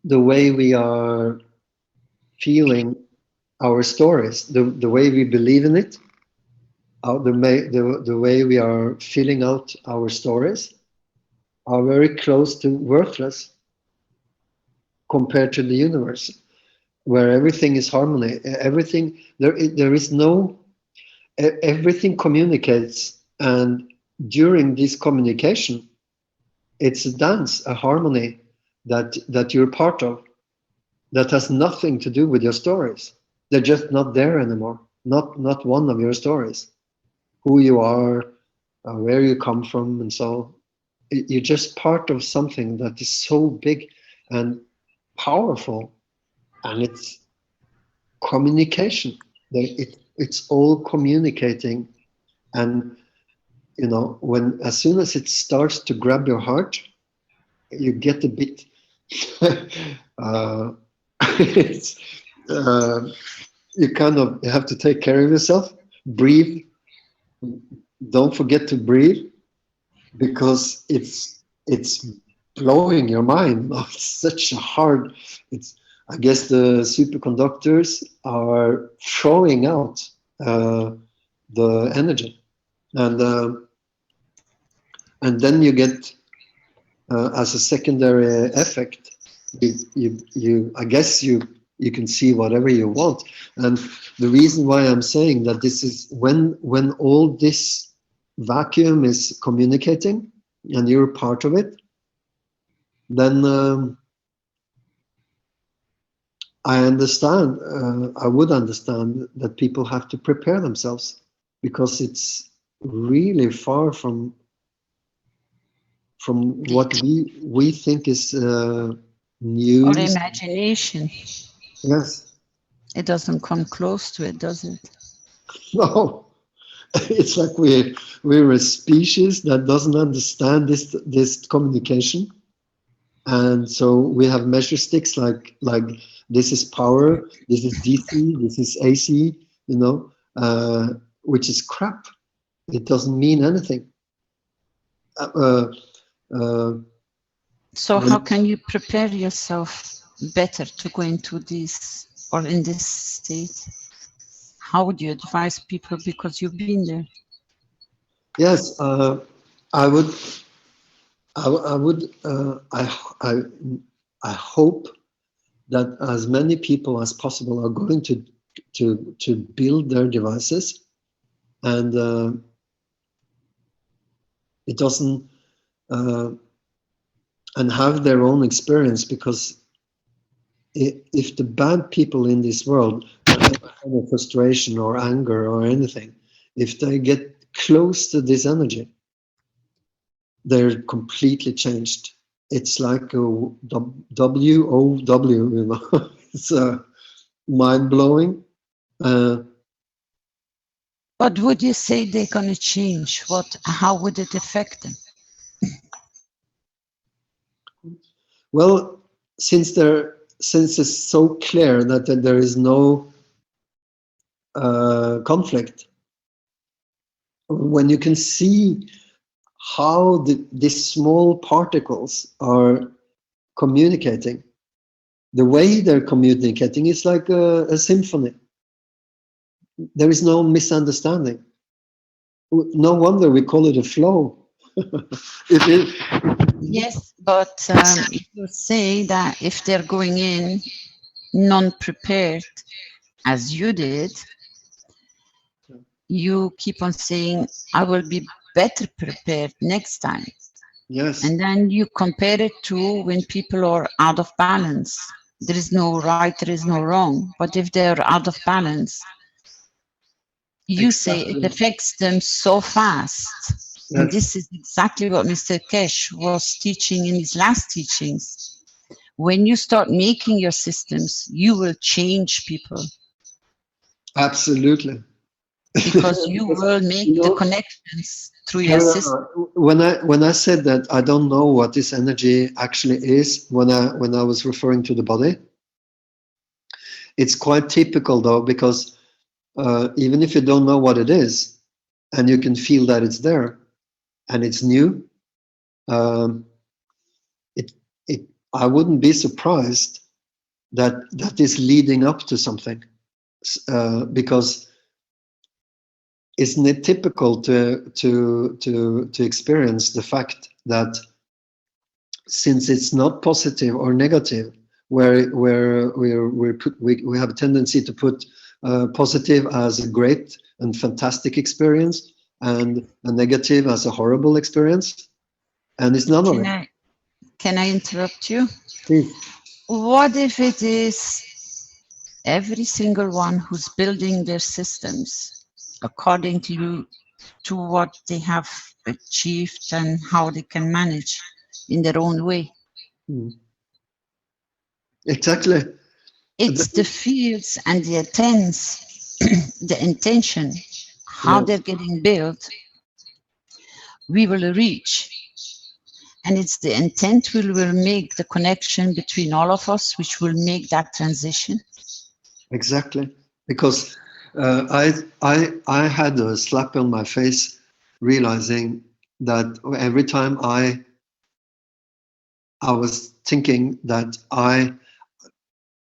way we are feeling our stories, the way we believe in it, the way we are filling out our stories are very close to worthless compared to the universe, where everything is harmony. Everything there is no. Everything communicates, and during this communication, it's a dance, a harmony that you're part of, that has nothing to do with your stories. They're just not there anymore. Not one of your stories. Who you are, where you come from, and so you're just part of something that is so big and powerful, and it's communication. It's all communicating, and you know, as soon as it starts to grab your heart, you get a bit. It's, you have to take care of yourself. Breathe. Don't forget to breathe, because it's blowing your mind. It's such a hard. I guess the superconductors are throwing out the energy, and then you get as a secondary effect, I guess you can see whatever you want. And the reason why I'm saying that this is when all this vacuum is communicating and you're part of it, then I understand, I would understand that people have to prepare themselves, because it's really far from what we think is news. Or imagination. Yes. It doesn't come close to it, does it? No. It's like we're a species that doesn't understand this communication, and so we have measure sticks like this is power, this is DC, this is AC, you know, which is crap. It doesn't mean anything. So how can you prepare yourself better to go into this, or in this state? How would you advise people, because you've been there? Yes, I hope that as many people as possible are going to build their devices, and it doesn't and have their own experience, because if the bad people in this world, of frustration or anger or anything, if they get close to this energy, they're completely changed. It's like a WOW, you know. It's mind-blowing. What would you say they're going to change? How would it affect them? Well, since it's so clear that there is no conflict, when you can see how these small particles are communicating, the way they're communicating is like a symphony. There is no misunderstanding. No wonder we call it a flow. Yes, but you say that if they're going in non-prepared, as you did, you keep on saying, I will be better prepared next time. Yes. And then you compare it to when people are out of balance. There is no right, there is no wrong. But if they're out of balance, you say it affects them so fast. Yes. And this is exactly what Mr. Keshe was teaching in his last teachings. When you start making your systems, you will change people. Absolutely. Because you will make the connections through your system. When I said that I don't know what this energy actually is, when I was referring to the body, it's quite typical though, because even if you don't know what it is, and you can feel that it's there, and it's new, I wouldn't be surprised that is leading up to something, because isn't it typical to experience the fact that since it's not positive or negative, where we have a tendency to put positive as a great and fantastic experience, and a negative as a horrible experience, and it's none of it. Can I interrupt you? Please. What if it is every single one who's building their systems according to what they have achieved and how they can manage in their own way? Exactly. It's the fields and the attends the intention, how Yeah. they're getting built, we will reach. And it's the intent will make the connection between all of us, which will make that transition. Exactly, because I had a slap on my face, realizing that every time I was thinking that I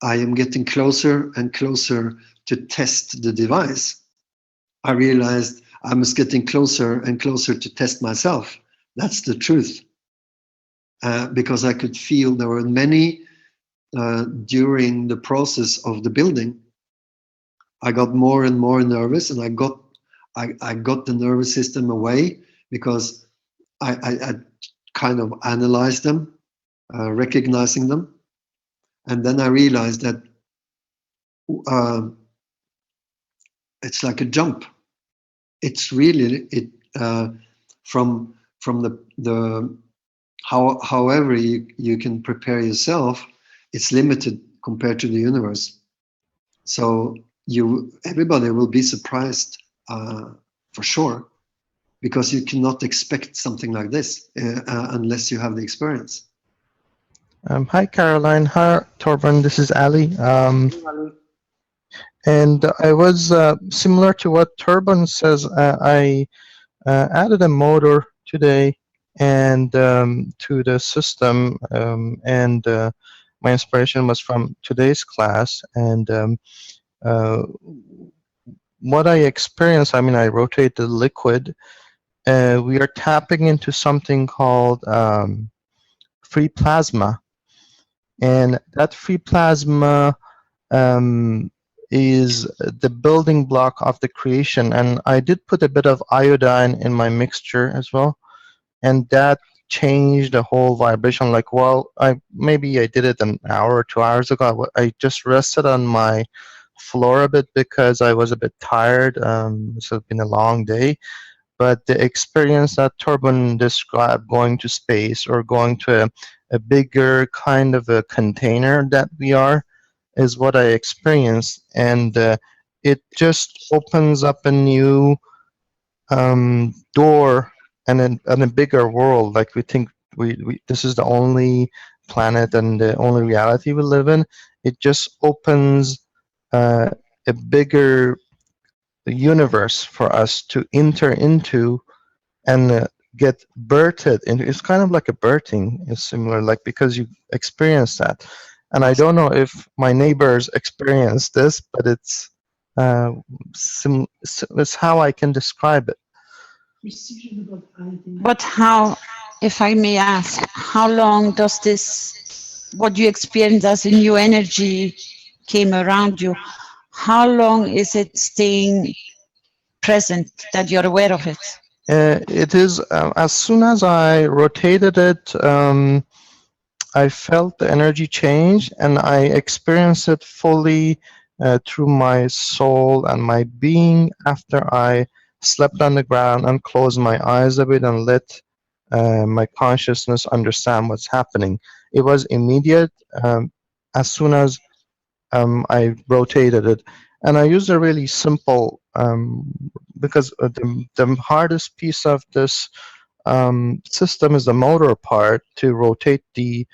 am getting closer and closer to test the device, I realized I was getting closer and closer to test myself. That's the truth, because I could feel there were many during the process of the building. I got more and more nervous, and I got the nervous system away, because I kind of analyzed them, recognizing them, and then I realized that it's like a jump. It's really from the however you can prepare yourself, it's limited compared to the universe. So everybody will be surprised for sure, because you cannot expect something like this unless you have the experience. Hi, Caroline. Hi, Torben. This is Ali. And I was similar to what Torben says. I added a motor today and to the system, and my inspiration was from today's class. And what I experienced, I mean, I rotate the liquid. We are tapping into something called free plasma. And that free plasma is the building block of the creation. And I did put a bit of iodine in my mixture as well, and that changed the whole vibration. Like, well, maybe I did it an hour or 2 hours ago. I just rested on my floor a bit because I was a bit tired. So it's been a long day. But the experience that Torben described, going to space or going to a bigger kind of a container that we are, is what I experienced. And it just opens up a new door and a bigger world. Like, we think this is the only planet and the only reality we live in. It just opens a bigger universe for us to enter into and get birthed into. It's kind of like a birthing. It's similar, like, because you experience that. And I don't know if my neighbors experience this, but it's it's how I can describe it. But how, if I may ask, how long does this, what you experience as a new energy came around you, how long is it staying present that you're aware of it? It is, as soon as I rotated it, I felt the energy change, and I experienced it fully through my soul and my being after I slept on the ground and closed my eyes a bit and let my consciousness understand what's happening. It was immediate as soon as I rotated it. And I used a really simple, because the hardest piece of this system is the motor part to rotate the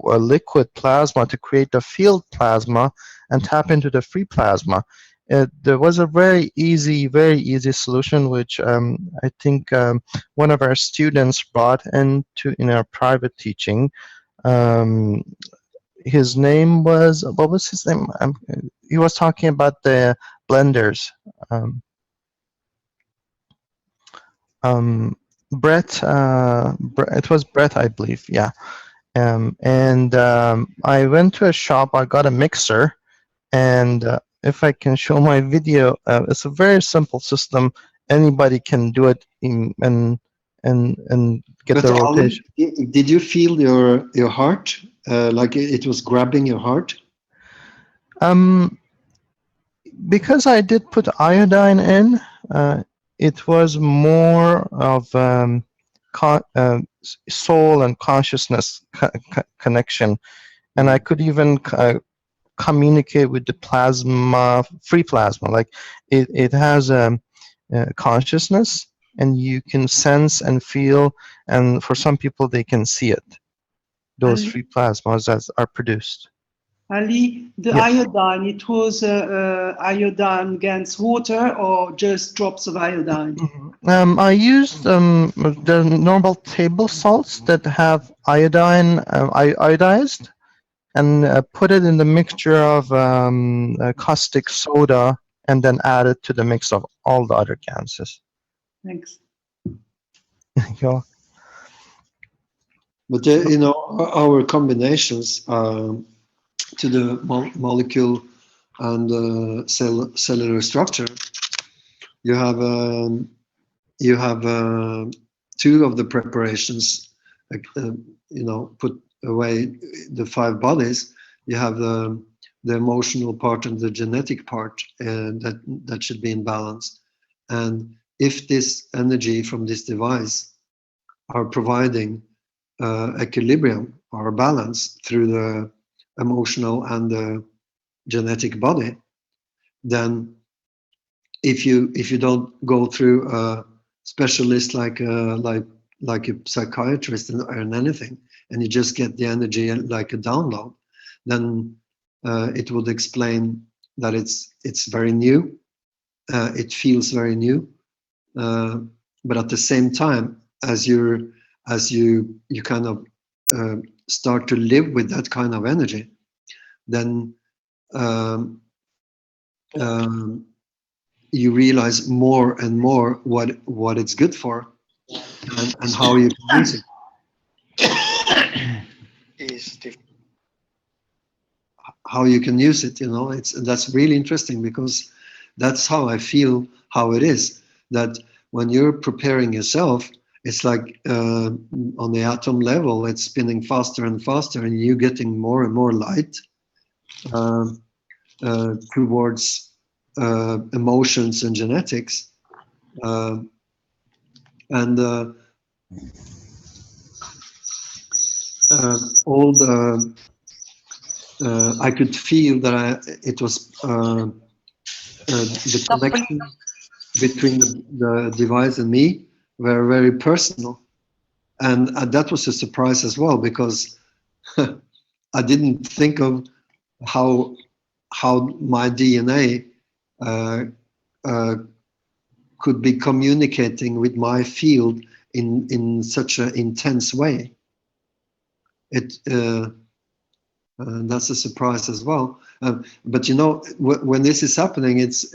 liquid plasma to create the field plasma and tap into the free plasma. There was a very easy solution, which I think one of our students brought in our private teaching. His name was, what was his name? He was talking about the blenders. Brett, it was Brett, I believe, yeah. I went to a shop, I got a mixer, and if I can show my video, it's a very simple system. Anybody can do it and get But the Ali, rotation. did you feel your heart, like it was grabbing your heart? Because I did put iodine in, it was more of soul and consciousness connection, and I could even communicate with the plasma, free plasma. Like it has a consciousness, and you can sense and feel, and for some people they can see it, those free plasmas that are produced. Ali, the Yes. iodine, it was iodine GANS water or just drops of iodine? I used the normal table salts that have iodine, iodized, and put it in the mixture of caustic soda, and then add it to the mix of all the other GANSes. Thanks. Yeah. But you know, our combinations to the molecule and cellular structure, you have two of the preparations, you know, put away the 5 bodies. You have the emotional part and the genetic part, and that should be in balance. And if this energy from this device are providing equilibrium or balance through the emotional and the genetic body, then if you don't go through a specialist like a psychiatrist and anything, and you just get the energy like a download, then it would explain that it's very new, it feels very new, but at the same time, as you kind of start to live with that kind of energy, then you realize more and more what it's good for, and how you can use it. How you can use it, you know, that's really interesting, because that's how I feel how it is, that when you're preparing yourself, it's like on the atom level, it's spinning faster and faster, and you're getting more and more light towards emotions and genetics, and all the I could feel that it was the connection between the device and me were very personal, and that was a surprise as well, because I didn't think of how my DNA could be communicating with my field in such an intense way. That's a surprise as well. But you know, when this is happening, it's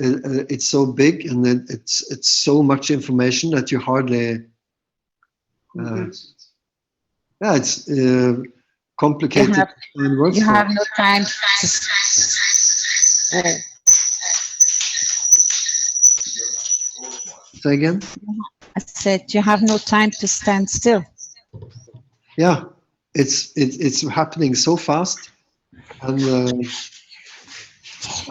so big, and it's so much information that you hardly. Yeah, it's complicated. You have no time to. Say again? I said you have no time to stand still. Yeah, it's happening so fast, and I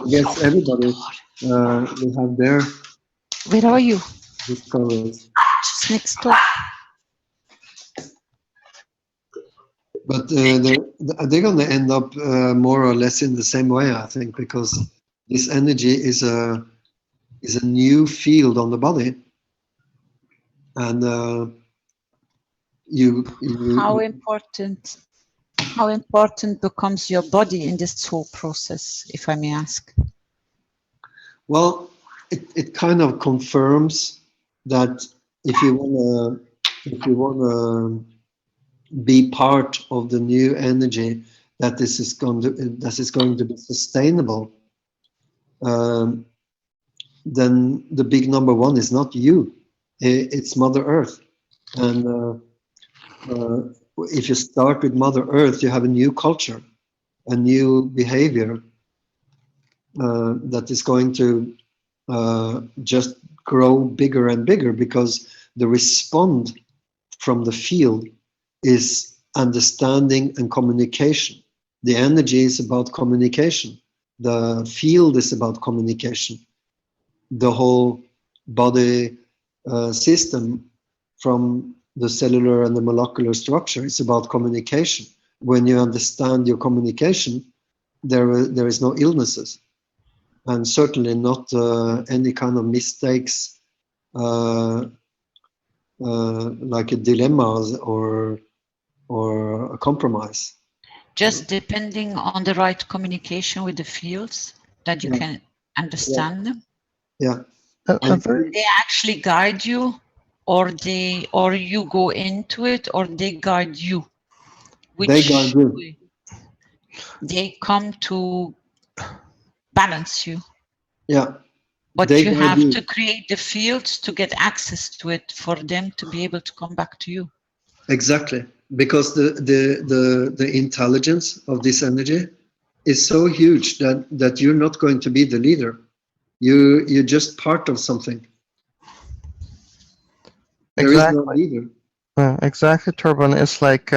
guess everybody will have their. Where are you? Discoveries. Just next door. But they're going to end up more or less in the same way, I think, because this energy is a new field on the body, and How important becomes your body in this whole process, if I may ask? Well, it kind of confirms that if you wanna be part of the new energy, that this is going to be sustainable, then the big number one is not you, it's Mother Earth. And if you start with Mother Earth, you have a new culture, a new behavior that is going to just grow bigger and bigger, because the response from the field is understanding and communication. The energy is about communication. The field is about communication. The whole body system, from the cellular and the molecular structure, is about communication. When you understand your communication, there is no illnesses, and certainly not any kind of mistakes, like a dilemma or a compromise. Just depending on the right communication with the fields, that you Yeah. can understand them. Yeah. They actually guide you, or you go into it, or they guide you. They guide you. Way? They come to balance you. Yeah. But They you guide have you. to create the fields to get access to it for them to be able to come back to you. Exactly, because the intelligence of this energy is so huge that you're not going to be the leader. You're just part of something. There is no leader. Exactly, Turban. It's like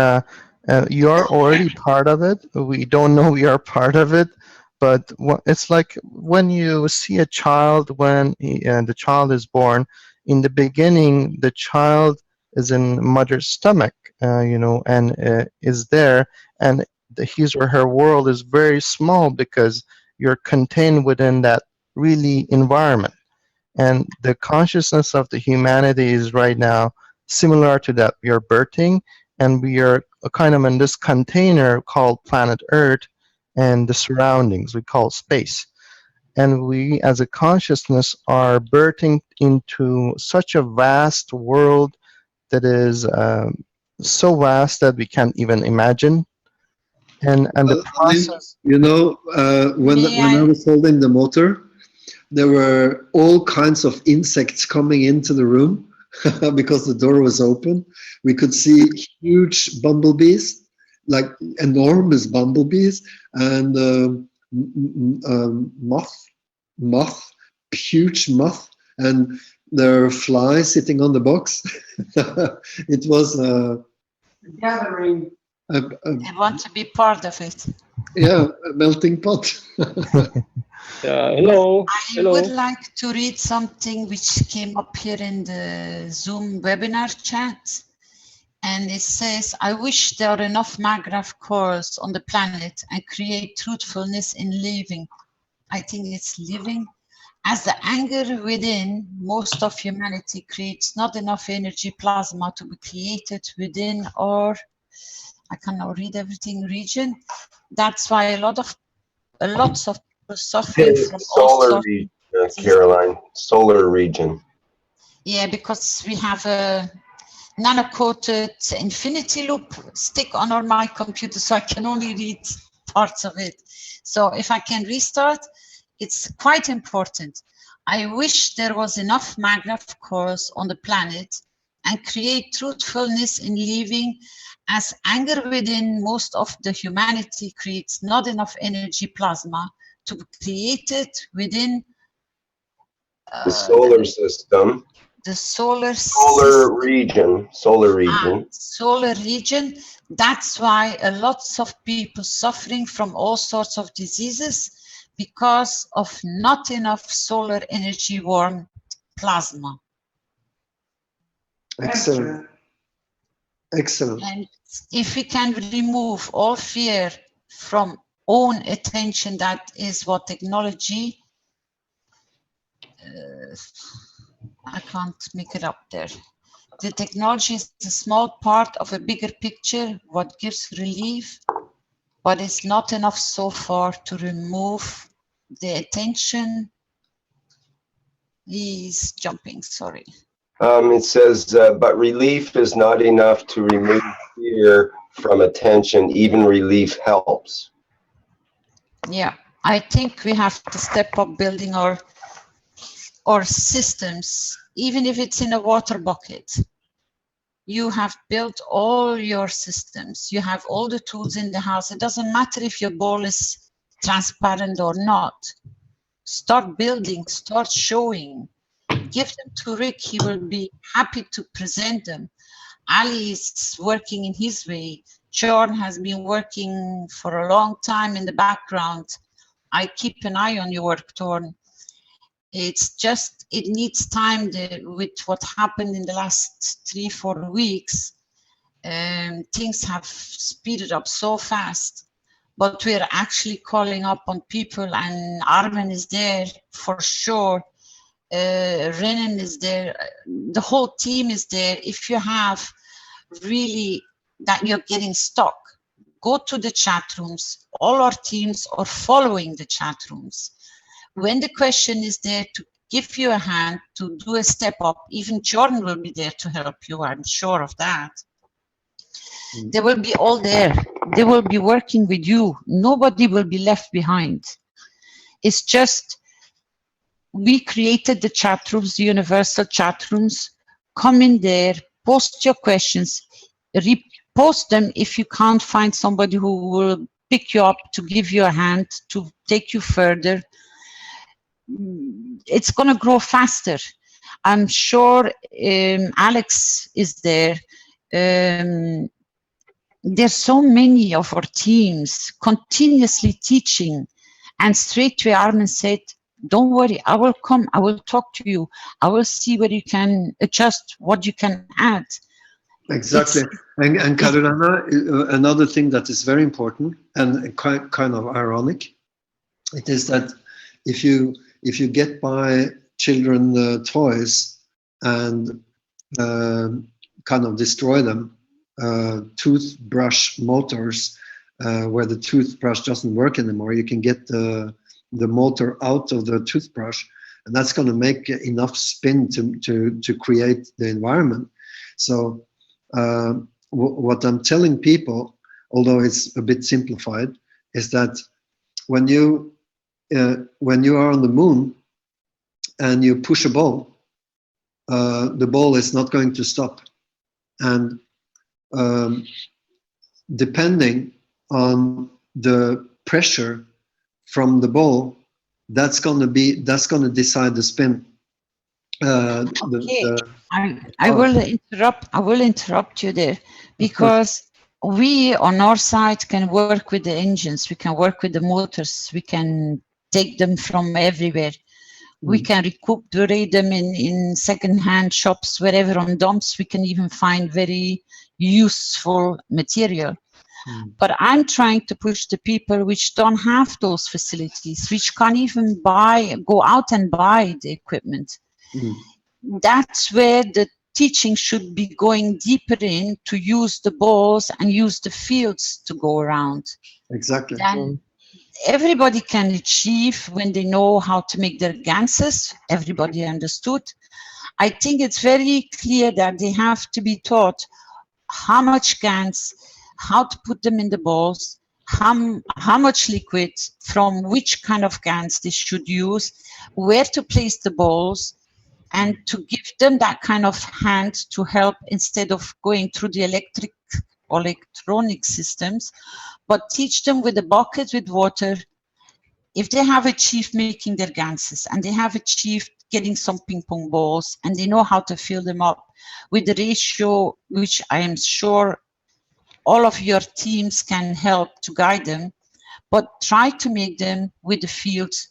you are already part of it. We don't know we are part of it, but it's like when you see a child when the child is born. In the beginning, the child is in mother's stomach, and is there, and his or her world is very small because you're contained within that really environment. And the consciousness of the humanity is right now similar to that. We are birthing, and we are kind of in this container called planet Earth and the surroundings we call space. And we as a consciousness are birthing into such a vast world that is so vast that we can't even imagine. And the process, when I was holding the motor, there were all kinds of insects coming into the room because the door was open. We could see huge bumblebees, like enormous bumblebees, and huge moth, and there are flies sitting on the box. It was gathering. I want to be part of it. Yeah, a melting pot. Hello. I would like to read something which came up here in the Zoom webinar chat. And it says, I wish there are enough MAGRAPH cores on the planet and create truthfulness in living. I think it's living. As the anger within most of humanity creates not enough energy plasma to be created within our, I cannot read everything, region. That's why lots of people suffering from all Solar sorts region, Caroline. Solar region. Yeah, because we have a nano-coated infinity loop stick on my computer, so I can only read parts of it. So if I can restart, it's quite important. I wish there was enough MAGRAPH cores on the planet and create truthfulness in living, as anger within most of the humanity creates not enough energy plasma to be created within The solar system. the solar region. Solar region. Solar region. That's why a lots of people suffering from all sorts of diseases because of not enough solar energy warm plasma. Excellent. Excellent. And if we can remove all fear from own attention, that is what technology, I can't make it up there. The technology is a small part of a bigger picture, what gives relief, but it's not enough so far to remove the attention. He's jumping, sorry. It says, but relief is not enough to remove fear from attention. Even relief helps. Yeah, I think we have to step up building our systems, even if it's in a water bucket. You have built all your systems. You have all the tools in the house. It doesn't matter if your bowl is transparent or not. Start building, start showing. Give them to Rick. He will be happy to present them. Ali is working in his way. Jorn has been working for a long time in the background. I keep an eye on your work, Torn. It's just, it needs time with what happened in the last 3-4 weeks. Things have speeded up so fast. but we're actually calling up on people, and Armin is there for sure. Renan is there. The whole team is there. If you have really that you're getting stuck, go to the chat rooms. All our teams are following the chat rooms. When the question is there to give you a hand to do a step up, even Jordan will be there to help you. I'm sure of that. They will be all there. They will be working with you. Nobody will be left behind. It's just, we created the chat rooms, the universal chat rooms. Come in there, post your questions, repost them if you can't find somebody who will pick you up to give you a hand, to take you further. It's going to grow faster. I'm sure Alex is there. There's so many of our teams continuously teaching, and straight away Armin said, don't worry, I will come, I will talk to you, I will see where you can adjust, what you can add. Exactly. And Karolina, another thing that is very important and kind of ironic, it is that if you get by children toys and kind of destroy them, toothbrush motors where the toothbrush doesn't work anymore, you can get the motor out of the toothbrush, and that's going to make enough spin to create the environment. So what I'm telling people, although it's a bit simplified, is that when you are on the moon and you push a ball, the ball is not going to stop. And depending on the pressure from the ball, that's going to decide the spin. I will interrupt you there, because we on our side can work with the engines, we can work with the motors, we can take them from everywhere. We can recuperate them in second-hand shops, wherever on dumps. We can even find very useful material. But I'm trying to push the people which don't have those facilities, which can't even go out and buy the equipment. That's where the teaching should be going deeper in, to use the balls and use the fields to go around. Exactly. Then everybody can achieve when they know how to make their GANSes. Everybody understood. I think it's very clear that they have to be taught how much GANS, how to put them in the balls, how much liquid, from which kind of GANS they should use, where to place the balls, and to give them that kind of hand to help, instead of going through the electronic systems, but teach them with a bucket with water. If they have achieved making their GANSes, and they have achieved getting some ping pong balls, and they know how to fill them up with the ratio, which I am sure all of your teams can help to guide them, but try to make them with the fields.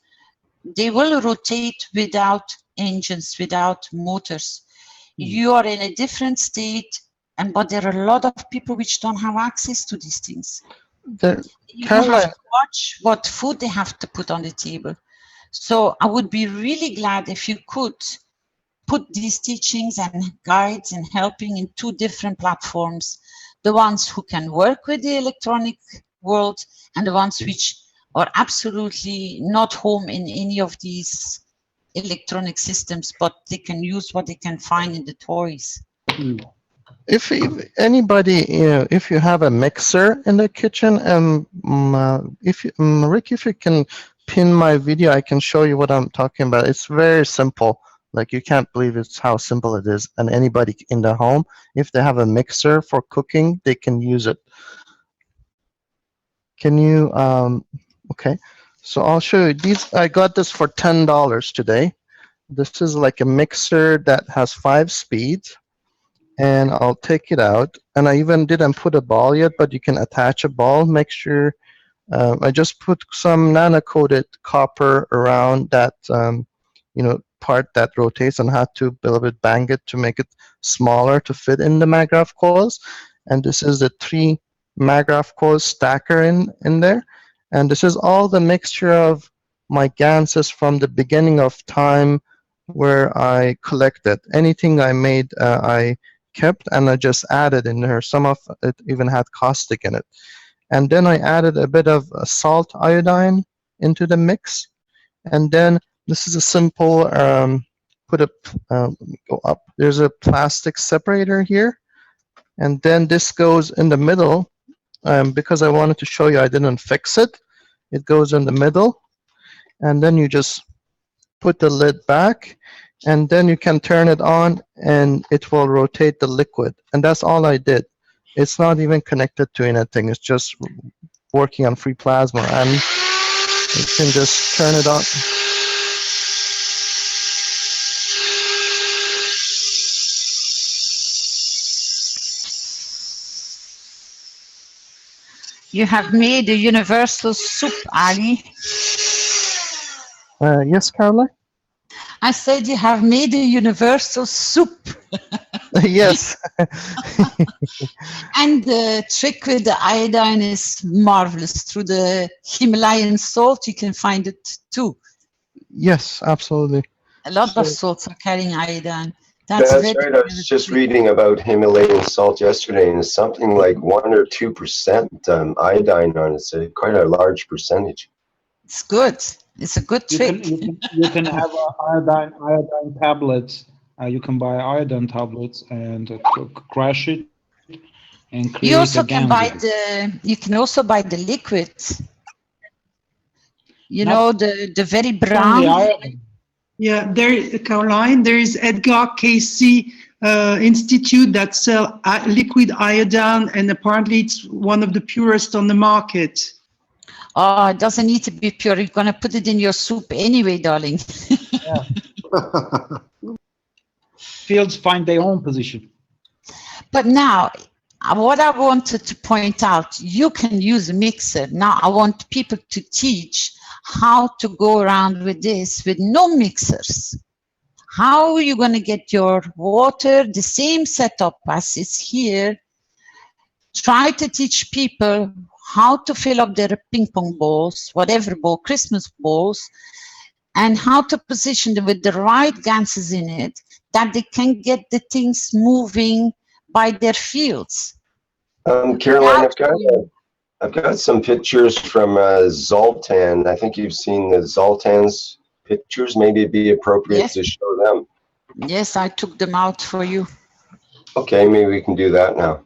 They will rotate without engines, without motors. You are in a different state, but there are a lot of people which don't have access to these things. You have to watch what food they have to put on the table. So I would be really glad if you could put these teachings and guides and helping in two different platforms. The ones who can work with the electronic world, and the ones which are absolutely not home in any of these electronic systems, but they can use what they can find in the toys. If anybody, if you have a mixer in the kitchen, Rick, if you can pin my video, I can show you what I'm talking about. It's very simple. Like, you can't believe it's how simple it is. And anybody in the home, if they have a mixer for cooking, they can use it. Can you, okay. So I'll show you these. I got this for $10 today. This is like a mixer that has 5 speeds. And I'll take it out. And I even didn't put a ball yet, but you can attach a ball. Make sure, I just put some nano-coated copper around that, part that rotates, and had to a little bit bang it to make it smaller to fit in the maggrav coils. And this is the 3 Magraph code stacker in there. And this is all the mixture of my GANSs from the beginning of time where I collected. Anything I made, I kept, and I just added in there. Some of it even had caustic in it. And then I added a bit of salt iodine into the mix. And then this is a simple, let me go up. There's a plastic separator here. And then this goes in the middle. Because I wanted to show you I didn't fix it. It goes in the middle. And then you just put the lid back. And then you can turn it on and it will rotate the liquid. And that's all I did. It's not even connected to anything. It's just working on free plasma. And you can just turn it on. You have made a universal soup, Ali. Yes, Caroline? I said you have made a universal soup. Yes. And the trick with the iodine is marvelous. Through the Himalayan salt, you can find it too. Yes, absolutely. A lot of salts are carrying iodine. That's right. I was just reading about Himalayan salt yesterday, and it's something like 1 or 2% iodine on it. It's quite a large percentage. It's good. It's a good trick. You can have iodine tablets. You can buy iodine tablets and crush it and create You also a can GANS. buy the. You can also buy the liquid. You know, the very brown. Yeah, Caroline, there is Edgar Casey Institute that sell liquid iodine, and apparently it's one of the purest on the market. Oh, it doesn't need to be pure. You're going to put it in your soup anyway, darling. Fields find their own position. But now, what I wanted to point out, you can use a mixer. Now, I want people to teach how to go around with this with no mixers. How are you going to get your water, the same setup as is here? Try to teach people how to fill up their ping pong balls, whatever ball, Christmas balls, and how to position them with the right ganses in it, that they can get the things moving by their fields. Caroline, I've got some pictures from Zoltan. I think you've seen the Zoltan's pictures. Maybe it'd be appropriate to show them. Yes, I took them out for you. Okay, maybe we can do that now.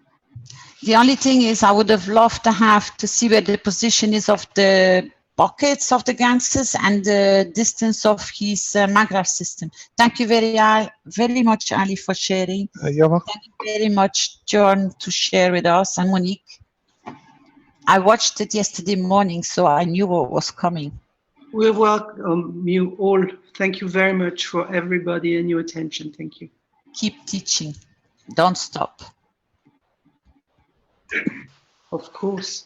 The only thing is I would have loved to have to see where the position is of the buckets of the ganses and the distance of his Magraph system. Thank you very much, Ali, for sharing. You're welcome. Thank you very much, John, to share with us, and Monique. I watched it yesterday morning, so I knew what was coming. We welcome you all. Thank you very much for everybody and your attention. Thank you. Keep teaching. Don't stop. Of course.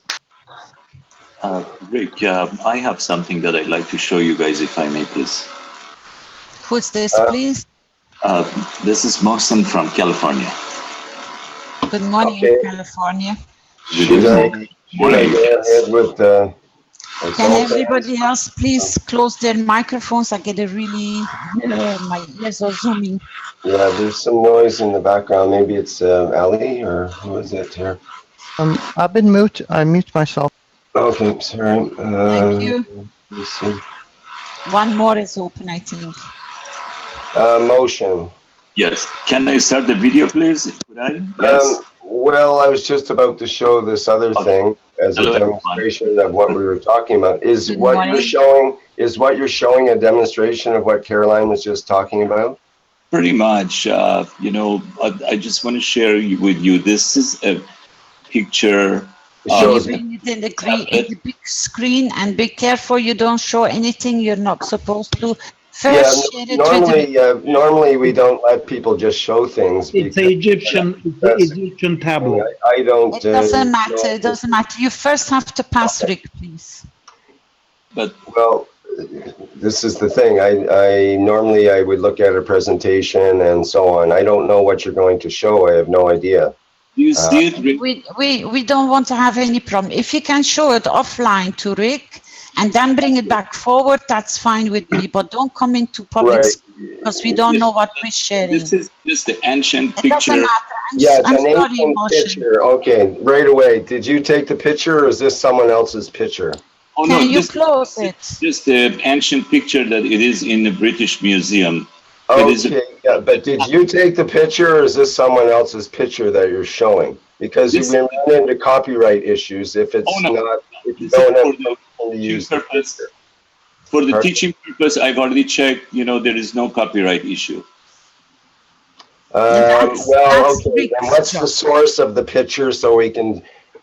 Rick, I have something that I'd like to show you guys, if I may, please. Who's this, please? This is Mohsen from California. Good morning, California. Should I go ahead with Can everybody else please close their microphones? I get a really, my ears are zooming. Yeah, there's some noise in the background. Maybe it's Ali, or who is it here? I've been mute. I mute myself. Okay, sorry. Thank you. Let me see. One more is open, I think. Motion. Yes. Can I start the video, please? Could I? Yes. Well, I was just about to show this other thing as a demonstration of what we were talking about. Is what you're showing a demonstration of what Caroline was just talking about? Pretty much. You know, I just want to share with you. This is a picture. Can you bring it in the big screen, and be careful you don't show anything you're not supposed to. First, share it normally we don't let people just show things. It's the Egyptian tablet. I don't. It doesn't matter. It doesn't matter. You first have to pass, Rick, please. But well, this is the thing. I normally I would look at a presentation and so on. I don't know what you're going to show. I have no idea. Do you see it, Rick? We don't want to have any problem. If you can show it offline to Rick and then bring it back forward, that's fine with me. But don't come into public because we don't know what we're sharing. This is just the ancient It doesn't picture. matter. Yeah, it's I'm an sorry, ancient Moshe. picture. Okay, right away. Did you take the picture or is this someone else's picture? Oh Can no, you this close it? just the ancient picture that it is in the British Museum. It is Okay, yeah, but did you take the picture or is this someone else's picture that you're showing? Because you run into copyright issues if it's not, if you don't have permission to use the picture. For the teaching purpose, I've already checked, you know, there is no copyright issue. Well, okay, then what's the source of the picture so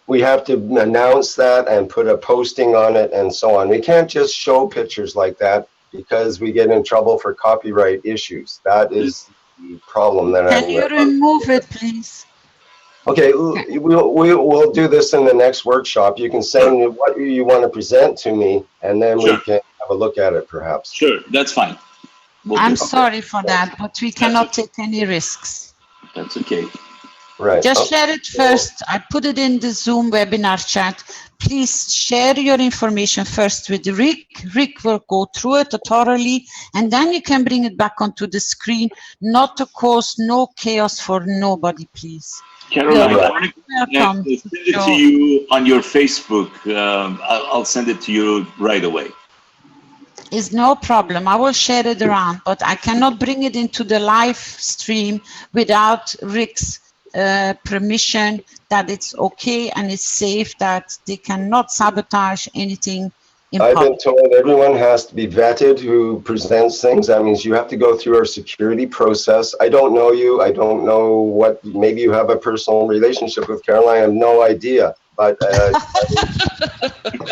we have to announce that and put a posting on it and so on. We can't just show pictures like that because we get in trouble for copyright issues. That is the problem that Can you remove it, please? Okay, we'll do this in the next workshop. You can send me what you want to present to me and then we can have a look at it perhaps. Sure, that's fine. I'm sorry for that, but we cannot take any risks. That's okay. Right. Just share it first. I put it in the Zoom webinar chat. Please share your information first with Rick. Rick will go through it thoroughly, and then you can bring it back onto the screen, not to cause no chaos for nobody, please. Caroline, Welcome. I'll send it to you on your Facebook. I'll send it to you right away. Is no problem. I will share it around, but I cannot bring it into the live stream without Rick's permission that it's okay and it's safe, that they cannot sabotage anything in I've public. been told everyone has to be vetted who presents things. That means you have to go through our security process. I don't know you. I don't know what, maybe you have a personal relationship with Caroline. I have no idea. But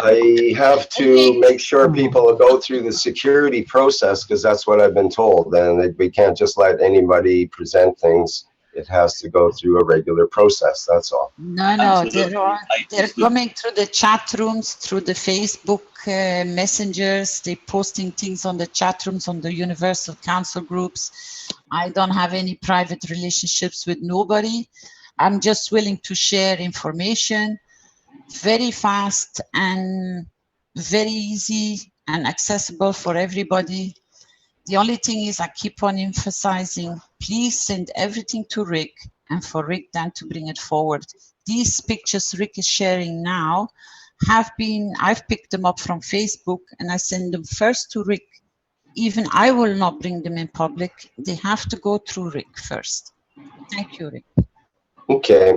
I have to make sure people go through the security process because that's what I've been told. And we can't just let anybody present things. It has to go through a regular process. That's all. No, they're coming through the chat rooms, through the Facebook messengers. They're posting things on the chat rooms, on the Universal Council groups. I don't have any private relationships with nobody. I'm just willing to share information very fast and very easy and accessible for everybody. The only thing is I keep on emphasizing, please send everything to Rick and for Rick then to bring it forward. These pictures Rick is sharing now I've picked them up from Facebook and I send them first to Rick. Even I will not bring them in public. They have to go through Rick first. Thank you, Rick. Okay,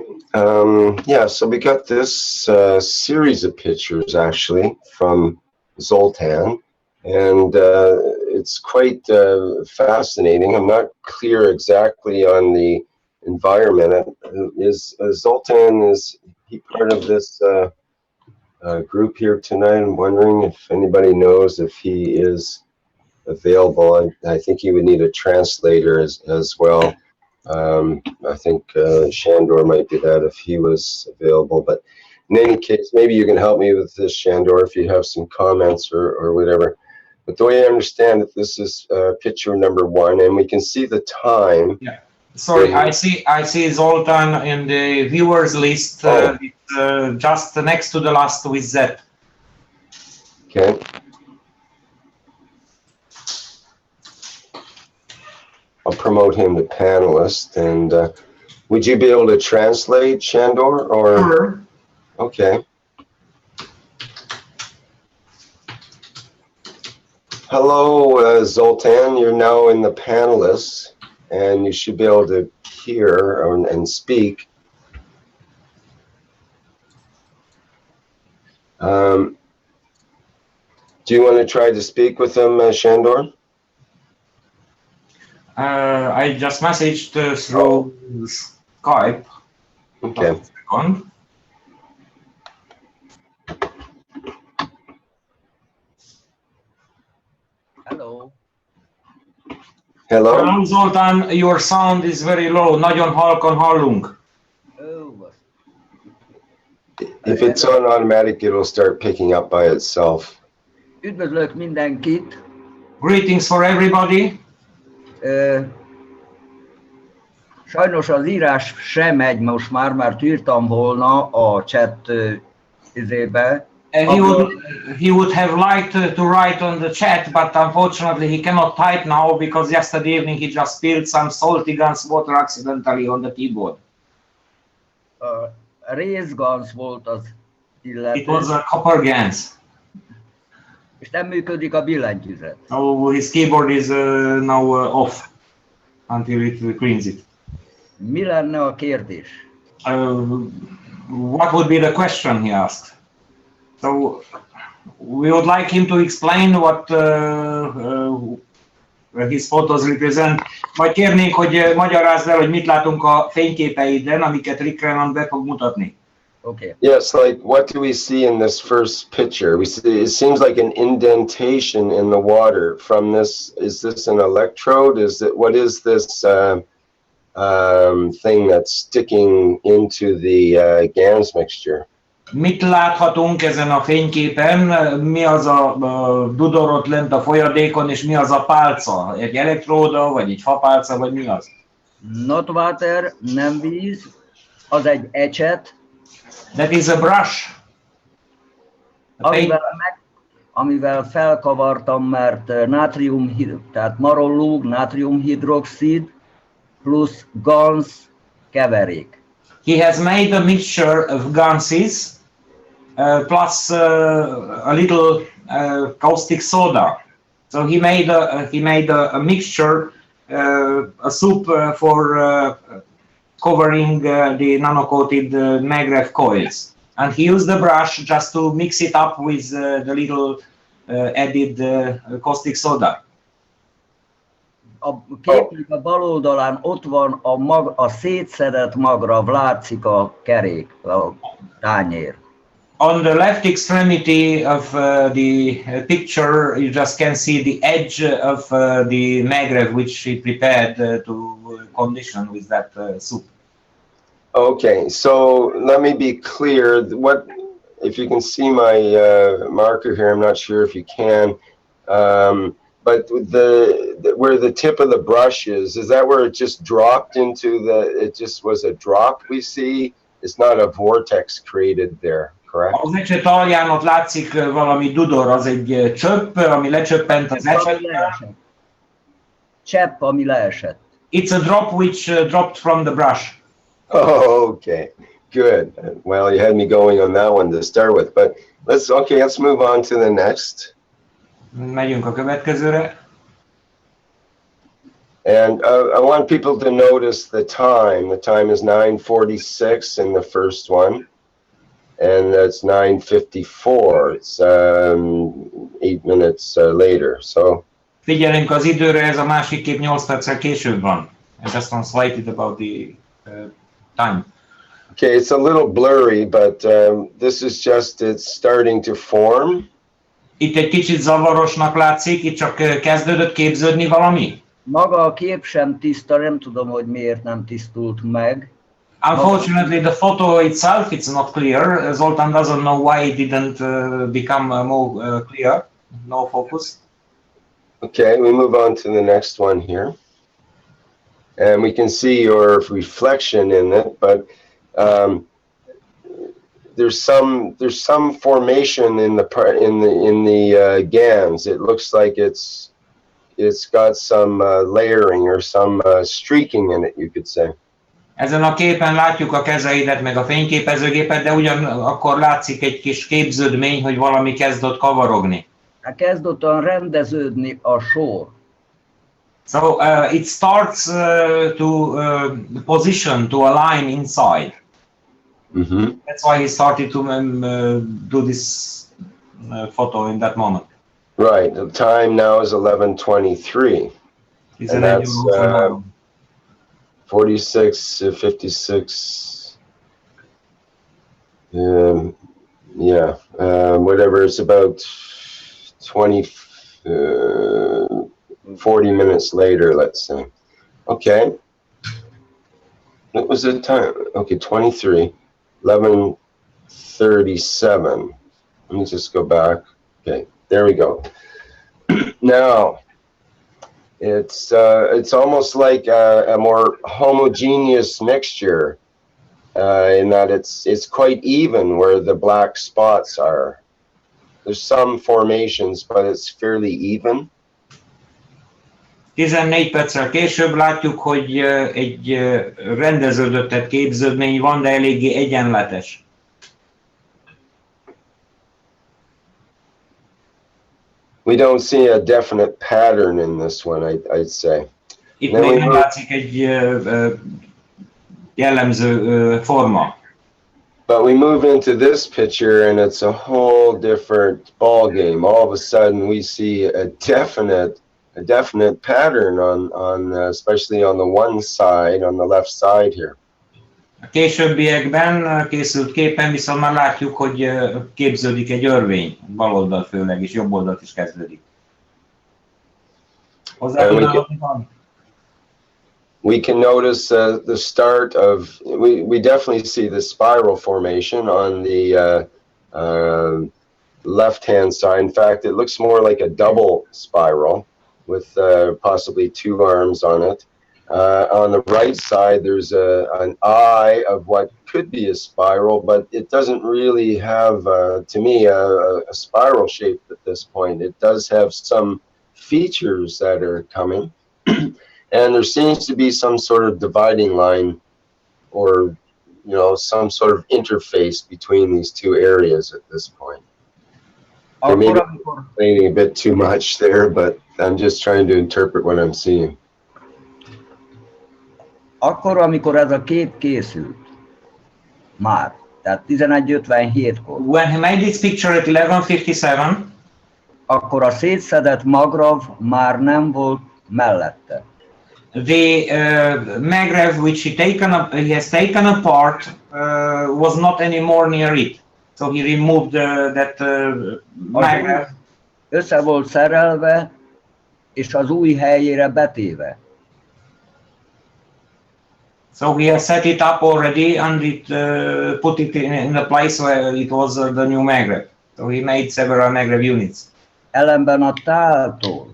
yeah, so we got this series of pictures actually from Zoltan, and it's quite fascinating. I'm not clear exactly on the environment. Is Zoltan, is he part of this group here tonight? I'm wondering if anybody knows if he is available. I think he would need a translator as well. I think Shandor might do that if he was available, but in any case, maybe you can help me with this, Shandor, if you have some comments or whatever. But the way I understand it, this is picture number 1, and we can see the time. Yeah, sorry, I see Zoltan in the viewers list, just next to the last with Z. Okay. I'll promote him to panelist, and would you be able to translate, Shandor? Or sure. Okay. Hello, Zoltan. You're now in the panelists, and you should be able to hear and speak. Do you want to try to speak with them, Shandor? I just messaged through Skype. Okay. Hello. Hello. Hello, Zoltan. Your sound is very low. Nagyon halkan hallunk. If it's on automatic, it'll start picking up by itself. Üdvözlök mindenkit. Greetings for everybody. Sajnos az írás sem megy most már, mert írtam volna a chat izébe. He would have liked to write on the chat, but unfortunately he cannot type now because yesterday evening he just spilled some salty GANS water accidentally on the keyboard. Réz GANS volt az illető. It was a copper GANS. És nem működik a billentyűzet. So his keyboard is now off until it cleans it. Mi lenne a kérdés? What would be the question, he asked. So we would like him to explain what his photos represent. Majd kérnénk, hogy magyarázd el, hogy mit látunk a fényképeiden, amiket Rick Renan be fog mutatni. Okay. Yes, like what do we see in this first picture? We see it seems like an indentation in the water from this. Is this an electrode? What is this thing that's sticking into the GANS mixture? Mit láthatunk ezen a fényképen? Mi az a dudor ott lent a folyadékon, és mi az a pálca? Egy elektróda, vagy egy fapálca, vagy mi az? Not water, nem víz, az egy ecset. That is a brush. Amivel felkavartam, mert tehát marolló, nátriumhidroxid plusz GANS keverék. He has made a mixture of GANSes plus a little caustic soda. So he made a mixture, a soup for covering the nano-coated maglev coils. And he used the brush just to mix it up with the little added caustic soda. A képnek a bal oldalán ott van a szétszedett magrav, látszik a kerék, a tányér. On the left extremity of the picture, you just can see the edge of the maglev which he prepared to condition with that soup. Okay, so let me be clear. What if you can see my marker here? I'm not sure if you can. But where the tip of the brush is that where it just dropped into it just was a drop we see? It's not a vortex created there, correct? Az ecset alján ott látszik valami dudor, az egy csöpp, ami lecsöppent az ecsetre. Csepp, ami leesett. It's a drop which dropped from the brush. Oh, okay, good. Well, you had me going on that one to start with, but let's move on to the next. Megyünk a következőre. And I want people to notice the time. The time is 9:46 in the first one, and that's 9:54. It's 8 minutes later. So. Figyelünk az időre, ez a másik kép 8 perccel később van. I just translated about the time. Okay, it's a little blurry, but this is just it's starting to form. Itt egy kicsit zavarosnak látszik, itt csak kezdődött képződni valami. Maga a kép sem tiszta, nem tudom, hogy miért nem tisztult meg. Unfortunately, the photo itself, it's not clear. Zoltan doesn't know why it didn't become more clear, no focus. Okay, we move on to the next one here. And we can see your reflection in it, but there's some formation in the GANS. It looks like it's got some layering or some streaking in it, you could say. Ezen a képen látjuk a kezeidet, meg a fényképezőgépet, de ugyanakkor látszik egy kis képződmény, hogy valami kezd ott kavarogni. Kezd ott rendeződni a sor. So it starts to position, to align inside. Mm-hmm. That's why he started to do this photo in that moment. Right. The time now is 11:23, and that's 46, 56. Yeah, whatever. It's about 40 minutes later, let's say. Okay. What was the time? Okay, 23, 11:37. Let me just go back. Okay, there we go. Now, It's almost like a more homogeneous mixture in that it's quite even where the black spots are. There's some formations, but it's fairly even. 14 perccel később látjuk, hogy egy rendeződött képződmény van, de eléggé egyenletes. We don't see a definite pattern in this one, I'd say. Itt még nem látszik egy jellemző forma. But we move into this picture and it's a whole different ball game. All of a sudden we see a definite pattern on especially on the one side, on the left side here. A későbbiekben készült képen viszont már látjuk, hogy képződik egy örvény, bal oldal főleg, és jobb oldalt is kezdődik. We can notice the start of, we definitely see the spiral formation on the left-hand side. In fact, it looks more like a double spiral with possibly 2 arms on it. On the right side, there's an eye of what could be a spiral, but it doesn't really have, to me, a spiral shape at this point. It does have some features that are coming. And there seems to be some sort of dividing line or, you know, some sort of interface between these 2 areas at this point. I may be explaining a bit too much there, but I'm just trying to interpret what I'm seeing. Akkor, amikor ez a kép készült, már, tehát 11:57-kor. When he made this picture at 11:57, akkor a szétszedett magrav már nem volt mellette. The magrav which he has taken apart was not anymore near it. So he removed that magrav. Össze volt szerelve, és az új helyére betéve. So he has set it up already and it put it in the place where it was the new magrav. So he made several magrav units. Ellenben a táltól,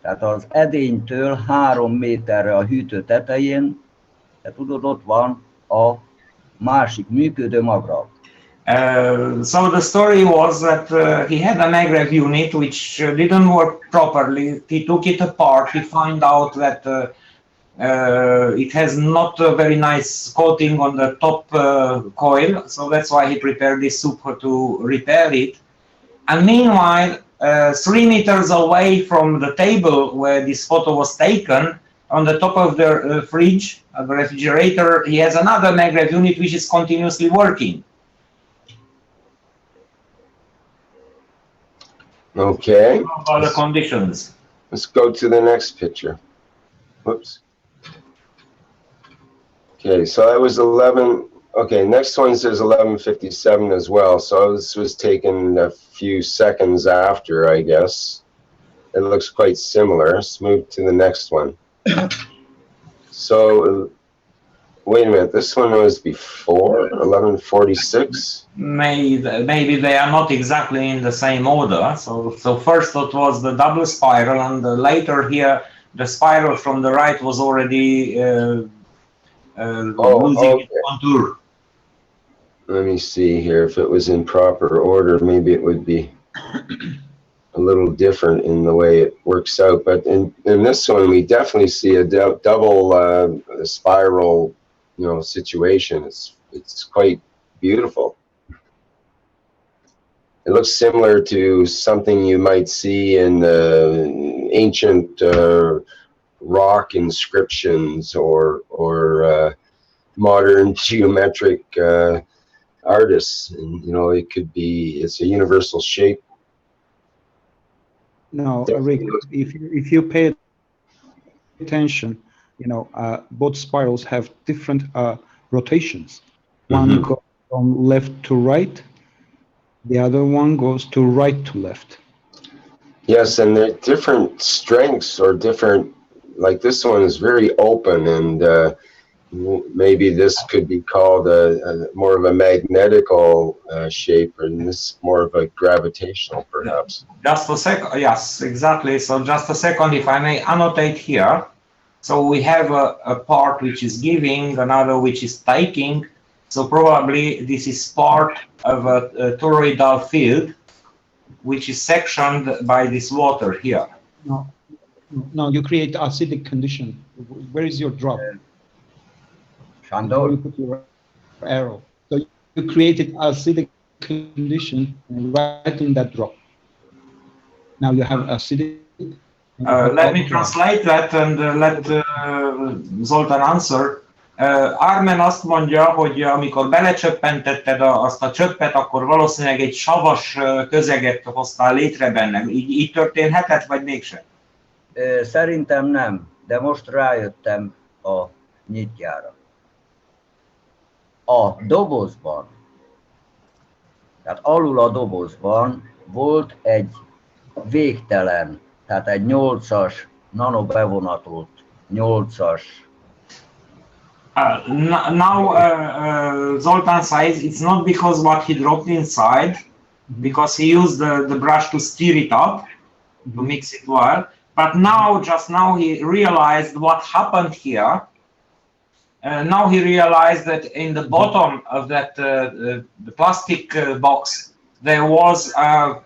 tehát az edénytől 3 méterre a hűtő tetején, te tudod, ott van a másik működő magrav. So the story was that he had a magrav unit which didn't work properly. He took it apart. He found out that it has not a very nice coating on the top coil, so that's why he prepared this soup to repair it. And meanwhile, 3 meters away from the table where this photo was taken, on the top of the fridge, the refrigerator, he has another magrav unit which is continuously working. Okay. All the conditions. Let's go to the next picture. Whoops. Okay, so that was 11. Okay, next one says 11:57 as well. So this was taken a few seconds after, I guess. It looks quite similar. Let's move to the next one. So, wait a minute. This one was before 11:46. Maybe they are not exactly in the same order. So first it was the double spiral, and later here the spiral from the right was already losing its contour. Let me see here. If it was in proper order, maybe it would be a little different in the way it works out. But in this one, we definitely see a double spiral, you know, situation. It's quite beautiful. It looks similar to something you might see in ancient rock inscriptions or modern geometric artists. And, you know, it could be, it's a universal shape. No, Rick, if you pay attention, you know, both spirals have different rotations. One goes from left to right, the other one goes to right to left. Yes, and they're different strengths or different, like this one is very open and maybe this could be called a more of a magnetical shape, and this more of a gravitational, perhaps. Just a second. Yes, exactly. So just a second, if I may annotate here. So we have a part which is giving, another which is taking. So probably this is part of a toroidal field, which is sectioned by this water here. No, you create acidic condition. Where is your drop? Shandor. You put your arrow. So you created acidic condition right in that drop. Now you have acidic. Let me translate that and let Zoltan answer. Armen azt mondja, hogy amikor belecsöppentetted azt a csöppet, akkor valószínűleg egy savas közeget hoztál létre benne. Így történhetett, vagy mégsem? Szerintem nem, de most rájöttem a nyitjára. A dobozban, tehát alul a dobozban volt egy végtelen, tehát egy 8-as nanobevonatolt 8-as. Now Zoltan says it's not because what he dropped inside, because he used the brush to stir it up, to mix it well. But now, just now, he realized what happened here. Now he realized that in the bottom of that the plastic box there was a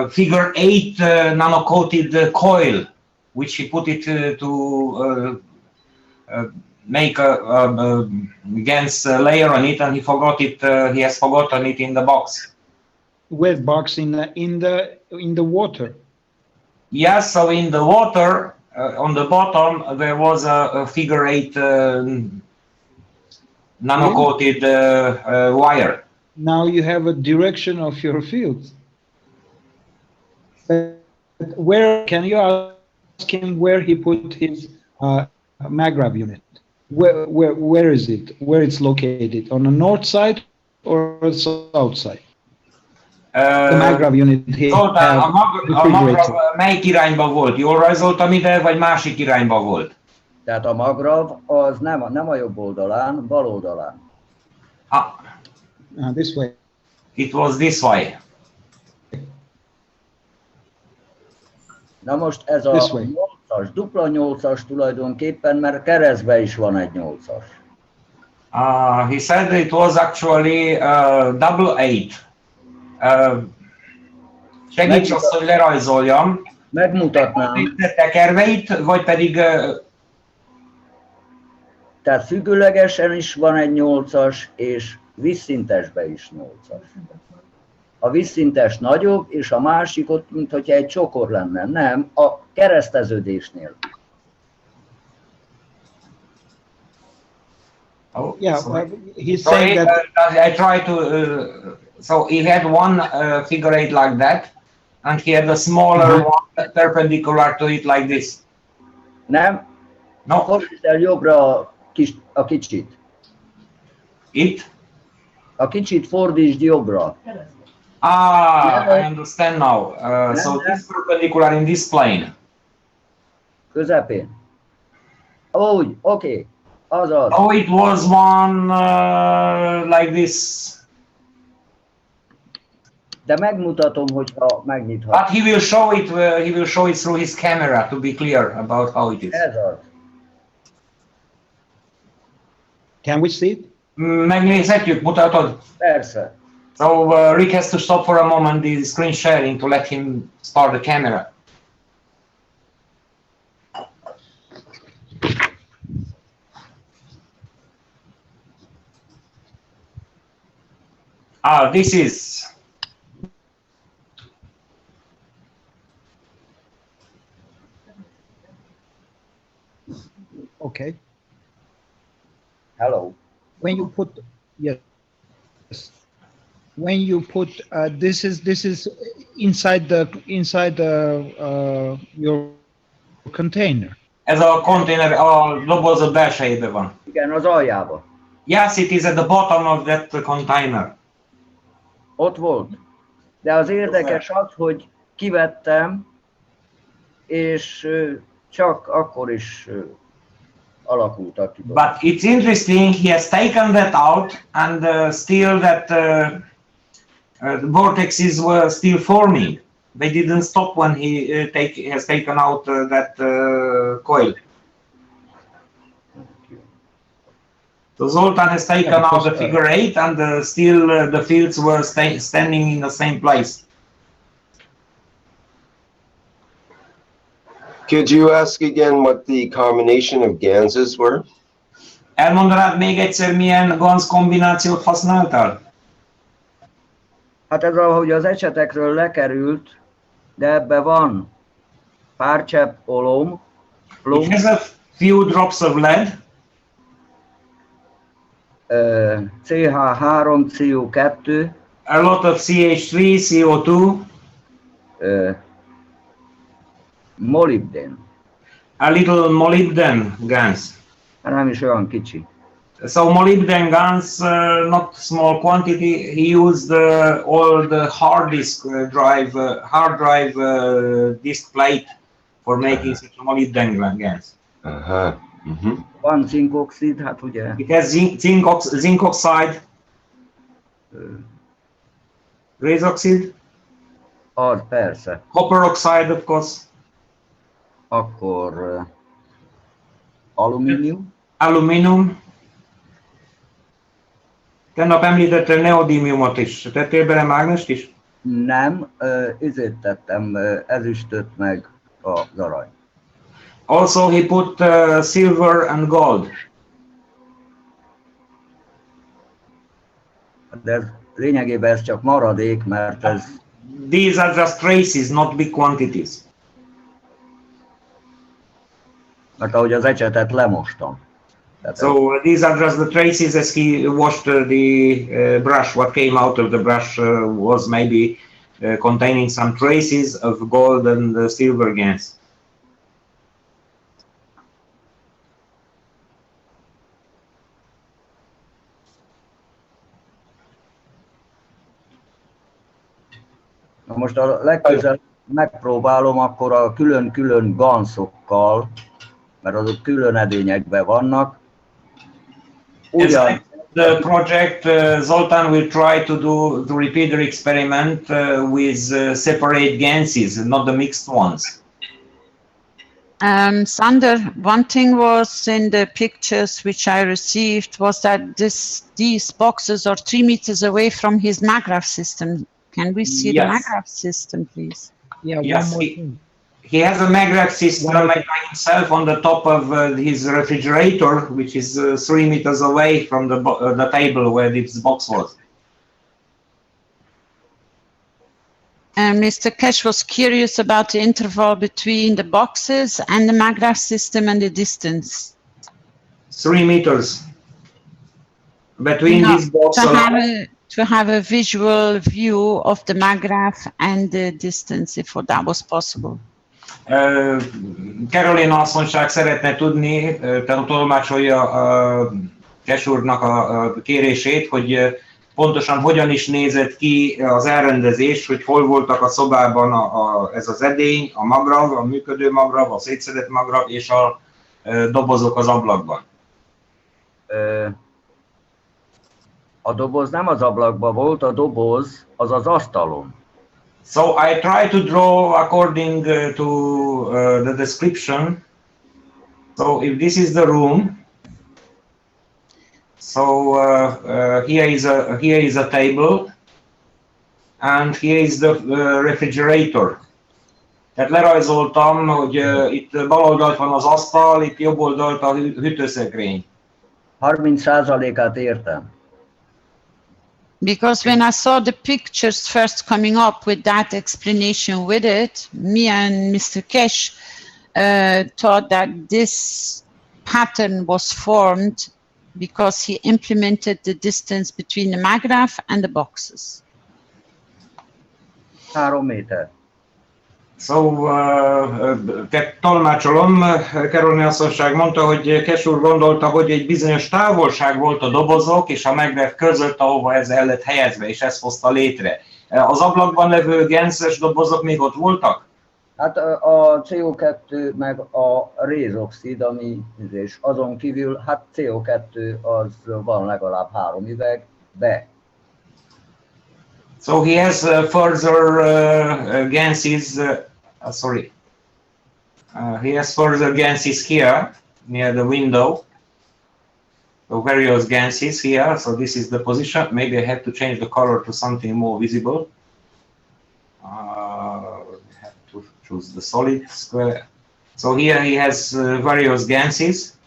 figure 8 nano-coated coil, which he put it to make a GANS layer on it, and he forgot it. He has forgotten it in the box. Wet box in the water. Yes, so in the water, on the bottom, there was a figure 8 nano-coated wire. Now you have a direction of your fields. Where can you ask him where he put his MAGRAV unit? Where is it? Where it's located? On the north side or south side? The MAGRAV unit here. Zoltán, a MAGRAV melyik irányba volt? Jól rajzoltam ide, vagy másik irányba volt? Tehát a MAGRAV az nem a jobb oldalán, bal oldalán. This way. It was this way. Na most ez a 8-as, dupla 8-as tulajdonképpen, mert keresztben is van egy 8-as. He said it was actually double 8. Segíts azt, hogy lerajzoljam. Megmutatnám. Tekerveit, vagy pedig... Tehát függőlegesen is van egy 8-as, és vízszintesben is 8-as. A vízszintes nagyobb, és a másik ott, mintha egy csokor lenne. Nem, a kereszteződésnél. Oh, yeah, he's saying that I try to. So he had one figure 8 like that, and he had a smaller one perpendicular to it like this. Nem? No. Fordítsd el jobbra a kicsit. It? A kicsit fordítsd jobbra. I understand now. So this perpendicular in this plane. Közepén. Úgy, oké. Azaz. Oh, it was one like this. De megmutatom, hogyha megnyithat. But he will show it. He will show it through his camera to be clear about how it is. Ez az. Can we see it? Megnézhetjük, mutatod? Persze. So Rick has to stop for a moment the screen sharing to let him start the camera. This is. Okay. Hello. When you put when you put this is inside your container. Ez a container a doboz belsejében van. Igen, az aljában. Yes, it is at the bottom of that container. Ott volt. De az érdekes az, hogy kivettem, és csak akkor is alakultak ki. But it's interesting, he has taken that out, and still that the vortexes were still forming. They didn't stop when he has taken out that coil. So Zoltan has taken out the figure 8, and still the fields were standing in the same place. Could you ask again what the combination of GANSes were? Elmondanád még egyszer, milyen GANS kombinációt használtál? Hát ez ahogy az ecsetekről lekerült, de ebbe van pár csepp olom, plum, It has a few drops of lead, CH3, CO2, a lot of CH3, CO2, molybden. a little molybden GANS. Nem is olyan kicsi. So molybden GANS, not small quantity. He used all the hard disk hard drive disk plate for making such a molybden GANS. Van zinkoxid, hát ugye. It has zinc oxide, race oxide. Az persze. Copper oxide, of course. Akkor alumínium. Aluminium. Tegnap említette neodímiumot is. Tettél bele mágnest is? Nem, ezért tettem ezüstöt meg az arany. Also he put silver and gold. De ez, lényegében ez csak maradék, mert ez... These are just traces, not big quantities. Mert ahogy az ecsetet lemostam. So these are just the traces as he washed the brush. What came out of the brush was maybe containing some traces of gold and silver GANS. Na most a legközelebb megpróbálom akkor a külön-külön ganszokkal, mert azok külön edényekben vannak. Ugyan. The project, Zoltan will try to repeat the experiment with separate GANSes, not the mixed ones. Sander, one thing was in the pictures which I received was that these boxes are 3 meters away from his MAGRAPH system. Can we see the MAGRAPH system, please? Yeah, yes, one more thing. He has a MAGRAPH system by himself on the top of his refrigerator, which is 3 meters away from the table where this box was. And Mr. Keshe was curious about the interval between the boxes and the MAGRAPH system and the distance. 3 meters between these boxes. To have a visual view of the MAGRAPH and the distance, if that was possible. Carolina asszonyság szeretne tudni, tehát tolmácsolja Keshe úrnak a kérését, hogy pontosan hogyan is nézett ki az elrendezés, hogy hol voltak a szobában ez az edény, a magrav, a működő magrav, a szétszedett magrav és a dobozok az ablakban. A doboz nem az ablakban volt, a doboz az az asztalon. So I try to draw according to the description. So if this is the room, so here is a table, and here is the refrigerator. Tehát lerajzoltam, hogy itt bal oldalt van az asztal, itt jobb oldalt a hűtőszekrény. 30%-át értem. Because when I saw the pictures first coming up with that explanation with it, me and Mr. Keshe thought that this pattern was formed because he implemented the distance between the MAGRAPH and the boxes. 3 méter. So, tolmácsolom, Carolina asszonyság mondta, hogy Keshe úr gondolta, hogy egy bizonyos távolság volt a dobozok és a MAGRAPH között, ahova ez el lett helyezve, és ezt hozta létre. Az ablakban levő GANS-es dobozok még ott voltak? Hát a CO2 meg a rézoxid, ami, és azon kívül, hát CO2 az van legalább 3 üvegbe. So he has further gases, sorry, he has further gases here near the window. So various gases here, so this is the position. Maybe I have to change the color to something more visible. I have to choose the solid square. So here he has various gases.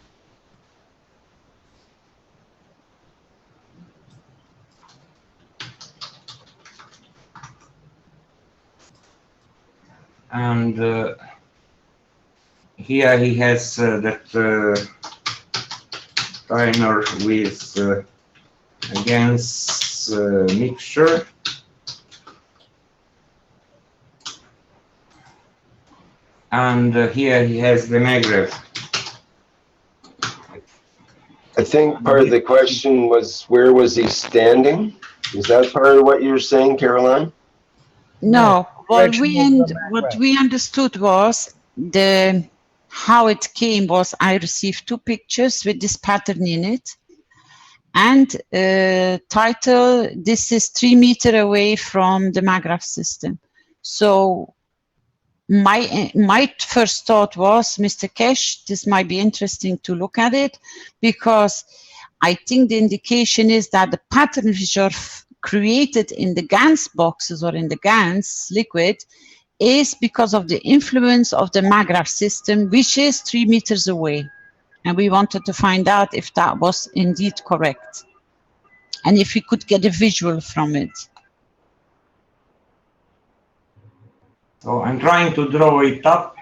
And here he has that timer with GANS mixture. And here he has the maglev. I think part of the question was, where was he standing? Is that part of what you're saying, Caroline? No, what we understood was how it came was I received 2 pictures with this pattern in it, and title, this is 3 meters away from the maglev system. So my first thought was, Mr. Keshe, this might be interesting to look at it, because I think the indication is that the pattern which are created in the GANS boxes or in the GANS liquid is because of the influence of the maglev system, which is 3 meters away. And we wanted to find out if that was indeed correct, and if we could get a visual from it. So I'm trying to draw it up.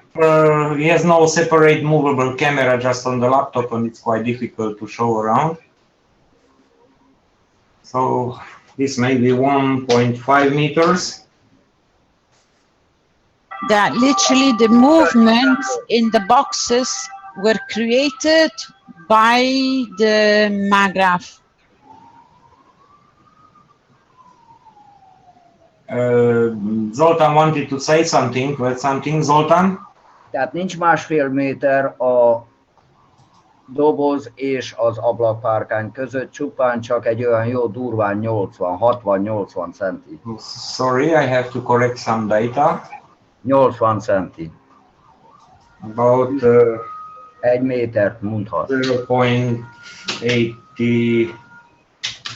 He has no separate movable camera, just on the laptop, and it's quite difficult to show around. So this may be 1.5 meters. That literally the movements in the boxes were created by the maglev. Zoltan wanted to say something. Zoltan? Tehát nincs 1,5 méter a doboz és az ablakpárkány között, csupán csak egy olyan jó durván 60-80 centi. Sorry, I have to correct some data. 80 centi. About 1 métert mondhat. 0.80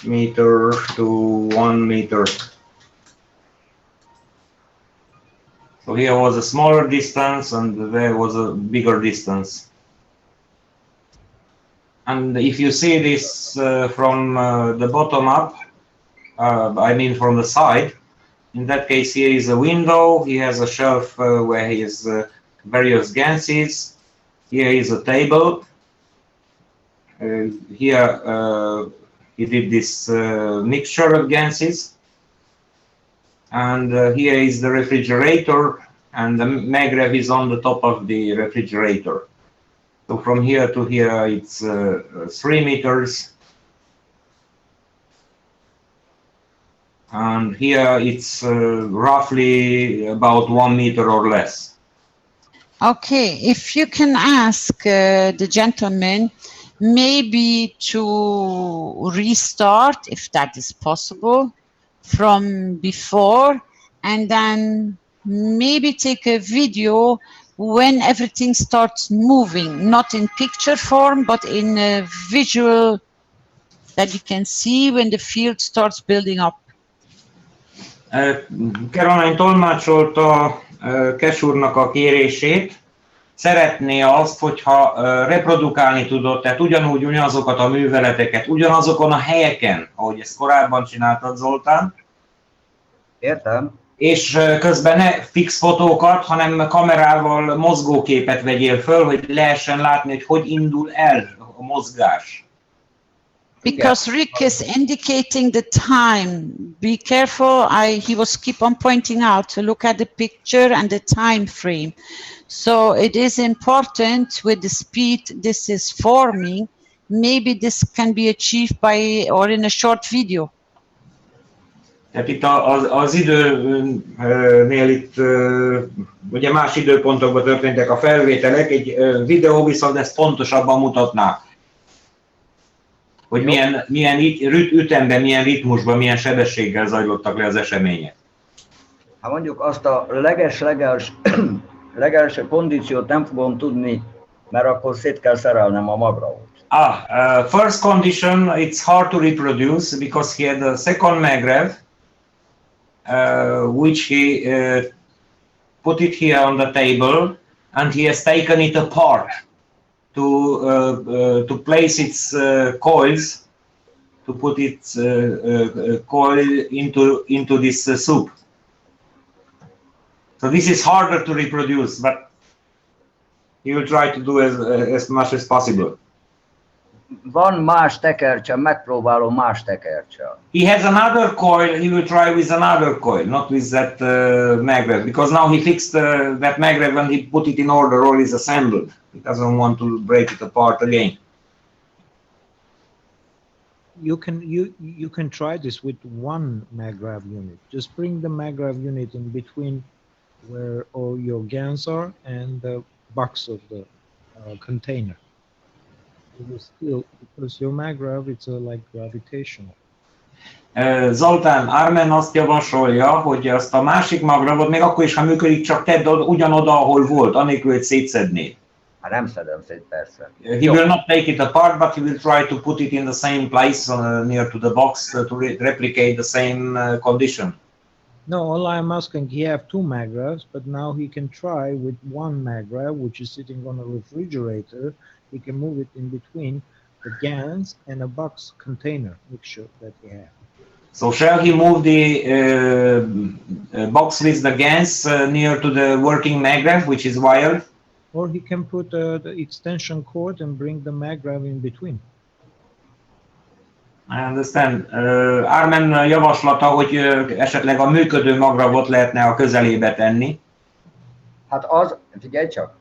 meter to 1 meter. So here was a smaller distance and there was a bigger distance. And if you see this from the bottom up, I mean from the side, in that case here is a window, he has a shelf where he has various gases, here is a table, here he did this mixture of gases, and here is the refrigerator, and the maglev is on the top of the refrigerator. So from here to here it's 3 meters, and here it's roughly about 1 meter or less. Okay, if you can ask the gentleman maybe to restart, if that is possible, from before, and then maybe take a video when everything starts moving, not in picture form, but in a visual that you can see when the field starts building up. Caroline tolmácsolta Keshe úrnak a kérését. Szeretné azt, hogyha reprodukálni tudod, tehát ugyanazokat a műveleteket, ugyanazokon a helyeken, ahogy ezt korábban csináltad, Zoltán. Értem. És közben ne fix fotókat, hanem kamerával mozgóképet vegyél föl, hogy lehessen látni, hogy indul el a mozgás. Because Rick is indicating the time. Be careful. He was keep on pointing out to look at the picture and the time frame. So it is important with the speed this is forming. Maybe this can be achieved by or in a short video. Tehát itt az időnél itt ugye más időpontokban történtek a felvételek, egy videó viszont ezt pontosabban mutatná, hogy milyen ütemben, milyen ritmusban, milyen sebességgel zajlottak le az események. Ha mondjuk azt a legelső kondíciót nem fogom tudni, mert akkor szét kell szerelnem a magravot. First condition, it's hard to reproduce because he had a second magrev, which he put it here on the table, and he has taken it apart to place its coils, to put its coil into this soup. So this is harder to reproduce, but he will try to do as much as possible. Van más tekercse, megpróbálom más tekercse. He has another coil, he will try with another coil, not with that magrev, because now he fixed that magrev and he put it in order, all is assembled. He doesn't want to break it apart again. You can try this with one maggrav unit. Just bring the maggrav unit in between where all your GANs are and the box of the container. It will still, because your maggrav, it's like gravitational. Zoltán, Armen azt javasolja, hogy azt a másik magravot még akkor is, ha működik, csak tedd ugyanoda, ahol volt, anélkül, hogy szétszednéd. Hát nem szedem szét, persze. He will not take it apart, but he will try to put it in the same place near to the box to replicate the same condition. No, all I'm asking, he have two magravs, but now he can try with one magrav, which is sitting on a refrigerator. He can move it in between the GANs and a box container mixture that he has. So shall he move the box with the GANs near to the working magrav, which is wired? Or he can put the extension cord and bring the magrav in between. I understand. Armen javaslata, hogy esetleg a működő magravot lehetne a közelébe tenni. Hát az, figyelj csak.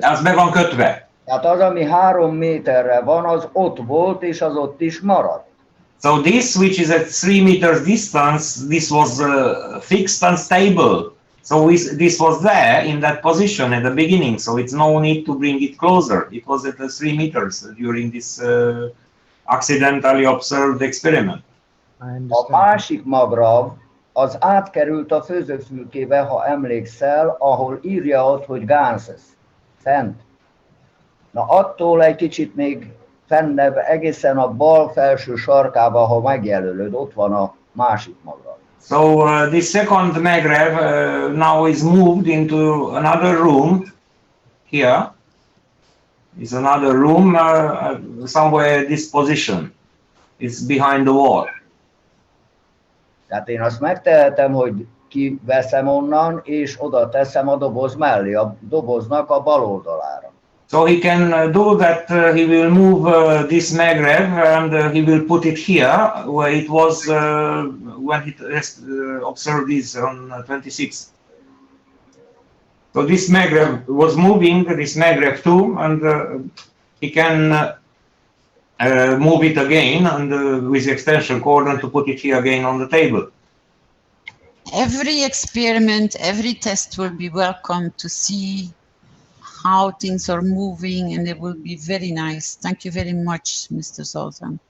Az be van kötve. Hát az, ami 3 méterre van, az ott volt, és az ott is maradt. So this, which is at 3 meters distance, this was fixed and stable. So this was there in that position at the beginning. So it's no need to bring it closer. It was at 3 meters during this accidentally observed experiment. A másik magrav az átkerült a főzőfülkébe, ha emlékszel, ahol írja ott, hogy GANS fent. Na attól egy kicsit még fennebb, egészen a bal felső sarkába, ha megjelölöd, ott van a másik magrav. So this second magrev now is moved into another room here. Is another room somewhere this position. It's behind the wall. Tehát én azt megtehetem, hogy kiveszem onnan, és oda teszem a doboz mellé, a doboznak a bal oldalára. So he can do that, he will move this magrev and he will put it here where it was when he observed this on 26th. So this magrev was moving, this magrev too, and he can move it again and with the extension cord and to put it here again on the table. Every experiment, every test will be welcome to see how things are moving, and it will be very nice. Thank you very much, Mr. Zoltan.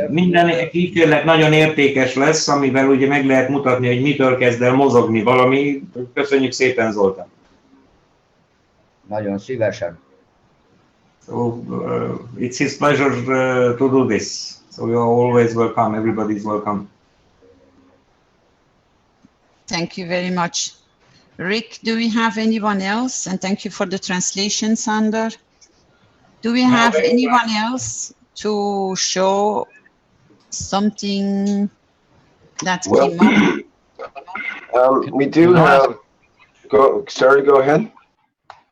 Minden kísérlet nagyon értékes lesz, amivel ugye meg lehet mutatni, hogy mitől kezd el mozogni valami. Köszönjük szépen, Zoltán. Nagyon szívesen. So it's his pleasure to do this. So you are always welcome. Everybody is welcome. Thank you very much. Rick, do we have anyone else? And thank you for the translation, Sander. Do we have anyone else to show something that came up? We do have. Go ahead.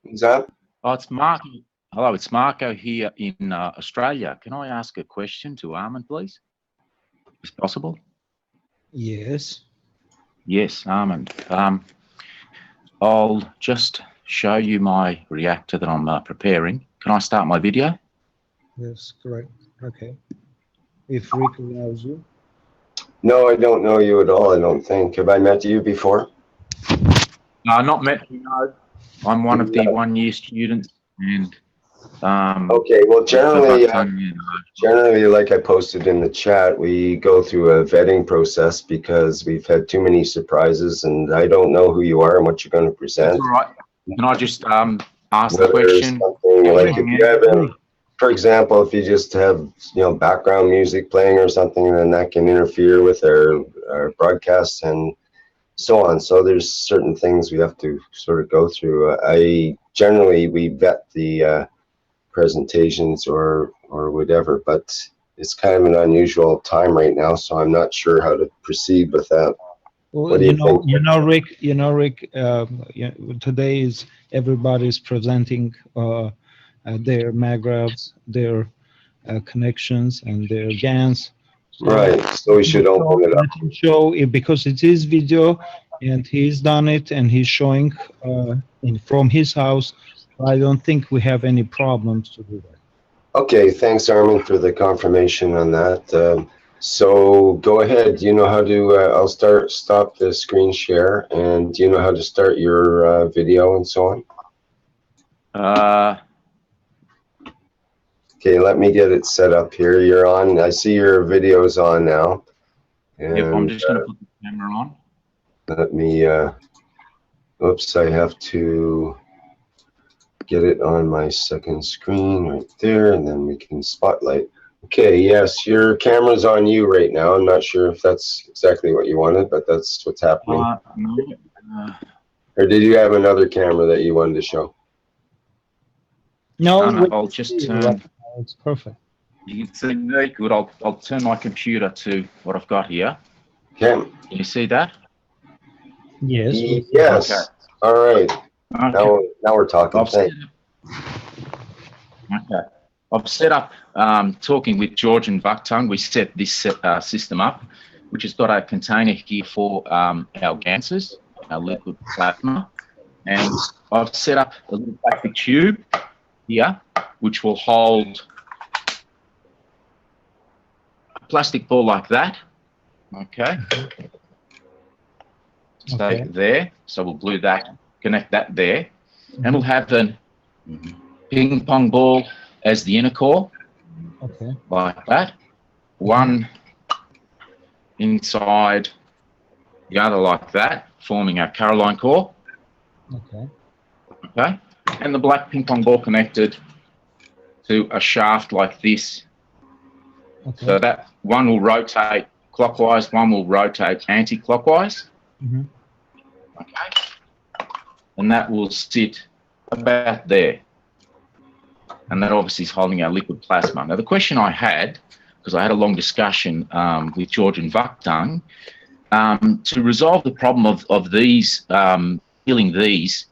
Who's that? Oh, it's Marco. Hello, it's Marco here in Australia. Can I ask a question to Armin, please? Is it possible? Yes. Yes, Armin. I'll just show you my reactor that I'm preparing. Can I start my video? Yes, correct. Okay. If Rick allows you. No, I don't know you at all, I don't think. Have I met you before? Not met. No, I'm one of the 1-year students, and Okay, well, generally, Vaktang, generally, like I posted in the chat, we go through a vetting process because we've had too many surprises, and I don't know who you are and what you're going to present. That's all right. Can I just ask the Whether question? something like if you have, for example, if you just have background music playing or something, then that can interfere with our broadcast and so on. So there's certain things we have to sort of go through. We vet the presentations or whatever, but it's kind of an unusual time right now, so I'm not sure how to proceed with that. Well, What do you think? Rick, today is everybody's presenting their magravs, their connections, and their GANs. Right, so we should open it up. Let him show it because it is video, and he's done it, and he's showing from his house. I don't think we have any problems to do that. Okay, thanks, Armin, for the confirmation on that. So go ahead. Do you know how to? I'll stop the screen share, and do you know how to start your video and so on? Okay, let me get it set up here. You're on. I see your video's on now. And, yep, I'm just going to put the camera on. Let me. Oops, I have to get it on my second screen right there, and then we can spotlight. Okay, yes, your camera's on you right now. I'm not sure if that's exactly what you wanted, but that's what's happening. Or did you have another camera that you wanted to show? No, I'll just turn. It's perfect. You can see very good. I'll turn my computer to what I've got here. Okay. Can you see that? Yes. Yes. Okay. All right. Okay. Now we're talking. Okay. I've set up, talking with George and Vaktang, we set this system up, which has got a container here for our GANSes, our liquid plasma. And I've set up a little plastic tube here, which will hold a plastic ball like that. Okay. So there. So we'll glue that, connect that there. And we'll have a ping pong ball as the inner core, like that. One inside the other like that, forming our Caroline core. Okay. And the black ping pong ball connected to a shaft like this. So that one will rotate clockwise, one will rotate anti-clockwise. Okay. And that will sit about there. And that obviously is holding our liquid plasma. Now, the question I had, because I had a long discussion with George and Vaktang, to resolve the problem of these, filling these,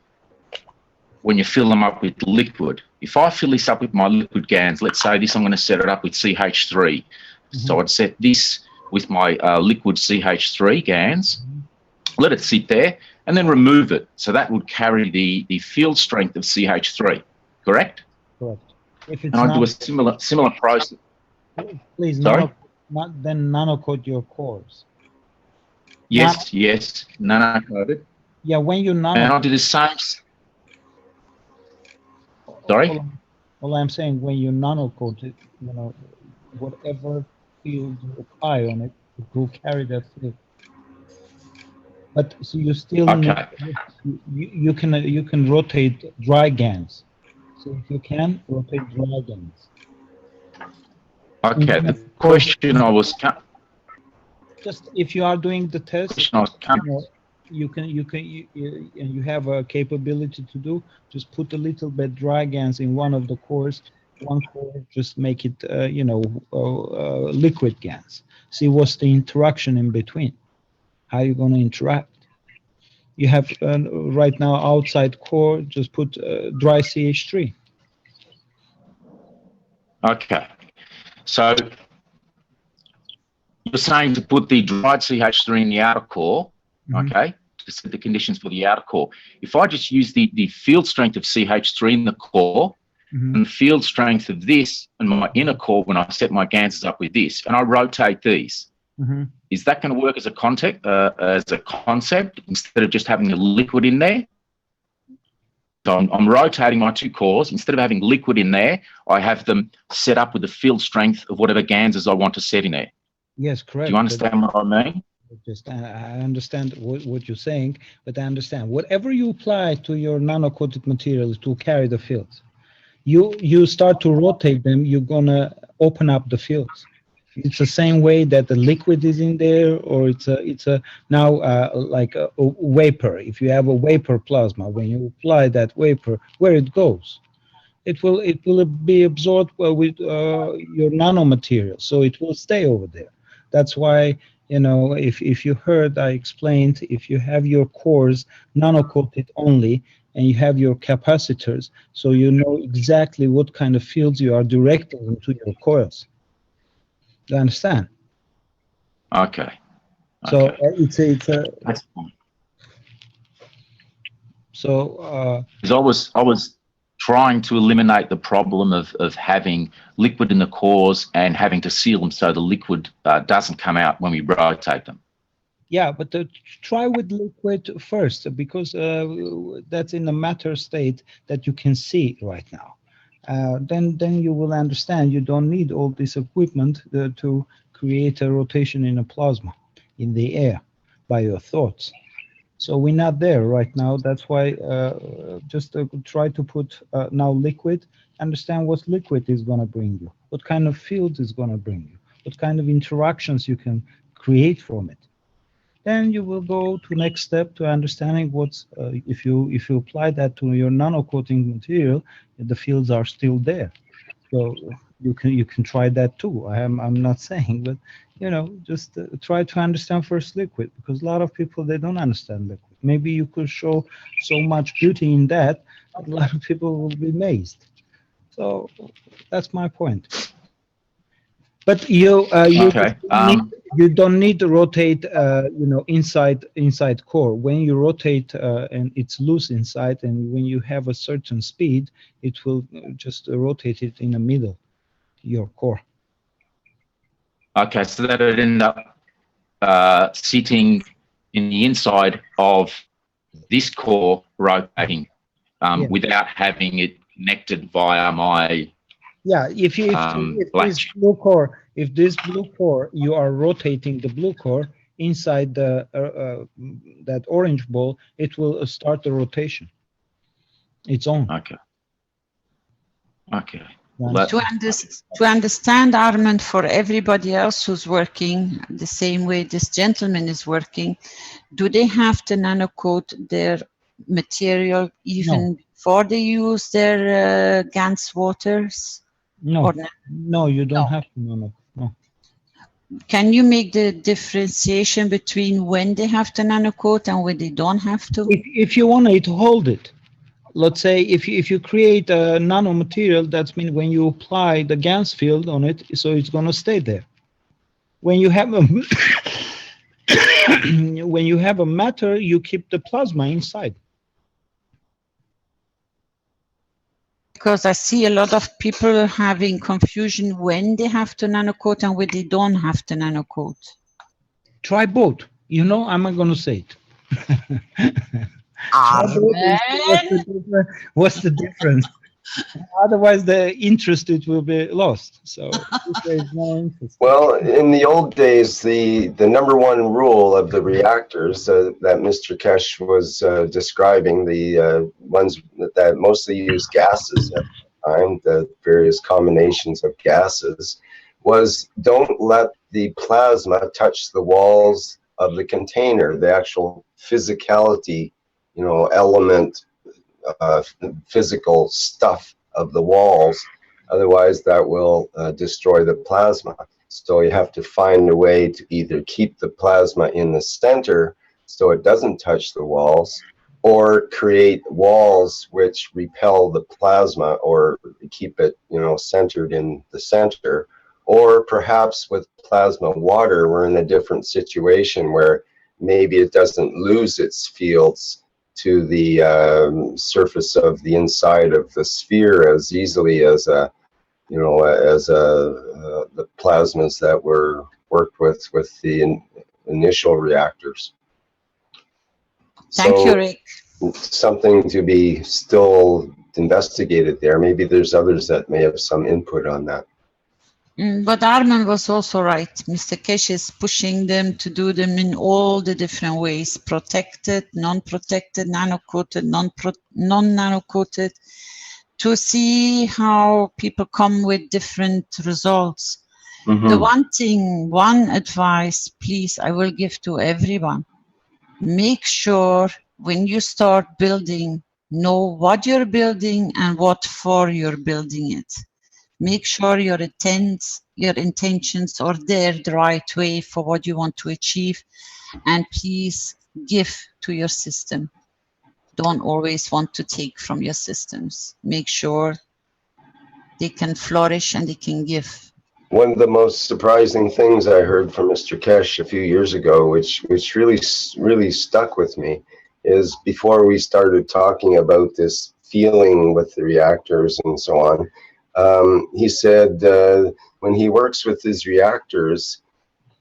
when you fill them up with liquid. If I fill this up with my liquid GANs, let's say this, I'm going to set it up with CH3. So I'd set this with my liquid CH3 GANs, let it sit there, and then remove it. So that would carry the field strength of CH3, correct? Correct. If it's and I'd do a similar process. Please, Sorry? then nanocoat your cores. Yes, yes, nano-coated. Yeah, when you nano. And I'll do the same. Sorry? Well, I'm saying when you nanocoat it, whatever field you apply on it, it will carry that field. But so you still need, you can rotate dry GANs. So if you can rotate dry GANs. Okay, the question I was just if you are doing the test, you have a capability to do, just put a little bit dry GANs in one of the cores. One core, just make it liquid GANs. See what's the interaction in between. How you're going to interact. You have right now outside core, just put dry CH3. Okay, so you're saying to put the dried CH3 in the outer core, okay, to set the conditions for the outer core. If I just use the field strength of CH3 in the core, and the field strength of this in my inner core when I set my GANSes up with this, and I rotate these, Is that going to work as a concept instead of just having a liquid in there? So I'm rotating my two cores. Instead of having liquid in there, I have them set up with the field strength of whatever GANSs I want to set in there. Yes, correct. Do you understand what I mean? Just I understand what you're saying, but I understand whatever you apply to your nano-coated materials to carry the fields, you start to rotate them, you're gonna open up the fields. It's the same way that the liquid is in there, or it's a now like a vapor. If you have a vapor plasma, when you apply that vapor, where it goes, it will be absorbed with your nanomaterial, so it will stay over there. That's why, you know, if you heard, I explained, if you have your cores nano-coated only, and you have your capacitors, so you know exactly what kind of fields you are directing into your coils. You understand? Okay. So it's a That's fine. so because I was trying to eliminate the problem of having liquid in the cores and having to seal them so the liquid doesn't come out when we rotate them. yeah, but try with liquid first, because that's in a matter state that you can see right now. Then you will understand you don't need all this equipment to create a rotation in a plasma in the air by your thoughts. So we're not there right now. That's why just try to put now liquid, understand what liquid is going to bring you, what kind of field is going to bring you, what kind of interactions you can create from it. Then you will go to next step to understanding what's if you apply that to your nano coating material, the fields are still there. So you can try that too. I'm not saying, but you know, just try to understand first liquid, because a lot of people, they don't understand liquid. Maybe you could show so much beauty in that, a lot of people will be amazed. So that's my point. But you you don't need to rotate you know, inside core. When you rotate and it's loose inside, and when you have a certain speed, it will just rotate it in the middle, your core. Okay, so that would end up sitting in the inside of this core rotating without having it connected via my if this blue core, you are rotating the blue core inside the that orange ball, it will start the rotation. Its own. Okay. To understand, Armand, for everybody else who's working the same way this gentleman is working, do they have to nano-coat their material even before they use their GANS waters? No, you don't have to nano. No. Can you make the differentiation between when they have to nano-coat and when they don't have to? If you want to hold it, let's say if you create a nano material, that's mean when you apply the GANS field on it, so it's going to stay there. When you have a when you have a matter, you keep the plasma inside. Because I see a lot of people having confusion when they have to nano-coat and when they don't have to nano-coat. Try both. You know, I'm not going to say it. What's the difference? Otherwise, the interest, it will be lost. So there is no interest. Well, in the old days, the number one rule of the reactors that Mr. Keshe was describing, the ones that mostly use gases at the time, the various combinations of gases, was don't let the plasma touch the walls of the container, the actual physicality, you know, element, physical stuff of the walls. Otherwise, that will destroy the plasma. So you have to find a way to either keep the plasma in the center so it doesn't touch the walls, or create walls which repel the plasma or keep it, you know, centered in the center. Or perhaps with plasma water, we're in a different situation where maybe it doesn't lose its fields to the surface of the inside of the sphere as easily as the plasmas that we're worked with the initial reactors. Thank you, Rick. Something to be still investigated there. Maybe there's others that may have some input on that. But Armin was also right. Mr. Keshe is pushing them to do them in all the different ways: protected, non-protected, nano-coated, non-nano-coated, to see how people come with different results. The one advice, please, I will give to everyone: make sure when you start building, know what you're building and what for you're building it. Make sure your intentions are there the right way for what you want to achieve, and please give to your system. Don't always want to take from your systems. Make sure they can flourish and they can give. One of the most surprising things I heard from Mr. Keshe a few years ago, which really stuck with me, is before we started talking about this feeling with the reactors and so on, he said when he works with his reactors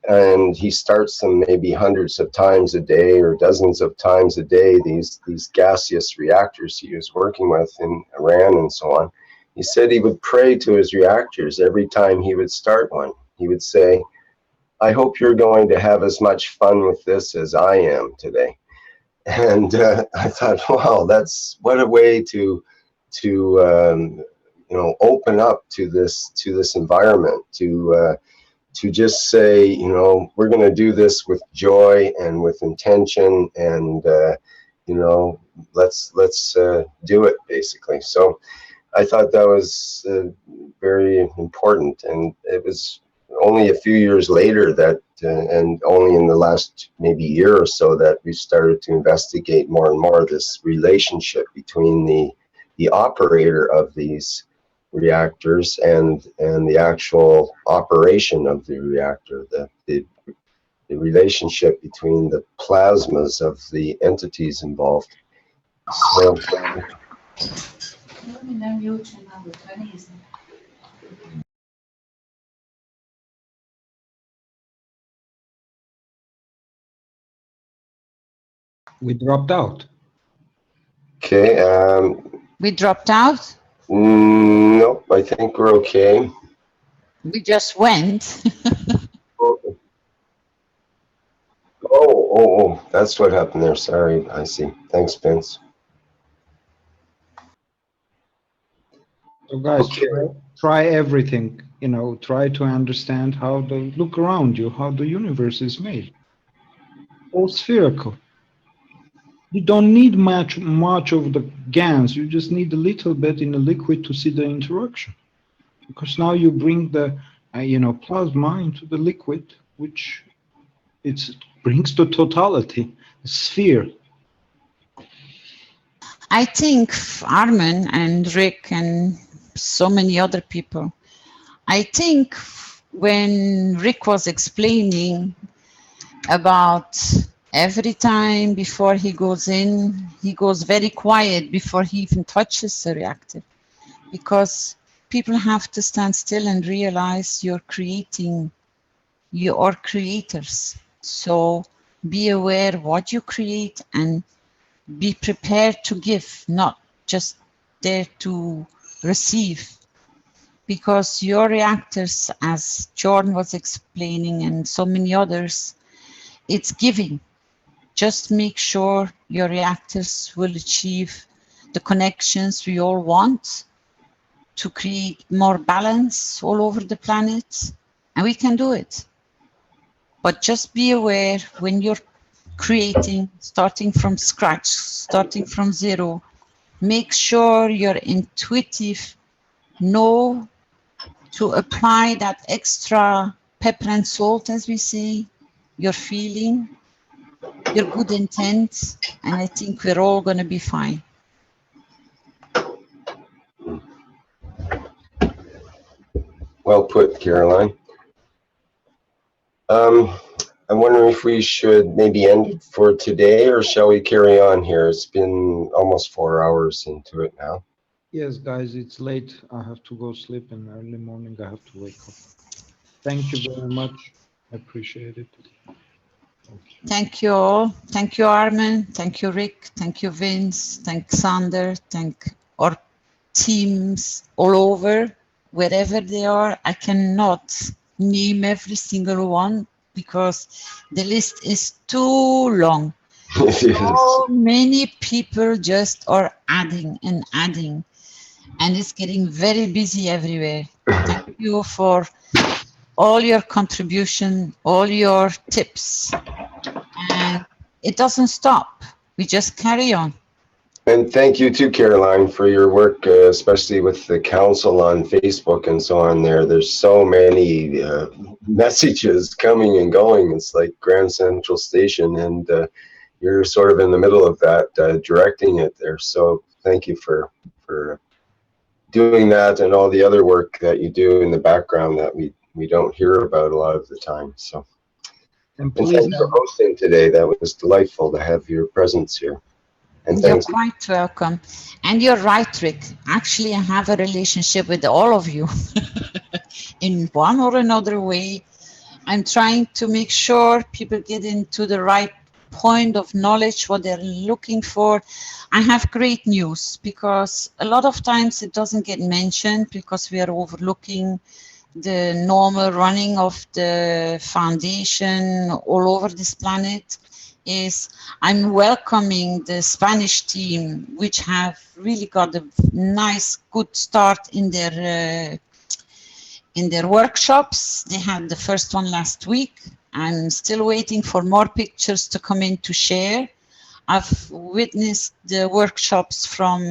and he starts them maybe hundreds of times a day or dozens of times a day, these gaseous reactors he was working with in Iran and so on, he said he would pray to his reactors every time he would start one. He would say, "I hope you're going to have as much fun with this as I am today." And I thought, wow, that's what a way to you know, open up to this environment, to just say, you know, we're going to do this with joy and with intention, and you know, let's do it, basically. So I thought that was very important, and it was only a few years later that, and only in the last maybe year or so, that we started to investigate more and more this relationship between the operator of these reactors and the actual operation of the reactor, the relationship between the plasmas of the entities involved. So, We dropped out. okay. We dropped out? Nope, I think we're okay. We just went. Oh, that's what happened there. Sorry, I see. Thanks, Vince. So guys, try everything, you know, try to understand how look around you, how the universe is made. All spherical. You don't need much of the GANS, you just need a little bit in the liquid to see the interaction. Because now you bring the, you know, plasma into the liquid, which it brings the totality, the sphere. I think Armin and Rick and so many other people, I think when Rick was explaining about every time before he goes in, he goes very quiet before he even touches the reactor, because people have to stand still and realize you are creators. So be aware what you create and be prepared to give, not just there to receive. Because your reactors, as Jordan was explaining and so many others, it's giving. Just make sure your reactors will achieve the connections we all want to create more balance all over the planet, and we can do it. But just be aware when you're creating, starting from scratch, starting from zero, make sure you're intuitive, know to apply that extra pepper and salt, as we say, your feeling, your good intent, and I think we're all going to be fine. Well put, Caroline. I'm wondering if we should maybe end it for today, or shall we carry on here? It's been almost 4 hours into it now. Yes, guys, it's late. I have to go sleep, and early morning I have to wake up. Thank you very much. I appreciate it. Thank you all. Thank you, Armin. Thank you, Rick. Thank you, Vince. Thank Sander. Thank our teams all over, wherever they are. I cannot name every single one because the list is too long. So many people just are adding and adding, and it's getting very busy everywhere. Thank you for all your contribution, all your tips, and it doesn't stop. We just carry on. And thank you too, Caroline, for your work, especially with the council on Facebook and so on there. There's so many messages coming and going. It's like Grand Central Station, and you're sort of in the middle of that, directing it there. So thank you for doing that and all the other work that you do in the background that we don't hear about a lot of the time. So, and thank you for hosting today. That was delightful to have your presence here. And You're thanks. quite welcome. And you're right, Rick. Actually, I have a relationship with all of you in one or another way. I'm trying to make sure people get into the right point of knowledge, what they're looking for. I have great news because a lot of times it doesn't get mentioned because we are overlooking the normal running of the foundation all over this planet. Is I'm welcoming the Spanish team, which have really got a nice, good start in their workshops. They had the first one last week. I'm still waiting for more pictures to come in to share. I've witnessed the workshops from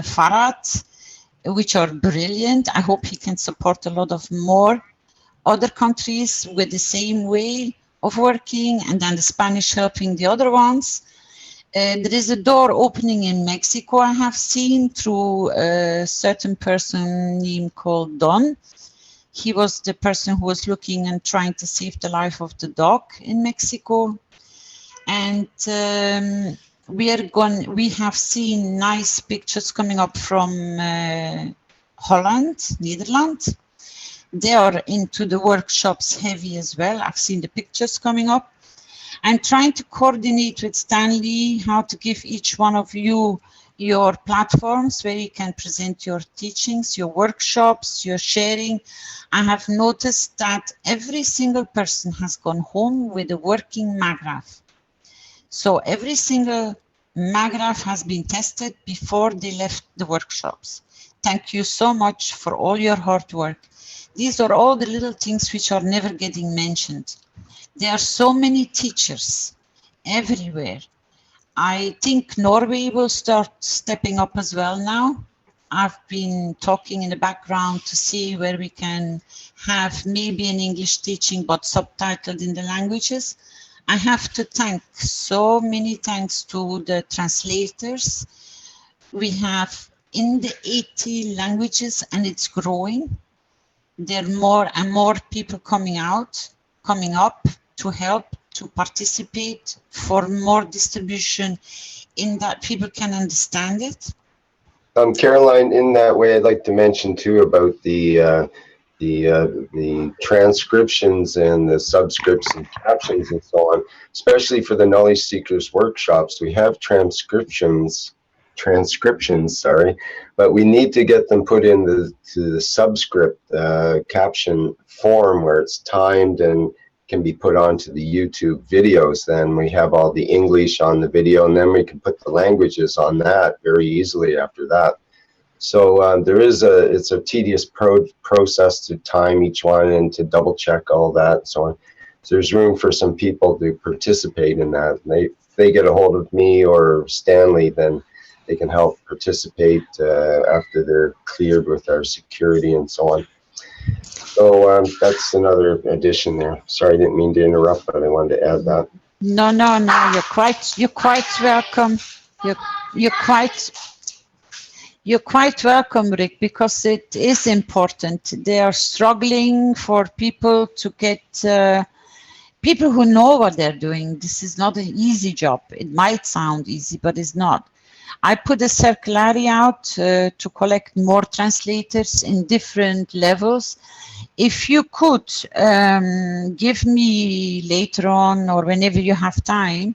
Farad, which are brilliant. I hope he can support a lot of more other countries with the same way of working, and then the Spanish helping the other ones. There is a door opening in Mexico I have seen through a certain person named called Don. He was the person who was looking and trying to save the life of the dog in Mexico. And we have seen nice pictures coming up from Holland, Netherlands. They are into the workshops heavy as well. I've seen the pictures coming up. I'm trying to coordinate with Stanley how to give each one of you your platforms where you can present your teachings, your workshops, your sharing. I have noticed that every single person has gone home with a working MagGraph. So every single MagGraph has been tested before they left the workshops. Thank you so much for all your hard work. These are all the little things which are never getting mentioned. There are so many teachers everywhere. I think Norway will start stepping up as well now. I've been talking in the background to see where we can have maybe an English teaching but subtitled in the languages. I have to thank so many thanks to the translators. We have in the 80 languages and it's growing. There are more and more people coming up to help, to participate for more distribution in that people can understand it. Caroline, in that way, I'd like to mention too about the transcriptions and the subscripts and captions and so on, especially for the Knowledge Seekers workshops. We have transcriptions, sorry, but we need to get them put in the subscript caption form where it's timed and can be put onto the YouTube videos. Then we have all the English on the video, and then we can put the languages on that very easily after that. So it's a tedious process to time each one and to double check all that and so on. So there's room for some people to participate in that. If they get a hold of me or Stanley, then they can help participate after they're cleared with our security and so on. So that's another addition there. Sorry, I didn't mean to interrupt, but I wanted to add that. No, you're quite welcome. You're quite welcome, Rick, because it is important. They are struggling for people to get people who know what they're doing. This is not an easy job. It might sound easy, but it's not. I put a circularity out to collect more translators in different levels. if you could give me later on or whenever you have time,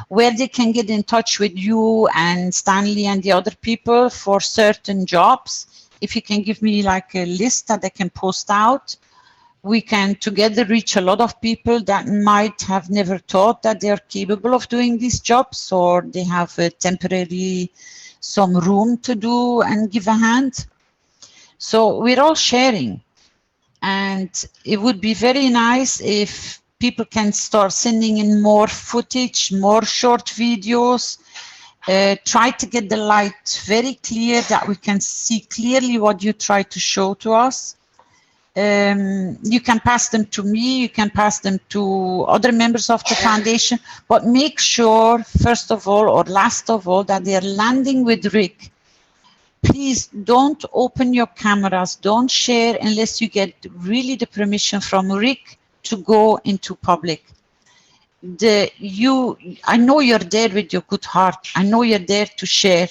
where they can get in touch with you and Stanley and the other people for certain jobs. If you can give me like a list that I can post out, we can together reach a lot of people that might have never thought that they're capable of doing these jobs, or they have temporarily some room to do and give a hand. So we're all sharing. And it would be very nice if people can start sending in more footage, more short videos. Try to get the light very clear that we can see clearly what you try to show to us. You can pass them to me, you can pass them to other members of the foundation, but make sure, first of all or last of all, that they're landing with Rick. Please don't open your cameras, don't share unless you get really the permission from Rick to go into public. I know you're there with your good heart. I know you're there to share,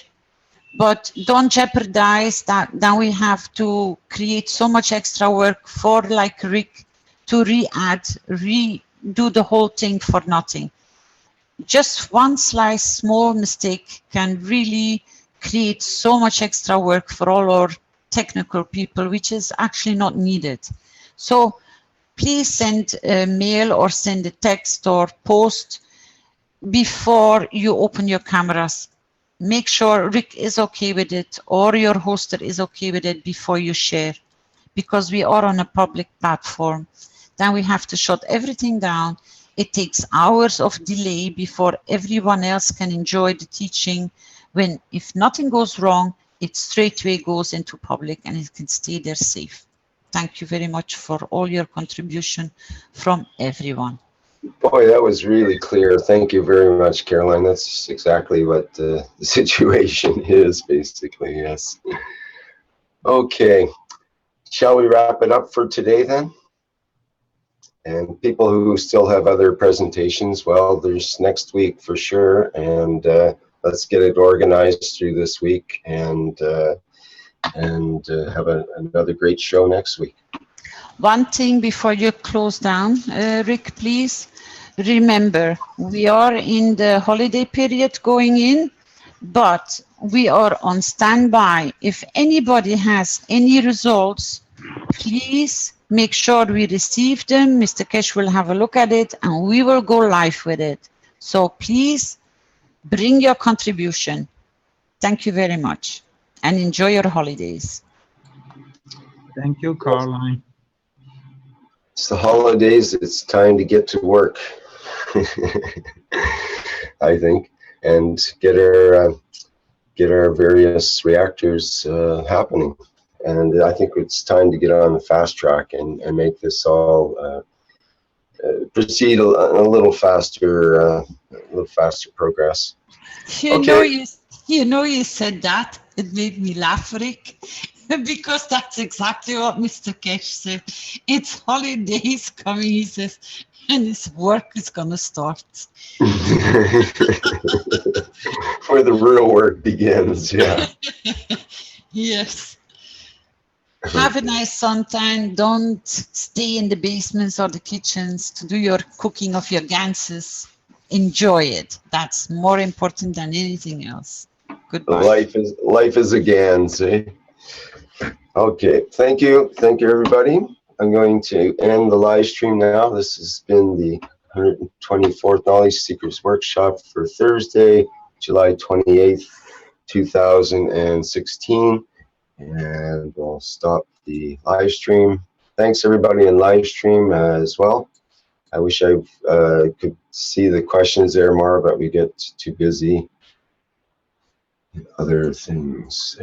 but don't jeopardize that. Then we have to create so much extra work for like Rick to redo the whole thing for nothing. Just one slice, small mistake can really create so much extra work for all our technical people, which is actually not needed. So please send a mail or send a text or post before you open your cameras. Make sure Rick is okay with it or your hoster is okay with it before you share, because we are on a public platform. Then we have to shut everything down. It takes hours of delay before everyone else can enjoy the teaching. When if nothing goes wrong, it straight away goes into public and it can stay there safe. Thank you very much for all your contribution from everyone. Boy, that was really clear. Thank you very much, Caroline. That's exactly what the situation is, basically, yes. Okay, shall we wrap it up for today then? And people who still have other presentations, well, there's next week for sure, and let's get it organized through this week and have another great show next week. One thing before you close down, Rick, please remember, we are in the holiday period going in, but we are on standby. If anybody has any results, please make sure we receive them. Mr. Keshe will have a look at it and we will go live with it. So please bring your contribution. Thank you very much and enjoy your holidays. Thank you, Caroline. It's the holidays, it's time to get to work, I think, and get our various reactors happening. And I think it's time to get on the fast track and make this all proceed a little faster progress. You know, you said that. It made me laugh, Rick, because that's exactly what Mr. Keshe said. It's holidays coming, he says, and his work is going to start. Where the real work begins, yeah. Yes. Have a nice suntan. Don't stay in the basements or the kitchens to do your cooking of your GANSes. Enjoy it. That's more important than anything else. Goodbye. Life is a GANS, eh? Okay, thank you everybody. I'm going to end the live stream now. This has been the 124th Knowledge Seekers Workshop for Thursday, July 28th, 2016. And we'll stop the live stream. Thanks everybody in live stream as well. I wish I could see the questions there more, but we get too busy in other things.